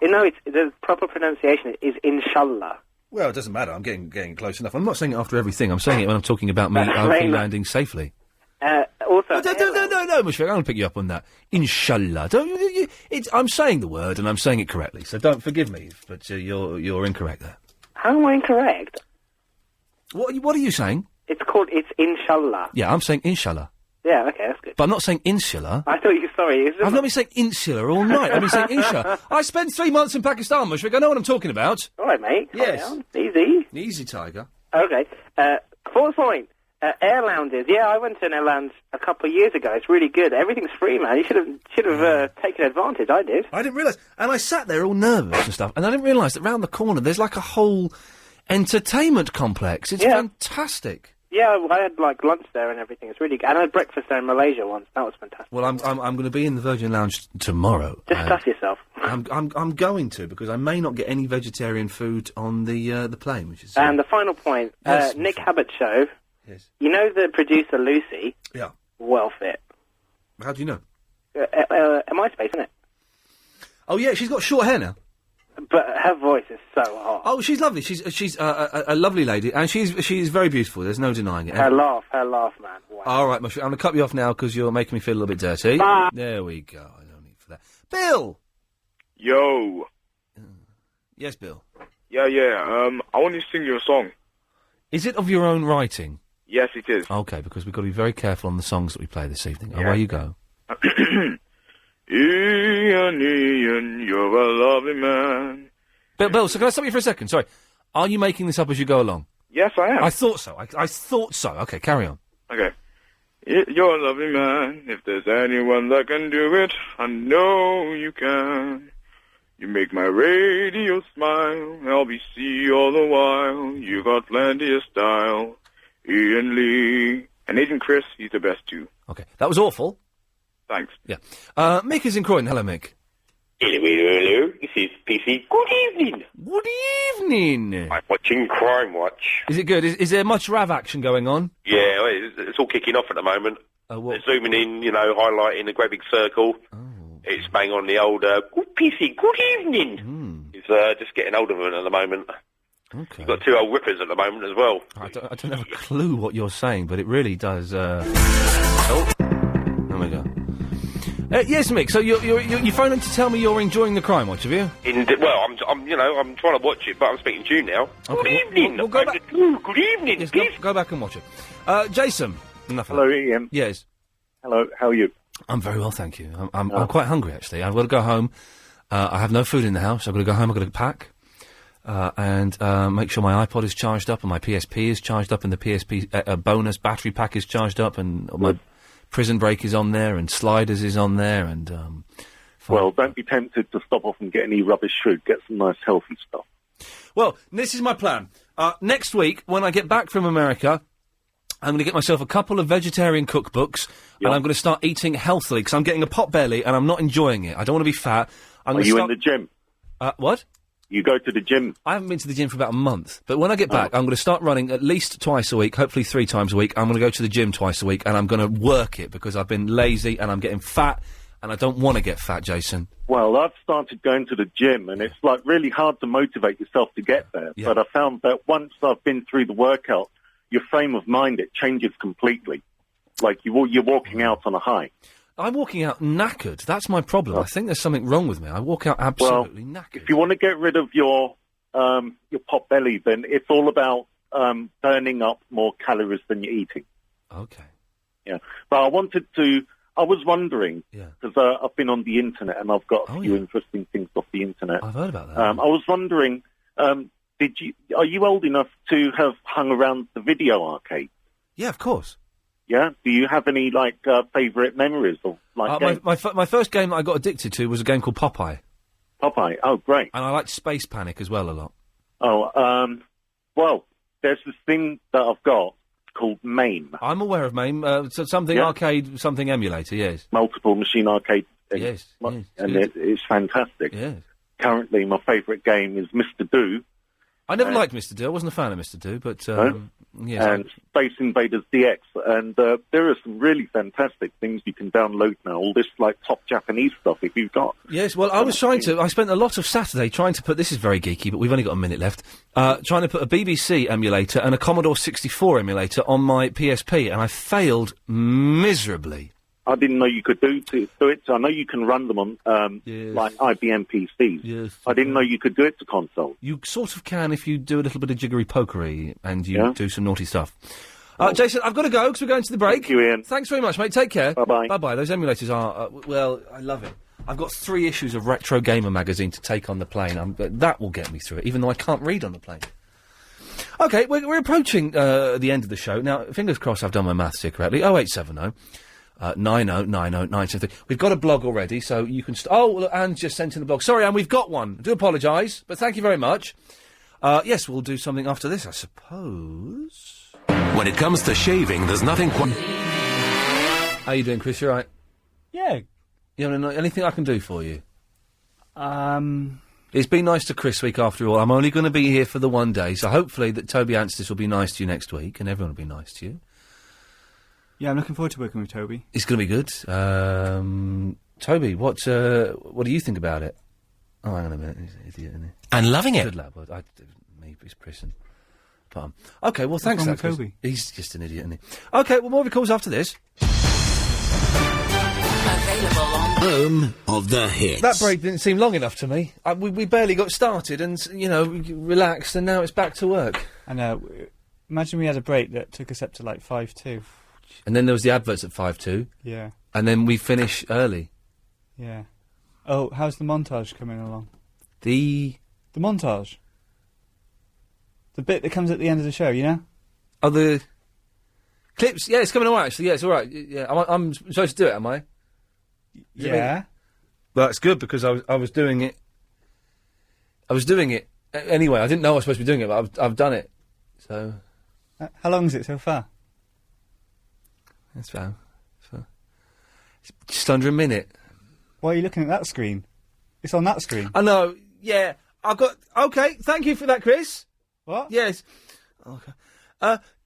No, the proper pronunciation is inshallah. Well, it doesn't matter. I'm getting close enough. I'm not saying it after everything. I'm saying it when I'm talking about me landing safely. Also, no, Mushfik, I'm going to pick you up on that. Inshallah. I'm saying the word, and I'm saying it correctly, so don't forgive me, but you're incorrect there. How am I incorrect? What are you saying? It's inshallah. Yeah, I'm saying inshallah. Yeah, okay, that's good. But I'm not saying insular. I thought you... Sorry. I've not been saying insular all night. I've been saying inshallah. I spent 3 months in Pakistan, Mushfik. I know what I'm talking about. All right, mate. Yes. Calm down. Easy. Easy, Tiger. Okay. Fourth point. Air lounges. Yeah, I went to an air lounge a couple of years ago. It's really good. Everything's free, man. You should have taken advantage. I did. I didn't realise. And I sat there all nervous and stuff, and I didn't realise that round the corner there's like a whole entertainment complex. It's fantastic. Yeah, I had like lunch there and everything. It's really good. And I had breakfast there in Malaysia once. That was fantastic. Well, I'm going to be in the Virgin Lounge tomorrow. Just stuff yourself. I'm going to, because I may not get any vegetarian food on the plane, which is. And the final point, Yes, Nick Habit show. Yes. You know the producer Lucy? Yeah. Well fit. How do you know? MySpace, isn't it? Oh yeah, she's got short hair now. But her voice is so hot. Oh, she's lovely. She's a lovely lady, and she's very beautiful. There's no denying it. Her laugh, man. Wow. All right, I'm going to cut you off now because you're making me feel a little bit dirty. Bye. There we go. I don't need for that. Bill. Yo. Yes, Bill. Yeah. I want you to sing you a song. Is it of your own writing? Yes, it is. Okay, because we've got to be very careful on the songs that we play this evening. Yeah. Away you go. Iain, you're a lovely man. Bill, so can I stop you for a second? Sorry. Are you making this up as you go along? Yes, I am. I thought so. I thought so. Okay, carry on. Okay. You're a lovely man. If there's anyone that can do it, I know you can. You make my radio smile, LBC all the while. You got plenty of style. Iain Lee. And Agent Chris, he's the best too. Okay, that was awful. Thanks. Yeah. Mick is in Croydon. Hello, Mick. Hello, this is PC. Good evening. Good evening. I'm watching Crime Watch. Is it good? Is there much RAV action going on? Yeah, it's all kicking off at the moment. They're zooming in, highlighting a great big circle. Oh. It's bang on the old, good PC, good evening. It's just getting hold of it at the moment. Okay. You've got two old whippers at the moment as well. I don't have a clue what you're saying, but it really does. Oh, there we go. Yes, Mick. So you phoned in to tell me you're enjoying the Crime Watch, have you? Well, I'm trying to watch it, but I'm speaking to you now. Okay. Good evening. Well, go back. Good evening. Yes, go back and watch it. Jason. Enough of Hello, that. Ian. Yes. Hello. How are you? I'm very well, thank you. I'm quite hungry actually. I've got to go home. I have no food in the house. I've got to go home. I've got to pack. And make sure my iPod is charged up and my PSP is charged up and the PSP bonus battery pack is charged up and my Prison Break is on there and Sliders is on there and... well, don't be tempted to stop off and get any rubbish food. Get some nice healthy stuff. Well, this is my plan. Next week, when I get back from America, I'm going to get myself a couple of vegetarian cookbooks and I'm going to start eating healthily because I'm getting a pot belly and I'm not enjoying it. I don't want to be fat. Are you in the gym? What? You go to the gym? I haven't been to the gym for about a month. But when I get back, I'm going to start running at least twice a week, hopefully 3 times a week. I'm going to go to the gym twice a week, and I'm going to work it because I've been lazy and I'm getting fat, and I don't want to get fat, Jason. Well, I've started going to the gym, and it's really hard to motivate yourself to get there. Yeah. But I found that once I've been through the workout, your frame of mind, it changes completely. Like you're walking out on a high. I'm walking out knackered. That's my problem. I think there's something wrong with me. I walk out absolutely knackered. If you want to get rid of your pot belly, then it's all about burning up more calories than you're eating. Okay. Yeah. But I was wondering, because I've been on the internet and I've got a few interesting things off the internet. I've heard about that. I was wondering, are you old enough to have hung around the video arcade? Yeah, of course. Yeah? Do you have any, favourite memories of, games? My first game that I got addicted to was a game called Popeye. Popeye? Oh, great. And I liked Space Panic as well a lot. Oh, well, there's this thing that I've got called MAME. I'm aware of MAME. Something arcade, something emulator, yes. Multiple machine arcade. Yes. And it's fantastic. Yes. Currently, my favourite game is Mr. Do. I never liked Mr. Do. I wasn't a fan of Mr. Do, but... yes, and Space Invaders DX, and there are some really fantastic things you can download now, all this, top Japanese stuff if you've got. Yes, well, I spent a lot of Saturday trying to put, this is very geeky, but we've only got a minute left, trying to put a BBC emulator and a Commodore 64 emulator on my PSP, and I failed miserably. I didn't know you could do it. I know you can run them on, IBM PCs. Yes. I didn't know you could do it to console. You sort of can if you do a little bit of jiggery-pokery and you do some naughty stuff. Jason, I've got to go because we're going to the break. Thank you, Ian. Thanks very much, mate. Take care. Bye-bye. Bye-bye. Those emulators are, I love it. I've got 3 issues of Retro Gamer magazine to take on the plane. That will get me through it, even though I can't read on the plane. OK, we're approaching the end of the show. Now, fingers crossed I've done my maths here correctly. 0870 9090 We've got a blog already, so you can... Anne's just sent in a blog. Sorry, Anne, we've got one. I do apologise, but thank you very much. Yes, we'll do something after this, I suppose. When it comes to shaving, there's nothing quite... How you doing, Chris? You all right? Yeah. You know, anything I can do for you? It's been nice to Chris week after all. I'm only going to be here for the one day, so hopefully that Toby Anstis will be nice to you next week, and everyone will be nice to you. Yeah, I'm looking forward to working with Toby. It's going to be good. Toby, what do you think about it? Oh, hang on a minute. He's an idiot, isn't he? And loving it. Good lad. Maybe he's prison. OK, well, thanks, wrong with Chris. Toby? He's just an idiot, isn't he? OK, well, more of your calls after this. Available on Home of the Hits. That break didn't seem long enough to me. We barely got started and, relaxed, and now it's back to work. I know. Imagine we had a break that took us up to like 5:02. And then there was the adverts at 5:02. Yeah. And then we finish early. Yeah. Oh, how's the montage coming along? The montage? The bit that comes at the end of the show, you know? Oh, the clips? Yeah, it's coming all right, actually. Yeah, it's all right. Yeah, I'm supposed to do it, am I? Yeah. Well, that's good, because I was doing it. Anyway, I didn't know I was supposed to be doing it, but I've done it. So... how long is it so far? That's fine. It's just under a minute. Why are you looking at that screen? It's on that screen. I know, yeah. I've got... OK, thank you for that, Chris. What? Yes. Okay.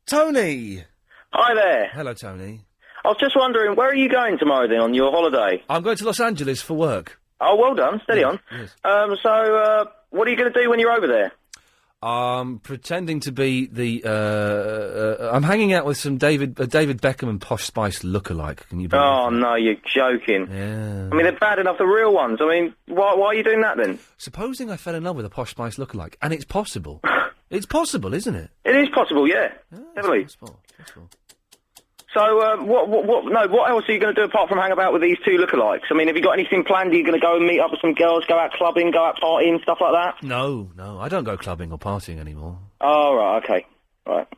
Tony! Hi there. Hello, Tony. I was just wondering, where are you going tomorrow then on your holiday? I'm going to Los Angeles for work. Oh, well done. Steady on. Yes. So, what are you going to do when you're over there? Pretending to be the... I'm hanging out with some David Beckham and Posh Spice lookalike. Can you believe Oh, no, you're joking. Yeah. I mean, they're bad enough, the real ones. I mean, why are you doing that then? Supposing I fell in love with a Posh Spice lookalike, and it's possible. It's possible, isn't it? It is possible, yeah. Definitely. Possible. So, what else are you going to do apart from hang about with these two lookalikes? I mean, have you got anything planned? Are you going to go and meet up with some girls, go out clubbing, go out partying, stuff like that? No, I don't go clubbing or partying anymore. Oh, right, okay. Right.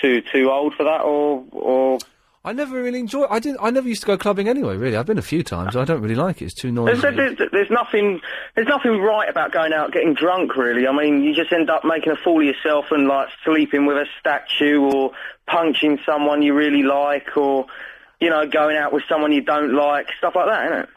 Too old for that, or... I never really enjoy it. I never used to go clubbing anyway, really. I've been a few times. I don't really like it. It's too noisy. There's nothing right about going out getting drunk, really. I mean, you just end up making a fool of yourself and, like, sleeping with a statue or punching someone you really like or, going out with someone you don't like, stuff like that, isn't it?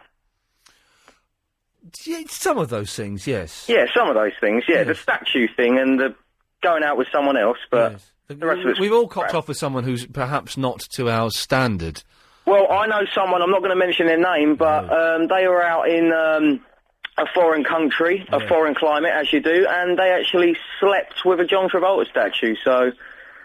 Yeah, some of those things, yes. Yeah, some of those things, yeah. Yes. The statue thing and the going out with someone else, but... Yes. The rest of it's We've all copped off with someone who's perhaps not to our standard. Well, I know someone, I'm not going to mention their name, but they were out in a foreign country, a foreign climate, as you do, and they actually slept with a John Travolta statue, so...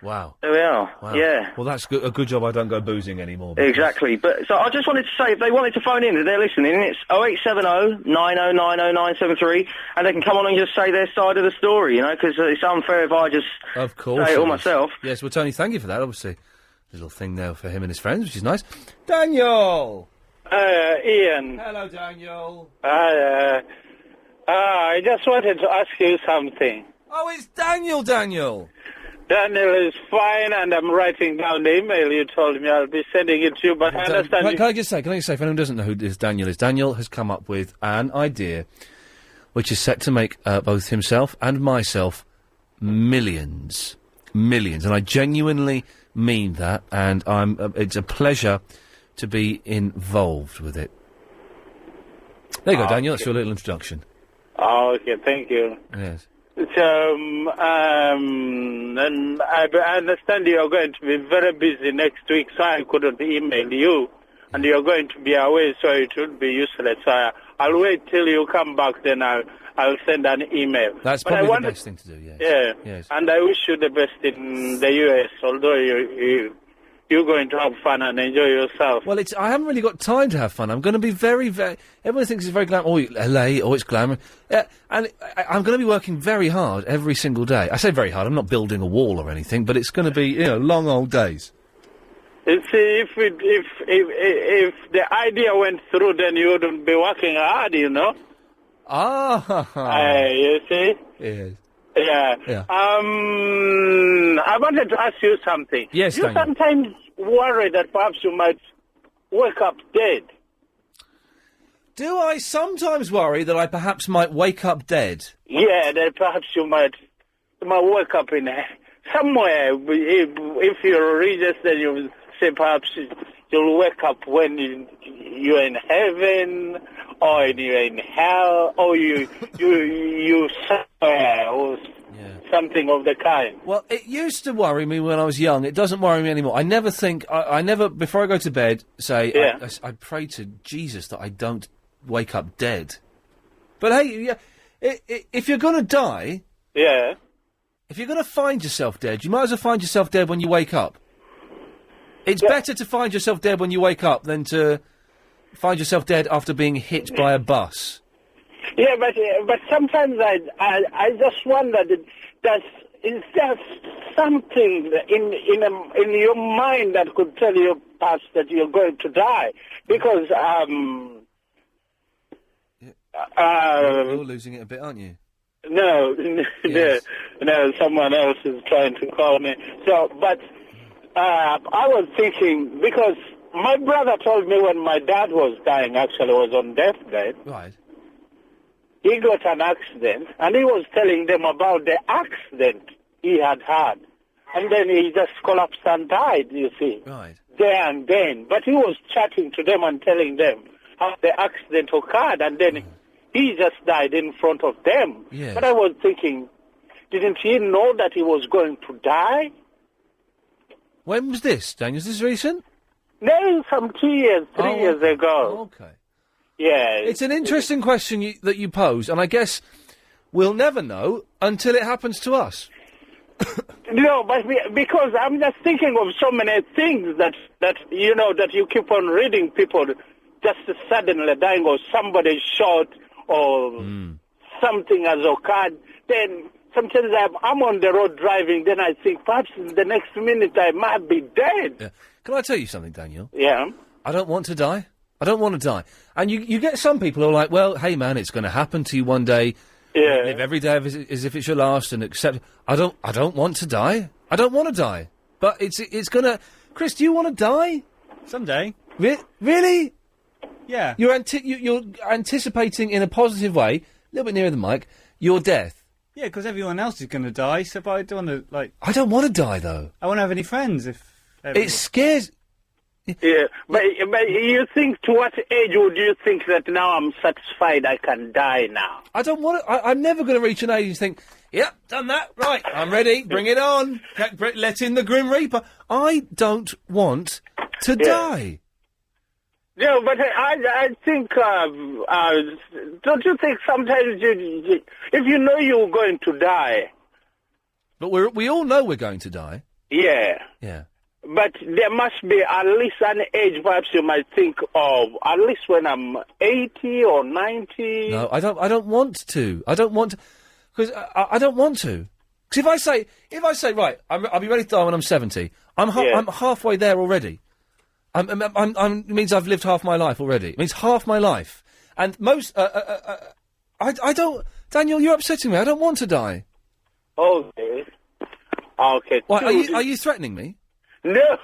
Wow. There we are, wow. Yeah. Well, that's a good job I don't go boozing anymore. Exactly, but so I just wanted to say, if they wanted to phone in, if they're listening, it's 0870 9090 973, and they can come on and just say their side of the story, because it's unfair if I just say it all myself. Yes, well, Tony, thank you for that, obviously. Little thing there for him and his friends, which is nice. Daniel! Ian. Hello, Daniel. I just wanted to ask you something. Oh, it's Daniel! Daniel is fine, and I'm writing down the email you told me. I'll be sending it to you, but I understand... Can I just say, if anyone doesn't know who this Daniel is, Daniel has come up with an idea which is set to make both himself and myself millions. And I genuinely mean that, and it's a pleasure to be involved with it. There you go, Daniel, that's your little introduction. Oh, okay, thank you. Yes. So, and I understand you're going to be very busy next week, so I couldn't email you, and you're going to be away, so it would be useless. So I'll wait till you come back, then I'll send an email. That's probably the best thing to do, yes. Yeah. Yes. And I wish you the best in the US, although you're going to have fun and enjoy yourself. Well, I haven't really got time to have fun. I'm going to be very, very... Everyone thinks it's very glamorous. Oh, LA, it's glamour. And I'm going to be working very hard every single day. I say very hard. I'm not building a wall or anything, but it's going to be, long old days. You see, if the idea went through, then you wouldn't be working hard, you see? Yes. Yeah. I wanted to ask you something. Yes, you sometimes worry that perhaps you might wake up dead. Do I sometimes worry that I perhaps might wake up dead? Yeah, that perhaps you might wake up in somewhere, if you're religious, then you say perhaps you'll wake up when you're in heaven, or you're in hell, or you somewhere, or something of the kind. Well, it used to worry me when I was young. It doesn't worry me anymore. I never think, I never, before I go to bed, say, I pray to Jesus that I don't wake up dead. But hey, if you're going to die... Yeah. If you're going to find yourself dead, you might as well find yourself dead when you wake up. It's better to find yourself dead when you wake up than to find yourself dead after being hit by a bus. Yeah, but sometimes I just wonder is there something in your mind that could tell you perhaps that you're going to die? Because you're losing it a bit, aren't you? No, someone else is trying to call me. So, but I was thinking, because my brother told me when my dad was dying, actually was on deathbed. Right. He got an accident, and he was telling them about the accident he had had. And then he just collapsed and died, you see. Right. There and then. But he was chatting to them and telling them how the accident occurred, and then he just died in front of them. Yeah. But I was thinking, didn't he know that he was going to die? When was this, Daniel? Is this recent? No, some 3 years ago. Okay. Yeah. It's an interesting question that you pose, and I guess we'll never know until it happens to us. No, but because I'm just thinking of so many things that you keep on reading, people just suddenly dying, or somebody shot, or something has occurred. Then sometimes I'm on the road driving, then I think perhaps in the next minute I might be dead. Yeah. Can I tell you something, Daniel? Yeah. I don't want to die. I don't want to die. And you get some people who are like, well, hey, man, it's going to happen to you one day. Yeah. Live every day as if it's your last and accept... I don't want to die. I don't want to die. But it's going to... Chris, do you want to die? Someday. Really? Yeah. You're anticipating in a positive way, a little bit nearer the mic, your death. Yeah, because everyone else is going to die, so but I don't want to, I don't want to die, though. I won't have any friends if... It scares... Yeah, but you think, to what age would you think that now I'm satisfied I can die now? I don't want to... I'm never going to reach an age and think, yep, done that, right, I'm ready, bring it on, let in the Grim Reaper. I don't want to die. No, but I think, don't you think sometimes if you know you're going to die... But we all know we're going to die. Yeah. Yeah. But there must be at least an age perhaps you might think of, at least when I'm 80 or 90. No, I don't want to. I don't want to... Because I don't want to. Because if I say, right, I'll be ready to die when I'm 70, I'm halfway there already. It means I've lived half my life already. It means half my life. And most... I don't... Daniel, you're upsetting me. I don't want to die. Okay. Okay. Why, are you threatening me? No.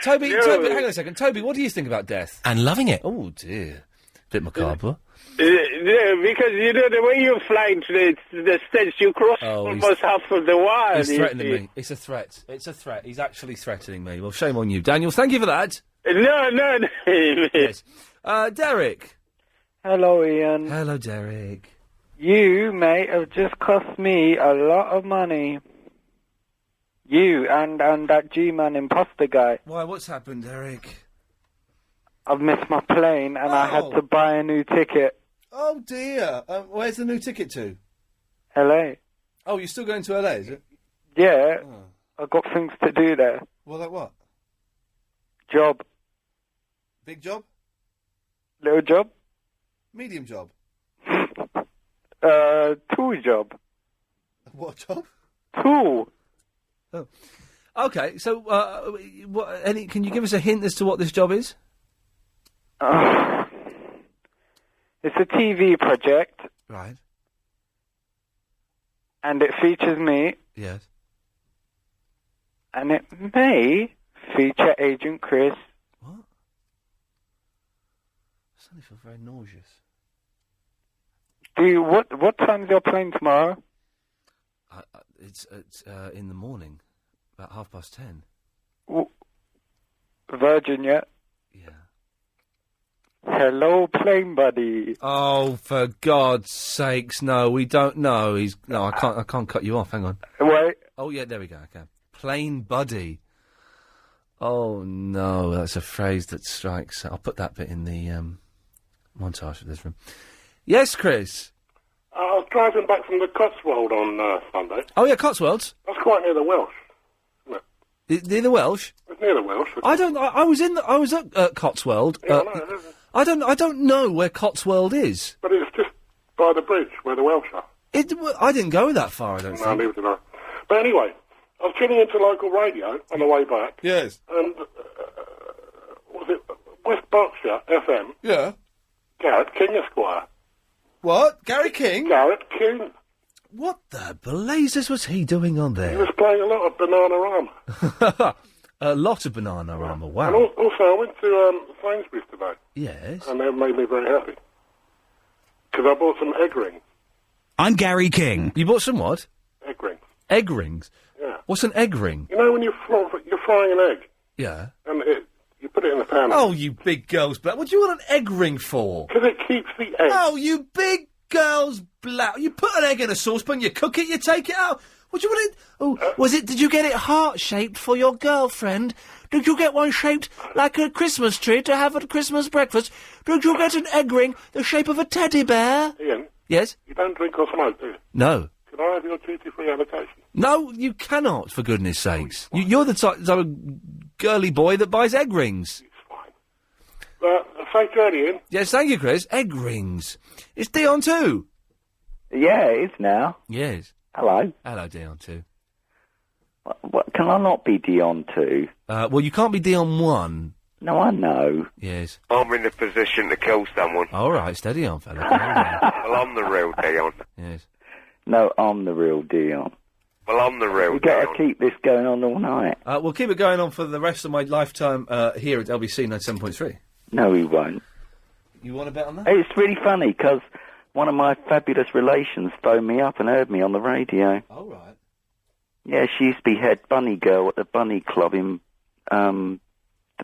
Toby, No. Toby, hang on a second. Toby, what do you think about death? And loving it. Oh, dear. Bit macabre. Yeah, because, the way you're flying to the States, you cross almost half of the world. He's threatening me. It's a threat. It's a threat. He's actually threatening me. Well, shame on you. Daniel, thank you for that. No. Yes. Derek. Hello, Ian. Hello, Derek. You, mate, have just cost me a lot of money. You and that G-Man imposter guy. Why, what's happened, Derek? I've missed my plane and I had to buy a new ticket. Oh, dear. Where's the new ticket to? LA. Oh, you're still going to LA, is it? Yeah. I've got things to do there. Well, like what? Job. Big job? Little job? Medium job? Tool job. What job? Tool. Oh. Okay, so, can you give us a hint as to what this job is? It's a TV project. Right. And it features me. Yes. And it may feature Agent Chris. What? I suddenly feel very nauseous. What time's your plane tomorrow? it's in the morning, about 10:30. Virgin yet? Yeah. Hello, plane buddy. Oh, for God's sakes, no, we don't know. I can't cut you off, hang on. Wait. Oh, yeah, there we go, okay. Plane buddy. Oh, no, that's a phrase that strikes. I'll put that bit in the montage of this room. Yes, Chris? I was driving back from the Cotswold on Sunday. Oh, yeah, Cotswolds. That's quite near the Welsh, isn't it? Near the Welsh? It's near the Welsh. I was at Cotswold. Yeah, I don't know where Cotswold is. But it's just by the bridge where the Welsh are. I didn't go that far, I don't No, think. neither did I. But anyway, I was tuning into local radio on the way back. Yes. And, was it West Berkshire FM? Yeah. Garrett King Esquire. What? Gary King? Garrett King. What the blazes was he doing on He there? was playing a lot of Bananarama. A lot of Bananarama, wow. And also, I went to Sainsbury's today. Yes. And that made me very happy. Because I bought some egg rings. I'm Gary King. You bought some what? Egg rings. Egg rings? Yeah. What's an egg ring? You know when you're frying an egg, Yeah. and you put it in the pan. Oh, you big girl's black. What do you want an egg ring for? Because it keeps the egg. Oh, you big girl's black. You put an egg in a saucepan, you cook it, you take it out. What do you want it? Oh, did you get it heart-shaped for your girlfriend? Did you get one shaped like a Christmas tree to have at Christmas breakfast? Did you get an egg ring the shape of a teddy bear? Ian? Yes? You don't drink or smoke, do you? No. Can I have your duty-free allocation? No, you cannot, for goodness sakes. You're the type of girly boy that buys egg rings. Safe journey, Ian. Yes, thank you, Chris. Egg rings. It's Dion too. Yeah, it is now. Yes. Hello. Hello, Dion too. What, can I not be Dion 2? Well, you can't be Dion 1. No, I know. Yes. I'm in a position to kill someone. All right, steady on, fella. Well, I'm the real Dion. Yes. No, I'm the real Dion. Well, I'm the real We've got Dion. to keep this going on all night. We'll keep it going on for the rest of my lifetime here at LBC 97.3. No, we won't. You want to bet on that? It's really funny, because one of my fabulous relations phoned me up and heard me on the radio. All right. Yeah, she used to be head bunny girl at the bunny club in... the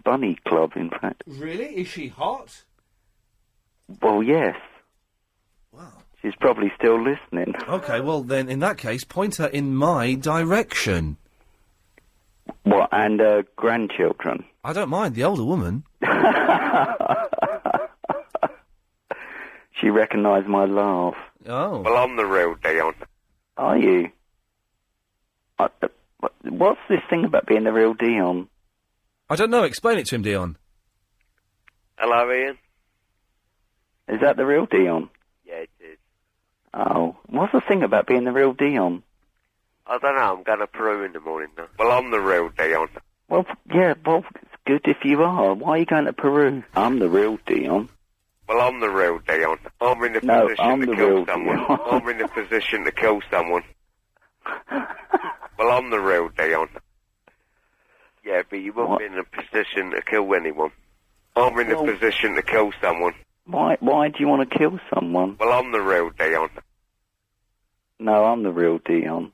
bunny club, in fact. Really? Is she hot? Well, yes. Wow. She's probably still listening. Okay, well, then, in that case, point her in my direction. What, and grandchildren? I don't mind, the older woman. She recognised my laugh. Oh. Well, I'm the real Dion. Are you? What's this thing about being the real Dion? I don't know, explain it to him, Dion. Hello, Ian. Is that the real Dion? Yeah, it is. Oh, what's the thing about being the real Dion? I don't know, I'm going to Peru in the morning now. Well, I'm the real Dion. Well, yeah, well, it's good if you are. Why are you going to Peru? I'm the real Dion. Well, I'm the real Dion. I'm in a No, position I'm to the kill real someone. Dion. I'm in a position to kill someone. Well, I'm the real Dion. Yeah, but you won't be in a position to kill anyone. I'm in a position to kill someone. Why do you want to kill someone? Well, I'm the real Dion. No, I'm the real Dion.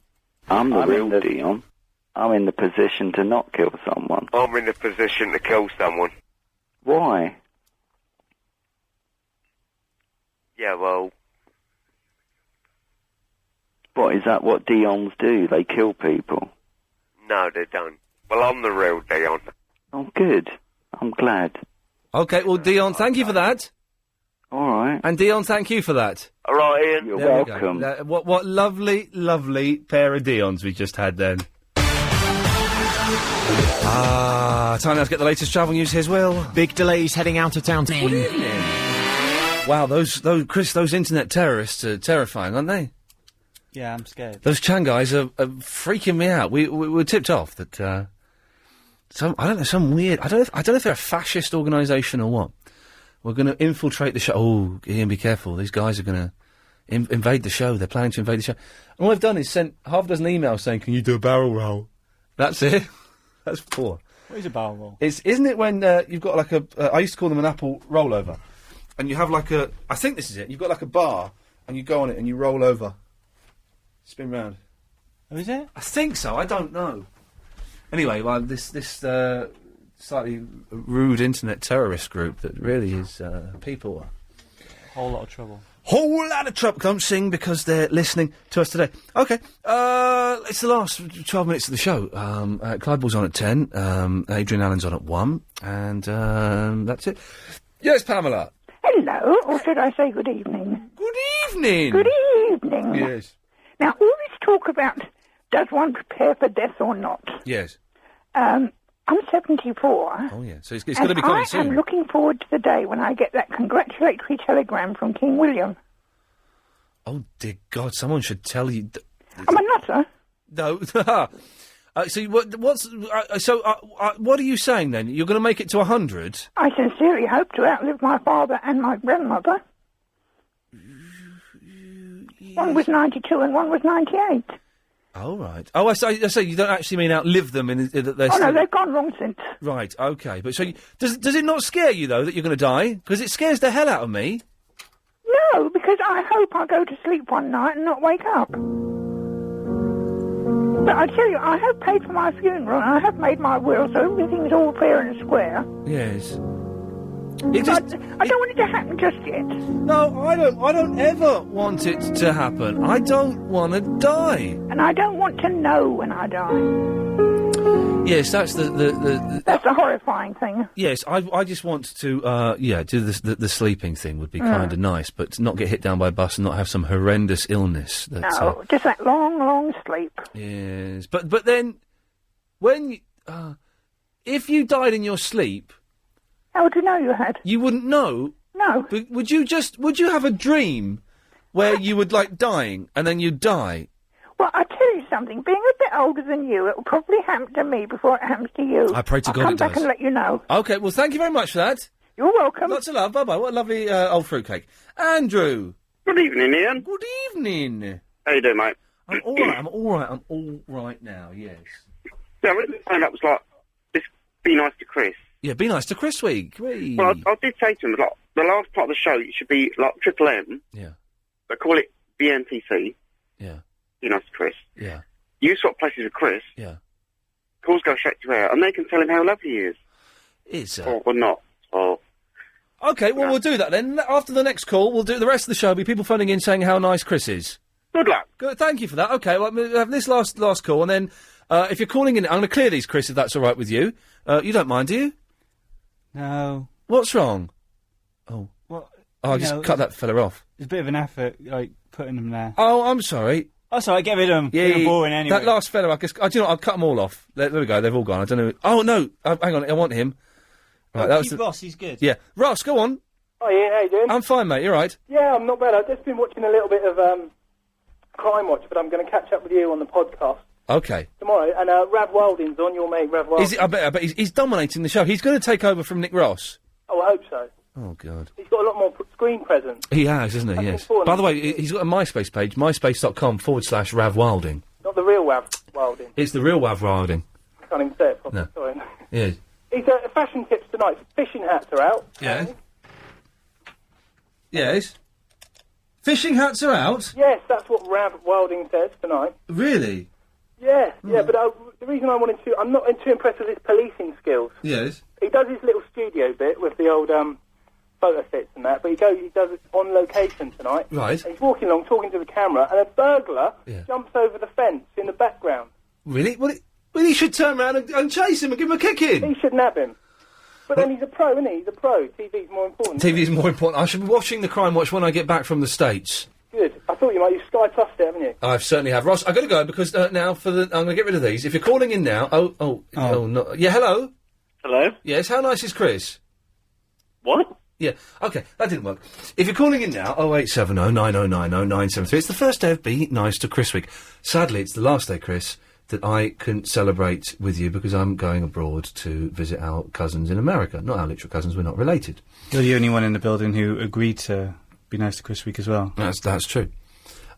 I'm the real Dion. I'm in the position to not kill someone. I'm in a position to kill someone. Why? Yeah, well... What, is that what Dions do? They kill people? No, they don't. Well, I'm the real Dion. Oh, good. I'm glad. Okay, well, Dion, thank you for that. All right. And Dion, thank you for that. All right, Ian. You're There we go. welcome. What lovely, lovely pair of Dions we just had then. Time now to get the latest travel news. Here's Will. Big delays heading out of town. Good evening. Wow, those internet terrorists are terrifying, aren't they? Yeah, I'm scared. Those Chan guys are freaking me out. We were tipped off that some weird. I don't know if they're a fascist organisation or what. We're going to infiltrate the show. Oh, Ian, be careful. These guys are going to invade the show. They're planning to invade the show. And all I've done is sent half a dozen emails saying, "Can you do a barrel roll?" That's it. That's poor. What is a barrel roll? Isn't it when you've got like I used to call them an apple rollover, and you have like I think this is it. You've got like a bar, and you go on it and you roll over. Spin round. Oh, is it? I think so. I don't know. Anyway, well, this slightly rude internet terrorist group that really is people. Whole lot of trouble. Whole lot of trouble. Don't sing because they're listening to us today. Okay, it's the last 12 minutes of the show. Clyde Ball's on at 10, Adrian Allen's on at 1, and that's it. Yes, Pamela. Hello, or should I say good evening? Good evening. Good evening. Yes. Now, all this talk about does one prepare for death or not? Yes. I'm 74. Oh, yeah. So it's going to be coming soon. I am looking forward to the day when I get that congratulatory telegram from King William. Oh, dear God, someone should tell you... I'm a nutter. No. So what are you saying, then? You're going to make it to 100? I sincerely hope to outlive my father and my grandmother. One was 92 and one was 98. Oh, right. Oh, I say you don't actually mean outlive them in that they're no, they've gone wrong since. Right, okay. But so does it not scare you, though, that you're going to die? Because it scares the hell out of me. No, because I hope I go to sleep one night and not wake up. But I tell you, I have paid for my funeral and I have made my will, so everything's all fair and square. Yes. I don't want it to happen just yet. No, I don't ever want it to happen. I don't want to die. And I don't want to know when I die. Yes, that's that's the horrifying thing. Yes, I just want to do the sleeping thing would be kind of nice, but not get hit down by a bus and not have some horrendous illness. No, just that long, long sleep. Yes, but then when if you died in your sleep, how would you know you had? You wouldn't know. No. But would you have a dream where you would like dying and then you'd die? Well, I tell you something. Being a bit older than you, it will probably happen to me before it happens to you. I pray to God I'll come it does. back and let you know. Okay, well, thank you very much for that. You're welcome. Lots of love. Bye-bye. What a lovely old fruitcake. Andrew. Good evening, Ian. Good evening. How you doing, mate? I'm all right. I'm all right now, yes. Yeah, that was like, this be nice to Chris. Yeah, be nice to Chris week. Whee. Well, I did say to him, like, the last part of the show, it should be, like, Triple M. Yeah. But call it BNTC. Yeah. Be nice to Chris. Yeah. You swap places with Chris. Yeah. Calls go straight to air, and they can tell him how lovely he is. It's or not. Or... Okay, well, we'll do that then. After the next call, we'll do the rest of the show. Be people phoning in saying how nice Chris is. Good luck. Good, thank you for that. Okay, well, we'll have this last call, and then if you're calling in, I'm going to clear these, Chris, if that's all right with you. You don't mind, do you? No. What's wrong? Oh. Well, I just cut that fella off. It's a bit of an effort, like, putting them there. Oh, I'm sorry. That's all right, get rid of them. Yeah, They're boring anyway. That last fella, do you know what, I'll cut them all off. There we go, they've all gone. I don't know. Oh, no, hang on, I want him. Right, that was Ross, he's good. Yeah. Ross, go on. Hi, Ian, how you doing? I'm fine, mate, you alright? Yeah, I'm not bad. I've just been watching a little bit of Crime Watch, but I'm going to catch up with you on the podcast Okay. tomorrow. And Rav Wilding's on, your mate Rav Wilding. Is it, I bet he's dominating the show. He's going to take over from Nick Ross. Oh, I hope so. Oh, God. He's got a lot more screen presence. He has, hasn't he? That's Yes. important. By the way, he's got a MySpace page, myspace.com/Rav Wilding. Not the real Rav Wilding. It's the real Rav Wilding. I can't even say it properly. No. Sorry. Yeah. He's fashion tips tonight. Fishing hats are out. Yeah. Yes. Fishing hats are out? Yes, that's what Rav Wilding says tonight. Really? Yeah, but the reason I wanted to... I'm not too impressed with his policing skills. Yes. He does his little studio bit with the old photo sets and that, but he does it on location tonight. Right. And he's walking along, talking to the camera, and a burglar jumps over the fence in the background. Really? Well, he should turn around and chase him and give him a kick in. He should nab him. But then he's a pro, isn't he? He's a pro. TV's more important. TV's more important. I should be watching the Crime Watch when I get back from the States. Good. I thought you might. You've Sky Plus it, haven't you? I certainly have. Ross, I've got to go because now I'm going to get rid of these. If you're calling in now... Oh, no. Yeah, hello? Hello? Yes, how nice is Chris? What? Yeah, OK, that didn't work. If you're calling in now, 0870 9090 973. It's the first day of Be Nice to Chris Week. Sadly, it's the last day, Chris, that I can celebrate with you because I'm going abroad to visit our cousins in America. Not our literal cousins, we're not related. You're the only one in the building who agreed to Be Nice to Chris Week as well. That's true.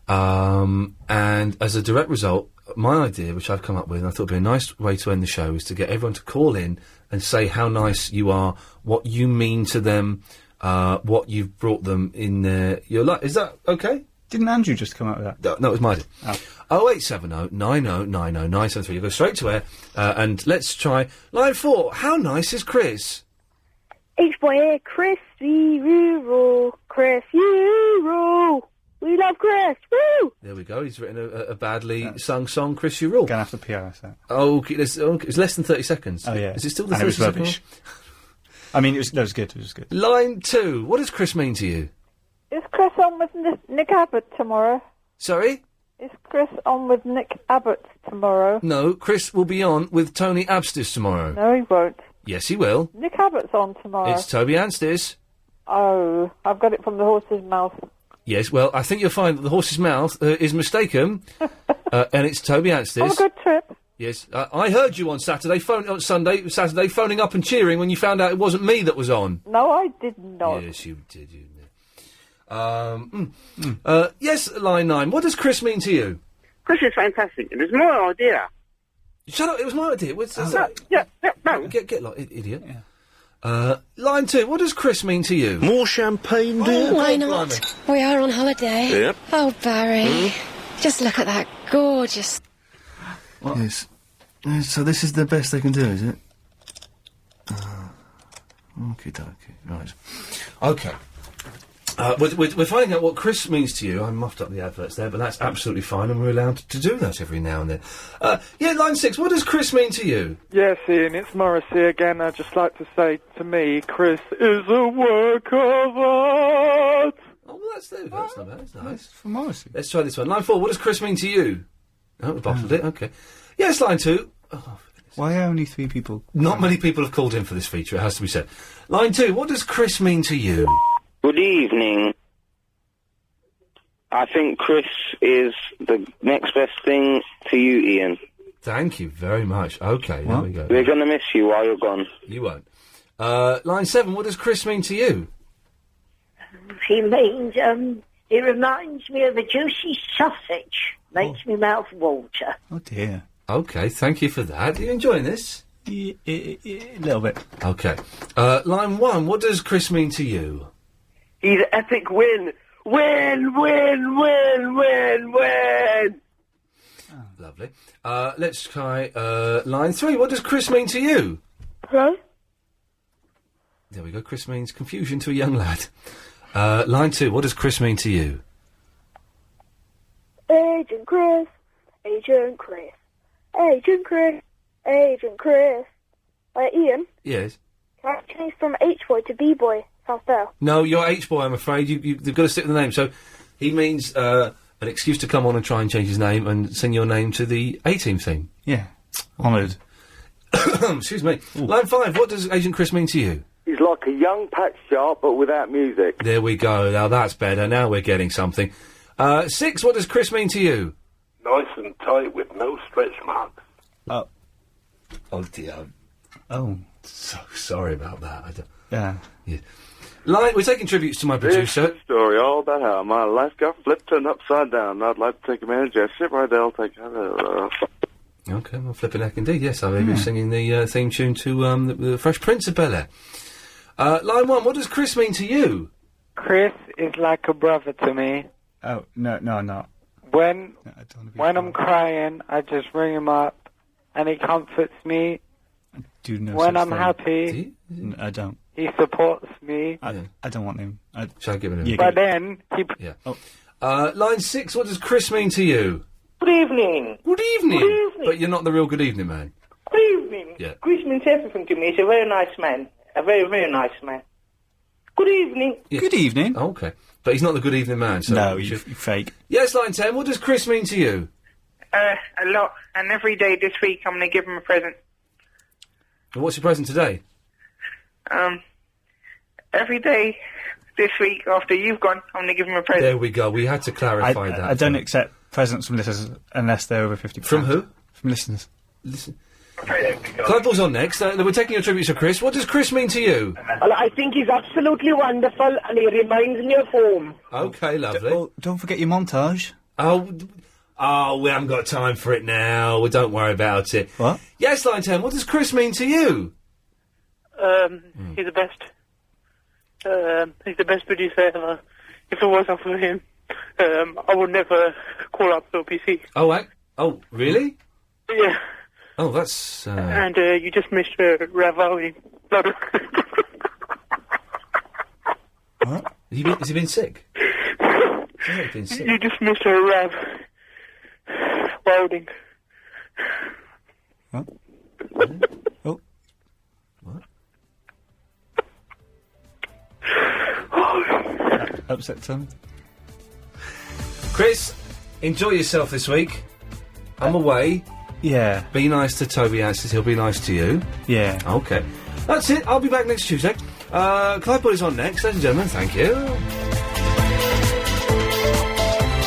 And as a direct result, my idea, which I've come up with, and I thought would be a nice way to end the show, is to get everyone to call in and say how nice you are, what you mean to them, what you've brought them in your life. Is that okay? Didn't Andrew just come out with that? No, it was my idea. 0870 90 90 973. You go straight to air, and let's try line 4. How nice is Chris? H-boy, Chris, we rule. Chris, you rule. We love Chris, woo! There we go. He's written a badly sung song, Chris, you rule. Gonna have to PRS that. Oh, okay, it's less than 30 seconds. Oh, yeah. Is it still the And 30 it was second rubbish. I mean, it was good. It was good. Line 2. What does Chris mean to you? Is Chris on with Nick Abbott tomorrow? Sorry? Is Chris on with Nick Abbott tomorrow? No, Chris will be on with Tony Abstis tomorrow. No, he won't. Yes, he will. Nick Abbott's on tomorrow. It's Toby Anstis. Oh, I've got it from the horse's mouth. Yes, well, I think you'll find that the horse's mouth is mistaken, and it's Toby Anstis. Have a good trip. Yes, I heard you on Saturday, Saturday, phoning up and cheering when you found out it wasn't me that was on. No, I did not. Yes, you did. Yes, line 9. What does Chris mean to you? Chris is fantastic. It was my idea. Shut up! It was my idea. What's No. Get like idiot. Line 2. What does Chris mean to you? More champagne, dear? Why not? We are on holiday. Yep. Oh, Barry. Just look at that gorgeous... Yes. So this is the best they can do, is it? Okay, right. Okay. We're finding out what Chris means to you. I muffed up the adverts there, but that's absolutely fine, and we're allowed to do that every now and then. Line 6. What does Chris mean to you? Yes, Ian, it's Morrissey again. I'd just like to say to me, Chris is a work of art. Oh, well, that's not bad. That's nice. For Morrissey. Let's try this one. Line 4. What does Chris mean to you? Oh, we bottled it. Okay. Yes, line 2. Oh, why are only 3 people? Not many people have called in for this feature, it has to be said. Line 2. What does Chris mean to you? Good evening. I think Chris is the next best thing to you, Ian. Thank you very much. Okay, there we go. We're going to miss you while you're gone. You won't. Line 7. What does Chris mean to you? He means, he reminds me of a juicy sausage. Makes me mouth water. Oh, dear. Okay, thank you for that. Are you enjoying this? A little bit. Okay. Line 1. What does Chris mean to you? He's epic win. Win, win, win, win, win. Lovely. Let's try line 3. What does Chris mean to you? Hello? There we go. Chris means confusion to a young lad. Line 2. What does Chris mean to you? Agent Chris. Agent Chris. Agent Chris. Agent Chris. Ian, Yes. can I change from H-boy to B-boy? Sounds better. No, you're H-boy, I'm afraid. You've got to stick with the name. So he means an excuse to come on and try and change his name and sing your name to the A-Team theme. Yeah. Honoured. Excuse me. Line 5. What does Agent Chris mean to you? He's like a young Pat Sharp, but without music. There we go. Now that's better. Now we're getting something. 6. What does Chris mean to you? Nice and tight with no stretch marks. Oh. Oh, dear. Oh. So sorry about that. Yeah. We're taking tributes to my producer. This is a story all about how my life got flipped and upside down. I'd like to take a minute. Just sit right there. I'll take Okay, well, flipping heck indeed. Yes, I may be singing the theme tune to the Fresh Prince of Bel-Air. Line 1. What does Chris mean to you? Chris is like a brother to me. Oh, no, not. When I'm crying, I just ring him up, and he comforts me. Do no when such I'm thing. happy, I don't. he supports me. I don't want him. Shall I give it a But then he... Yeah. Line 6. What does Chris mean to you? Good evening. Good evening. Good evening. But you're not the real good evening man. Good evening. Yeah. Chris means everything to me. He's a very nice man. A very, very nice man. Good evening. Yeah. Good evening. Oh, okay. But he's not the good evening man, so... No, you fake. Yes, line 10. What does Chris mean to you? A lot. And every day this week I'm going to give him a present. And what's your present today? Every day this week after you've gone, I'm going to give him a present. There we go. We had to clarify that. I don't accept presents from listeners unless they're over £50. From who? From listeners. Listen. Clive on next. We're taking your tributes to Chris. What does Chris mean to you? Well, I think he's absolutely wonderful and he reminds me of home. Okay, lovely. Don't forget your montage. Oh, we haven't got time for it now. Well, don't worry about it. What? Yes, line 10. What does Chris mean to you? He's the best. He's the best producer ever. If it wasn't for him. I would never call up OPC. Oh, really? Yeah. Oh, that's. And you just missed Ravali. What? Has he been sick? Has he been sick? You just missed Rav Welding. Huh? Oh. What? Upset tongue. Chris, enjoy yourself this week. I'm away. Yeah. Be nice to Toby Anstis. He'll be nice to you. Yeah. Okay. That's it. I'll be back next Tuesday. Can I put this on next, ladies and gentlemen? Thank you.